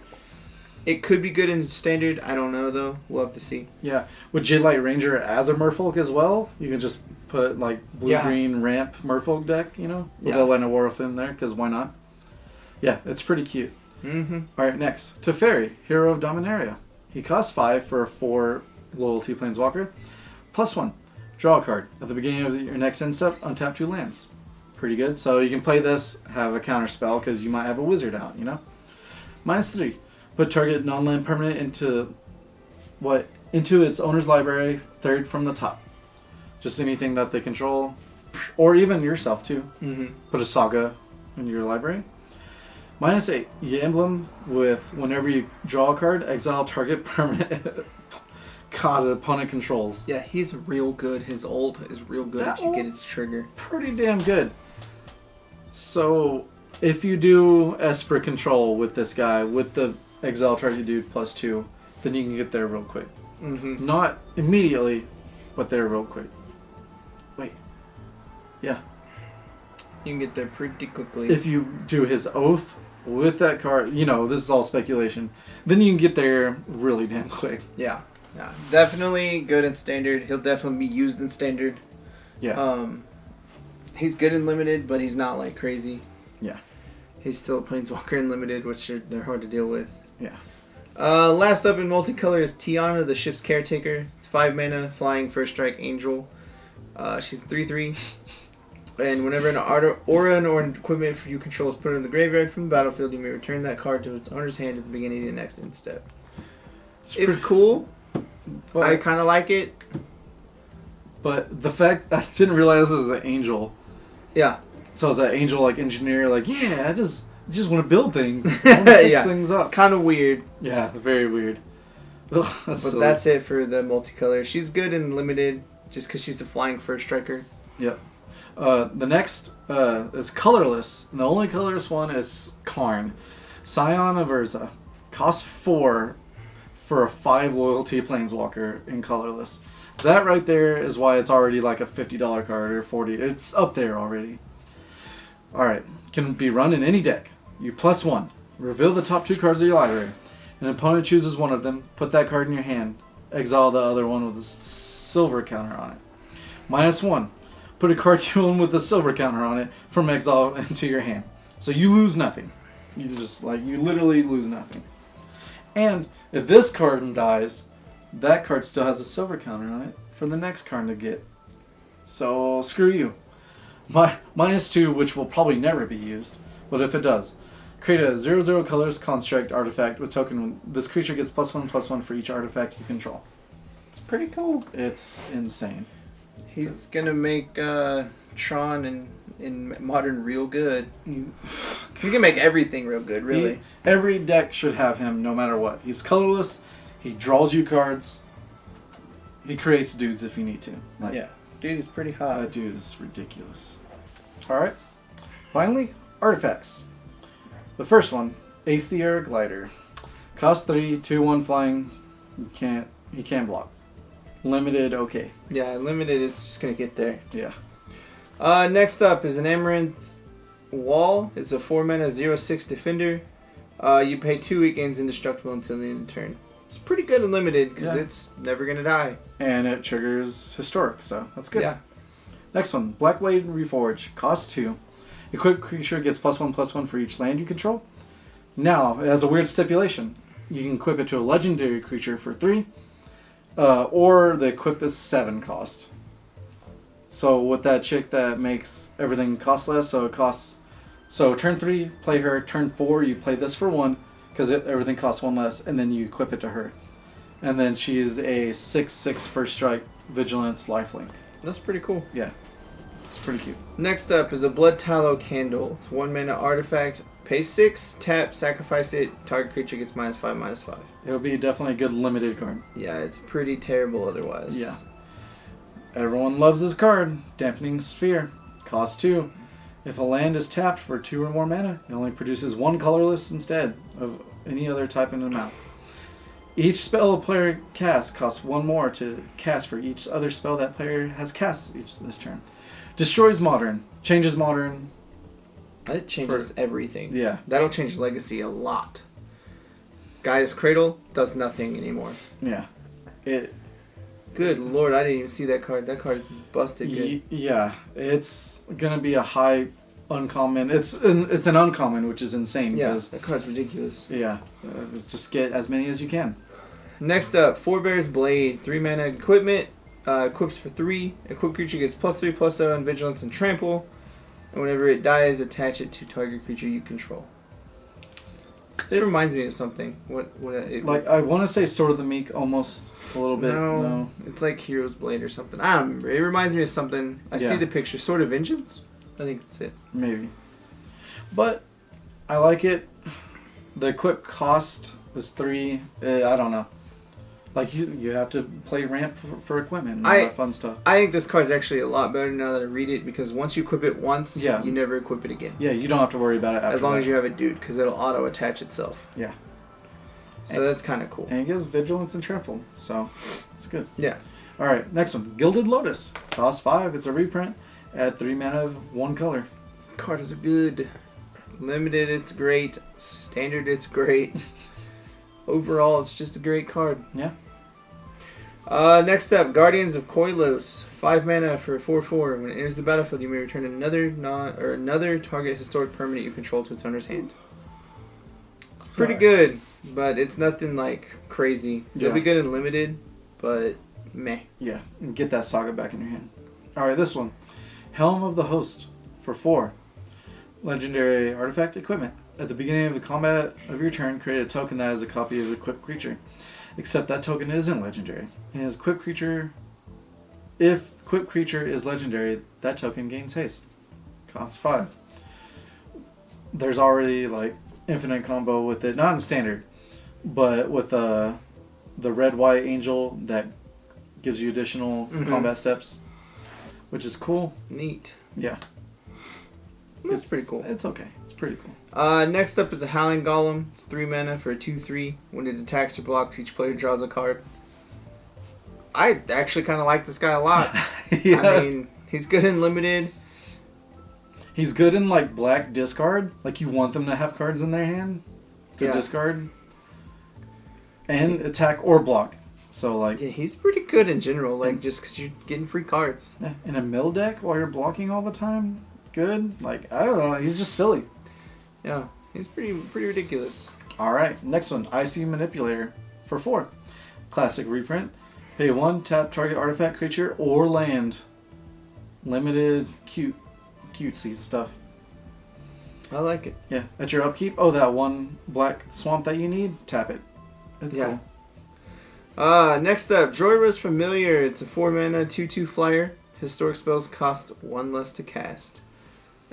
It could be good in standard. I don't know though. We'll have to see. Yeah. With Jadelight Ranger as a merfolk as well, you can just put like blue-green ramp merfolk deck, you know? With a Llanowar in there, because why not? Yeah, it's pretty cute. Mm-hmm. Alright, next. Teferi, Hero of Dominaria. He costs 5 for a 4 loyalty planeswalker. +1. Draw a card. At the beginning of your next end step, untap 2 lands. Pretty good. So you can play this, have a counter spell, because you might have a wizard out, you know? -3. Put target non-land permanent into its owner's library, 3rd from the top. Just anything that they control. Or even yourself, too. Mm-hmm. Put a saga in your library. -8. You emblem with whenever you draw a card, exile target permanent God, opponent controls. Yeah, he's real good. His ult is real good That if you get its trigger. Pretty damn good. So, if you do Esper control with this guy, with the exile target dude +2, then you can get there real quick. Mm-hmm. Not immediately, but there real quick. Wait. Yeah. You can get there pretty quickly. If you do his oath with that card, you know, this is all speculation, then you can get there really damn quick. Yeah. Yeah. Definitely good in standard. He'll definitely be used in standard. Yeah. He's good in limited, but he's not like crazy. Yeah. He's still a planeswalker in limited, which they're hard to deal with. Yeah. Last up in multicolor is Tiana, the ship's caretaker. It's 5 mana, flying, first strike, angel. She's 3/3. And whenever an aura or an equipment for you control is put in the graveyard from the battlefield, you may return that card to its owner's hand at the beginning of the next end step. It's cool. But, I kind of like it. But the fact I didn't realize it was an angel. Yeah. So it's an angel like engineer, like, yeah, I just want to build things. I want to fix Yeah. things up. It's kind of weird. Yeah, very weird. Ugh, But silly. that's it for the multicolor. She's good in limited just because she's a flying first striker. Yep. The next is Colorless. And the only colorless one is Karn. Scion of Urza. Costs 4 for a 5 loyalty planeswalker in Colorless. That right there is why it's already like a $50 card or $40. It's up there already. Alright. Can be run in any deck. You +1. Reveal the top 2 cards of your library. An opponent chooses one of them. Put that card in your hand. Exile the other one with a silver counter on it. -1. Put a card you own with a silver counter on it from exile into your hand. So you lose nothing. You literally lose nothing. And if this card dies, that card still has a silver counter on it for the next card to get. So screw you. -2, which will probably never be used, but if it does, create a 0/0 colors construct artifact with token. This creature gets +1/+1 for each artifact you control. It's pretty cool. It's insane. He's going to make Tron in Modern real good. He can make everything real good, really. Every deck should have him no matter what. He's colorless. He draws you cards. He creates dudes if you need to. Like, Yeah. Dude is pretty hot. that dude is ridiculous. Alright. Finally, artifacts. The first one, Aether Glider. Cost 3, 2/1 flying. He can't block. Limited, okay. Yeah, limited, it's just going to get there. Yeah. Next up is an Amaranth Wall. It's a 4 mana 0/6 defender. You pay 2 weekends indestructible until the end of the turn. It's pretty good and limited because Yeah. it's never going to die. And it triggers Historic, so that's good. Yeah. Next one, Blackblade Reforge. Cost 2. Equipped creature gets +1/+1 for each land you control. Now, it has a weird stipulation. You can equip it to a legendary creature for 3, or the equip is 7 cost. So with that chick that makes everything cost less, so it costs... So turn 3, play her. Turn 4, you play this for 1, because everything costs 1 less, and then you equip it to her. And then she's a 6/6 first strike, vigilance, lifelink. That's pretty cool. Yeah. It's pretty cute. Next up is a Blood Tallow Candle. It's 1 mana artifact. Pay 6, tap, sacrifice it. Target creature gets -5/-5. It'll be definitely a good limited card. Yeah, it's pretty terrible otherwise. Yeah. Everyone loves this card. Dampening Sphere. Cost 2. If a land is tapped for 2 or more mana, it only produces 1 colorless instead of any other type and amount. Each spell a player casts costs 1 more to cast for each other spell that player has cast this turn. Destroys Modern. Changes Modern. It changes everything. Yeah. That'll change Legacy a lot. Gaia's Cradle does nothing anymore. Yeah. It. Good lord, I didn't even see that card. That card is busted good. Yeah. It's gonna be a high uncommon. It's an uncommon, which is insane. Yeah, Because, that card's ridiculous. yeah. Just get as many as you can. Next up, Forebear's Blade. 3 mana equipment. Equips for 3. Equipped creature gets +3/+0 on Vigilance and Trample. And whenever it dies, attach it to target creature you control. This reminds me of something. I want to say Sword of the Meek almost a little bit. No, it's like Hero's Blade or something. I don't remember. It reminds me of something. I see the picture. Sword of Vengeance? I think that's it. Maybe. But I like it. The equip cost is 3. I don't know. Like you have to play ramp for equipment and all that fun stuff. I think this card's actually a lot better now that I read it because once you equip it once, Yeah. you never equip it again. Yeah, you don't have to worry about it after as long that. as you have a dude, because it'll auto attach itself. Yeah. So that's kind of cool. And it gives vigilance and trample, so it's good. Yeah. All right, next one, Gilded Lotus, cost 5. It's a reprint. Add 3 mana of 1 color. Card is good. Limited, it's great. Standard, it's great. Overall, it's just a great card. Yeah. Next up, Guardians of Colorless. 5 mana for 4/4. When it enters the battlefield, you may return another target historic permanent you control to its owner's hand. It's pretty good, but it's nothing like crazy. It'll be good in limited, but meh. Yeah, and get that saga back in your hand. All right, this one, Helm of the Host for 4. Legendary artifact equipment. At the beginning of the combat of your turn, create a token that has a copy of the equipped creature. Except that token isn't legendary. And as equipped creature, if equipped creature is legendary, that token gains haste. Costs 5. There's already like infinite combo with it, not in standard, but with the red-white angel that gives you additional combat steps, which is cool. Neat. Yeah. That's pretty cool. It's okay. It's pretty cool. Next up is a Howling Golem. It's 3 mana for a 2/3. When it attacks or blocks, each player draws a card. I actually kind of like this guy a lot. Yeah. I mean, he's good in limited. He's good in like black discard. Like you want them to have cards in their hand to discard. And attack or block. So like... Yeah, he's pretty good in general. Like just because you're getting free cards. Yeah, in a mill deck while you're blocking all the time. Good. Like, I don't know. He's just silly. Yeah, he's pretty ridiculous. Alright, next one. Icy Manipulator for 4. Classic reprint. Pay 1, tap target artifact creature or land. Limited, cutesy stuff. I like it. Yeah, at your upkeep, that one black swamp that you need, tap it. It's cool. Next up, Joyrus Familiar. It's a 4 mana 2/2 flyer. Historic spells cost 1 less to cast.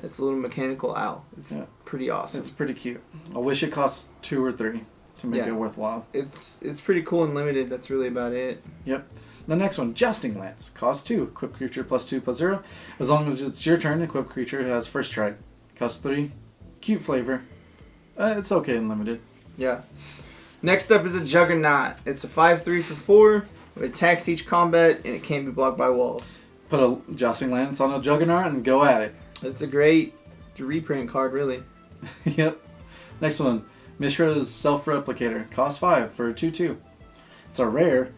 It's a little mechanical owl. It's pretty awesome. It's pretty cute. I wish it cost 2 or 3 to make it worthwhile. It's pretty cool and limited. That's really about it. Yep. The next one, Jousting Lance. Cost 2. Equip creature +2/+0. As long as it's your turn, equip creature has first strike. Cost 3. Cute flavor. It's okay and limited. Yeah. Next up is a Juggernaut. It's a 5/3 for 4. It attacks each combat and it can't be blocked by walls. Put a Jousting Lance on a Juggernaut and go at it. It's a great reprint card, really. Yep. Next one, Mishra's Self-Replicator. Cost 5 for a 2/2. It's a rare.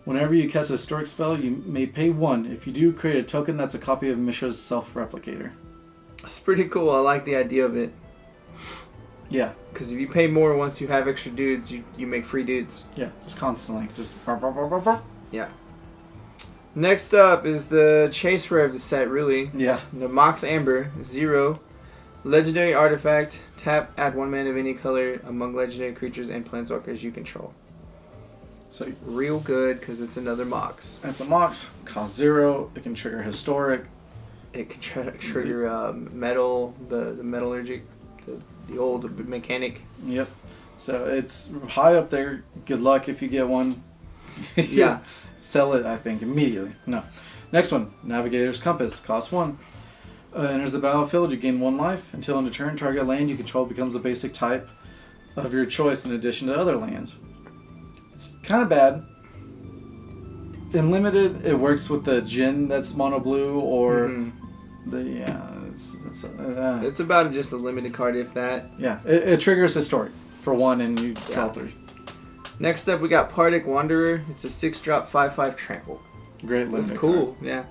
Whenever you cast a historic spell, you may pay 1. If you do, create a token that's a copy of Mishra's Self-Replicator. It's pretty cool. I like the idea of it. Yeah. Because if you pay more once you have extra dudes, you make free dudes. Yeah, just constantly. Just... Yeah. Next up is the Chase Rare of the set, really. Yeah. The Mox Amber, 0. Legendary artifact. Tap, add 1 mana of any color among legendary creatures and planeswalkers you control. So real good because it's another Mox. It's a Mox. Cost 0. It can trigger historic. It can trigger metal, the metallurgic, the old mechanic. Yep. So it's high up there. Good luck if you get one. Yeah. Sell it, I think, immediately. No. Next one, Navigator's Compass. Cost 1. Enters the battlefield, you gain 1 life. Until end of turn, target land you control becomes a basic type of your choice in addition to other lands. It's kind of bad. In limited, it works with the Djinn that's mono blue or it's about just a limited card, if that. Yeah, it triggers historic for 1 and you draw 3. Next up, we got Pardic Wanderer. It's a 6-drop 5/5 trample. Great limited. That's cool. Card. Yeah.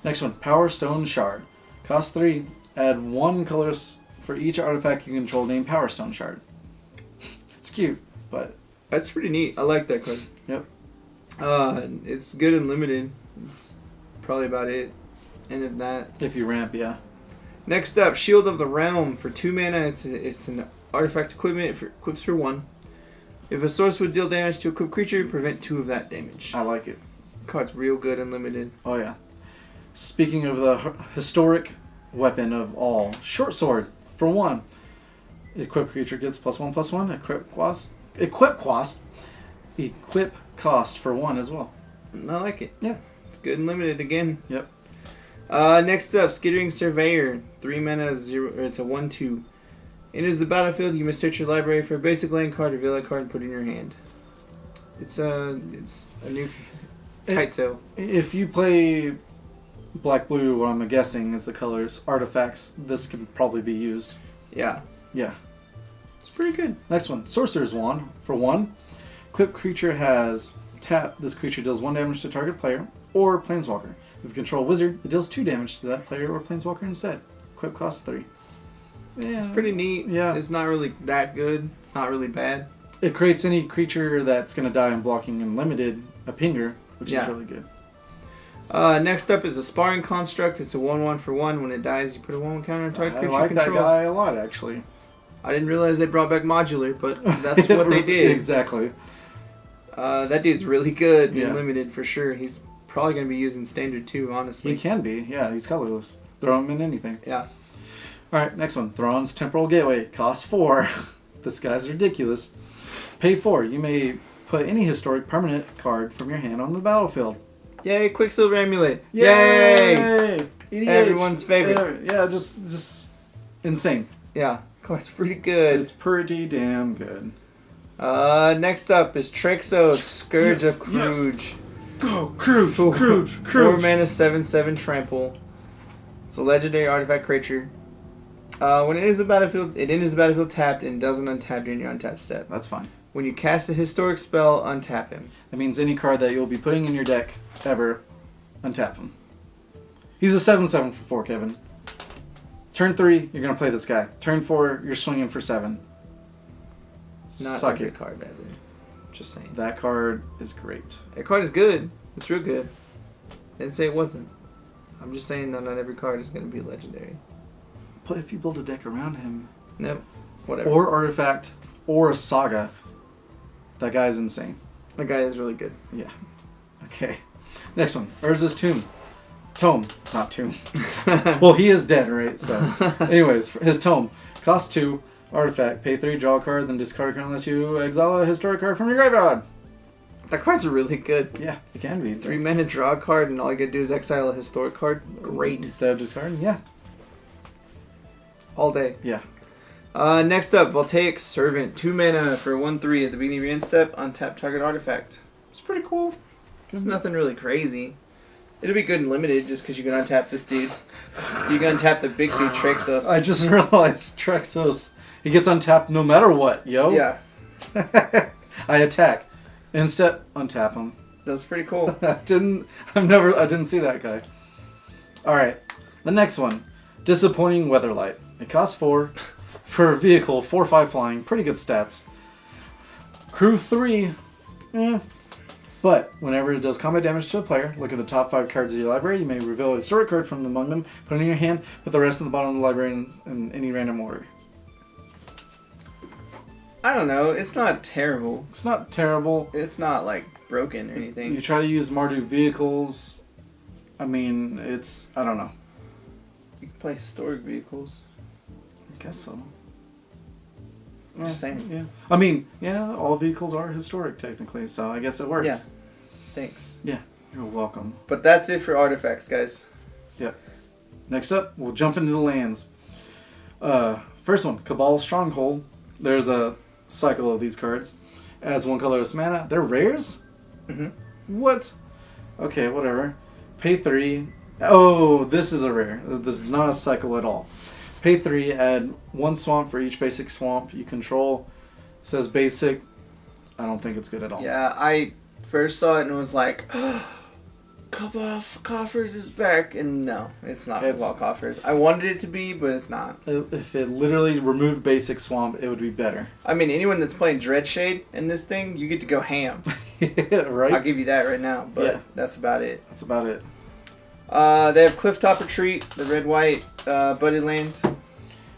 Next one, Power Stone Shard. Cost 3. Add 1 colorless for each artifact you control named Power Stone Shard. It's cute, but that's pretty neat. I like that card. Yep. It's good and limited. It's probably about it. End of that. If you ramp, yeah. Next up, Shield of the Realm for 2 mana. It's an artifact equipment. It equips for 1. If a source would deal damage to a equipped creature, prevent 2 of that damage. I like it. Card's real good and limited. Oh yeah. Speaking of the historic weapon of all, Short Sword for 1. Equipped creature gets +1/+1. Equip cost for 1 as well. I like it. Yeah. It's good and limited again. Yep. Next up, Skittering Surveyor. 3 mana, 0. It's a 1/2. Enters the battlefield. You must search your library for a basic land card, reveal that card, and put it in your hand. It's a new kite sail. If you play black blue, what I'm guessing is the colors artifacts, this can probably be used. Yeah. Yeah. It's pretty good. Next one, Sorcerer's Wand. For 1, equipped creature has tap. This creature deals 1 damage to target player or planeswalker. If you control wizard, it deals 2 damage to that player or planeswalker instead. Equip costs 3. Yeah. It's pretty neat. Yeah. It's not really that good. It's not really bad. It creates any creature that's going to die in blocking and limited a pinger, which is really good. Next up is a Sparring Construct. It's a 1/1 for 1. When it dies, you put a 1/1 counter on target creature I like control. that guy a lot, actually. I didn't realize they brought back modular, but that's what they did. Exactly. That dude's really good Yeah. and limited for sure. He's probably going to be used in standard too, honestly. He can be. Yeah, he's colorless. Throw him in anything. Yeah. Alright, next one. Thrawn's Temporal Gateway. Costs 4. This guy's ridiculous. Pay 4. You may put any historic permanent card from your hand on the battlefield. Yay, Quicksilver Amulet. Yay! EDH. Everyone's favorite. Yeah, just insane. Yeah, card's pretty good. It's pretty damn good. Next up is Trexos, Scourge of Yes. Kruge. Go, Kruge. 4 mana, 7/7 trample. It's a legendary artifact creature. When it enters the battlefield tapped and doesn't untap during your untap step. That's fine. When you cast a historic spell, untap him. That means any card that you'll be putting in your deck ever, untap him. He's a 7/7 for 4, Kevin. Turn 3, you're gonna play this guy. Turn 4, you're swinging for 7. Not Suck every it. card ever. Just saying. That card is great. That card is good. It's real good. I didn't say it wasn't. I'm just saying that not every card is going to be legendary. But if you build a deck around him, Nope. Whatever. or artifact, or a saga, that guy's insane. That guy is really good. Yeah. Okay. Next one. Urza's Tome. Not Tomb. Well, he is dead, right? So, anyways, his Tome. Cost 2. Artifact. Pay 3, draw a card, then discard a card unless you exile a historic card from your graveyard. That card's really good. Yeah, it can be. 3 mana, draw a card, and all you gotta do is exile a historic card. Great. Instead of discarding? Yeah. All day. Yeah. Next up, Voltaic Servant. 2 mana for 1/3 at the beginning of your end step. Untap target artifact. It's pretty cool. It's nothing really crazy. It'll be good and limited just because you can untap this dude. You can untap the big dude Trexos. I just realized Trexos. He gets untapped no matter what, yo. Yeah. I attack. Instead, untap him. That's pretty cool. I didn't see that guy. Alright. The next one. Disappointing Weatherlight. It costs 4. For a vehicle, 4/5 flying. Pretty good stats. Crew 3. But whenever it does combat damage to a player, look at the top 5 cards of your library. You may reveal a historic card from among them, put it in your hand, put the rest in the bottom of the library in any random order. I don't know. It's not terrible. It's not terrible. It's not like broken or anything. You try to use Mardu vehicles. I mean, I don't know. You can play historic vehicles. I guess so. Just saying. Yeah. I mean, yeah, all vehicles are historic technically, so I guess it works. Yeah. Thanks. Yeah. You're welcome. But that's it for artifacts, guys. Yep. Next up, we'll jump into the lands. First one, Cabal Stronghold. There's a cycle of these cards. Adds 1 colorless mana. They're rares? Mm-hmm. What? Okay, whatever. Pay 3. Oh, this is a rare. This is not a cycle at all. Pay 3, add 1 swamp for each basic swamp you control. It says basic. I don't think it's good at all. Yeah, I first saw it and was like, Cabal Coffers is back. And no, it's not Cabal Coffers. I wanted it to be, but it's not. If it literally removed basic swamp, it would be better. I mean, anyone that's playing Dreadshade in this thing, you get to go ham. Right? I'll give you that right now, but Yeah. that's about it. That's about it. They have Clifftop Retreat, the red-white Buddy Land.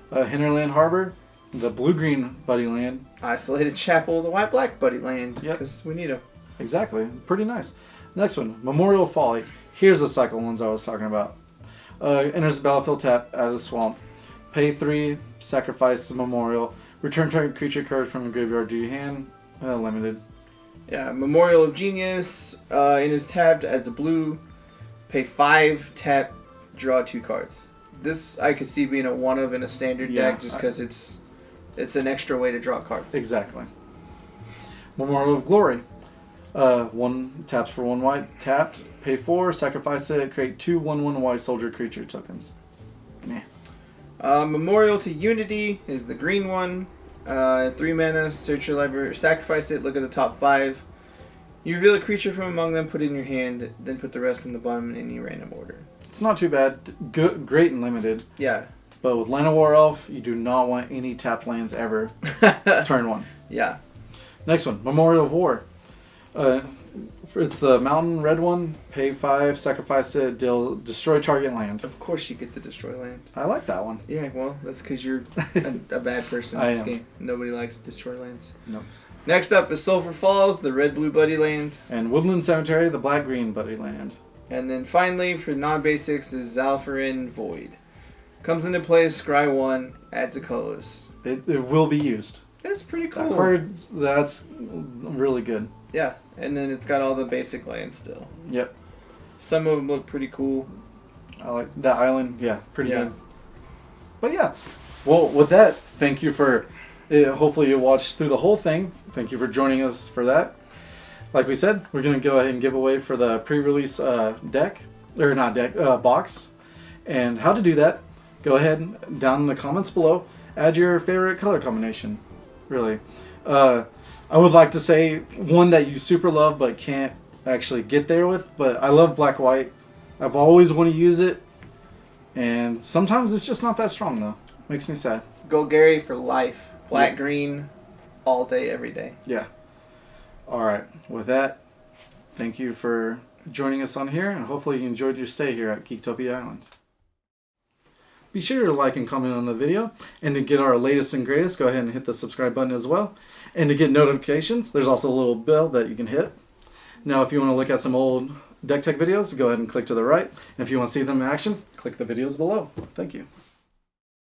Hinterland Harbor, the blue-green Buddy Land. Isolated Chapel, the white-black Buddy Land. Yep. Because we need them. Exactly. Pretty nice. Next one, Memorial Folly. Here's the cycle ones I was talking about. Enters the battlefield tap, add a swamp. Pay 3, sacrifice the Memorial. Return target creature card from your graveyard to your hand. Limited. Yeah, Memorial of Genius. In his tapped, adds a blue. Pay 5, tap, draw 2 cards. This I could see being a one of in a standard deck, just because it's an extra way to draw cards. Exactly. Memorial of Glory. 1 taps for 1 white, tapped, pay 4, sacrifice it, create 2 1/1 white soldier creature tokens. Meh. Memorial to Unity is the green one. 3 mana, search your library, sacrifice it, look at the top 5. You reveal a creature from among them, put it in your hand, then put the rest in the bottom in any random order. It's not too bad. Good, great and limited. Yeah. But with Land of War Elf, you do not want any tapped lands ever. Turn 1. Yeah. Next one, Memorial of War. It's the mountain red one. Pay 5, sacrifice it, destroy target land. Of course you get to destroy land. I like that one. Yeah, well, that's because you're a bad person in this game. Nobody likes to destroy lands. No. Next up is Sulphur Falls, the red-blue buddy land. And Woodland Cemetery, the black-green buddy land. And then finally, for non-basics, is Zalfarin Void. Comes into play as Scry 1, adds a colorless. It will be used. That's pretty cool. That card, that's really good. Yeah, and then it's got all the basic lands still. Yep. Some of them look pretty cool. I like that island. Yeah, pretty good. But yeah, well, with that, thank you for. Hopefully you watched through the whole thing. Thank you for joining us for that. Like we said, we're gonna go ahead and give away for the pre-release box. And how to do that? Go ahead down in the comments below. Add your favorite color combination. Really. I would like to say one that you super love but can't actually get there with, but I love black white. I've always wanted to use it, and sometimes it's just not that strong though. Makes me sad. Go Gary for life. Black green, all day, every day. Yeah. All right. With that, thank you for joining us on here, and hopefully you enjoyed your stay here at Geektopia Island. Be sure to like and comment on the video, and to get our latest and greatest, go ahead and hit the subscribe button as well. And to get notifications, there's also a little bell that you can hit. Now, if you want to look at some old deck tech videos, go ahead and click to the right. And if you want to see them in action, click the videos below. Thank you.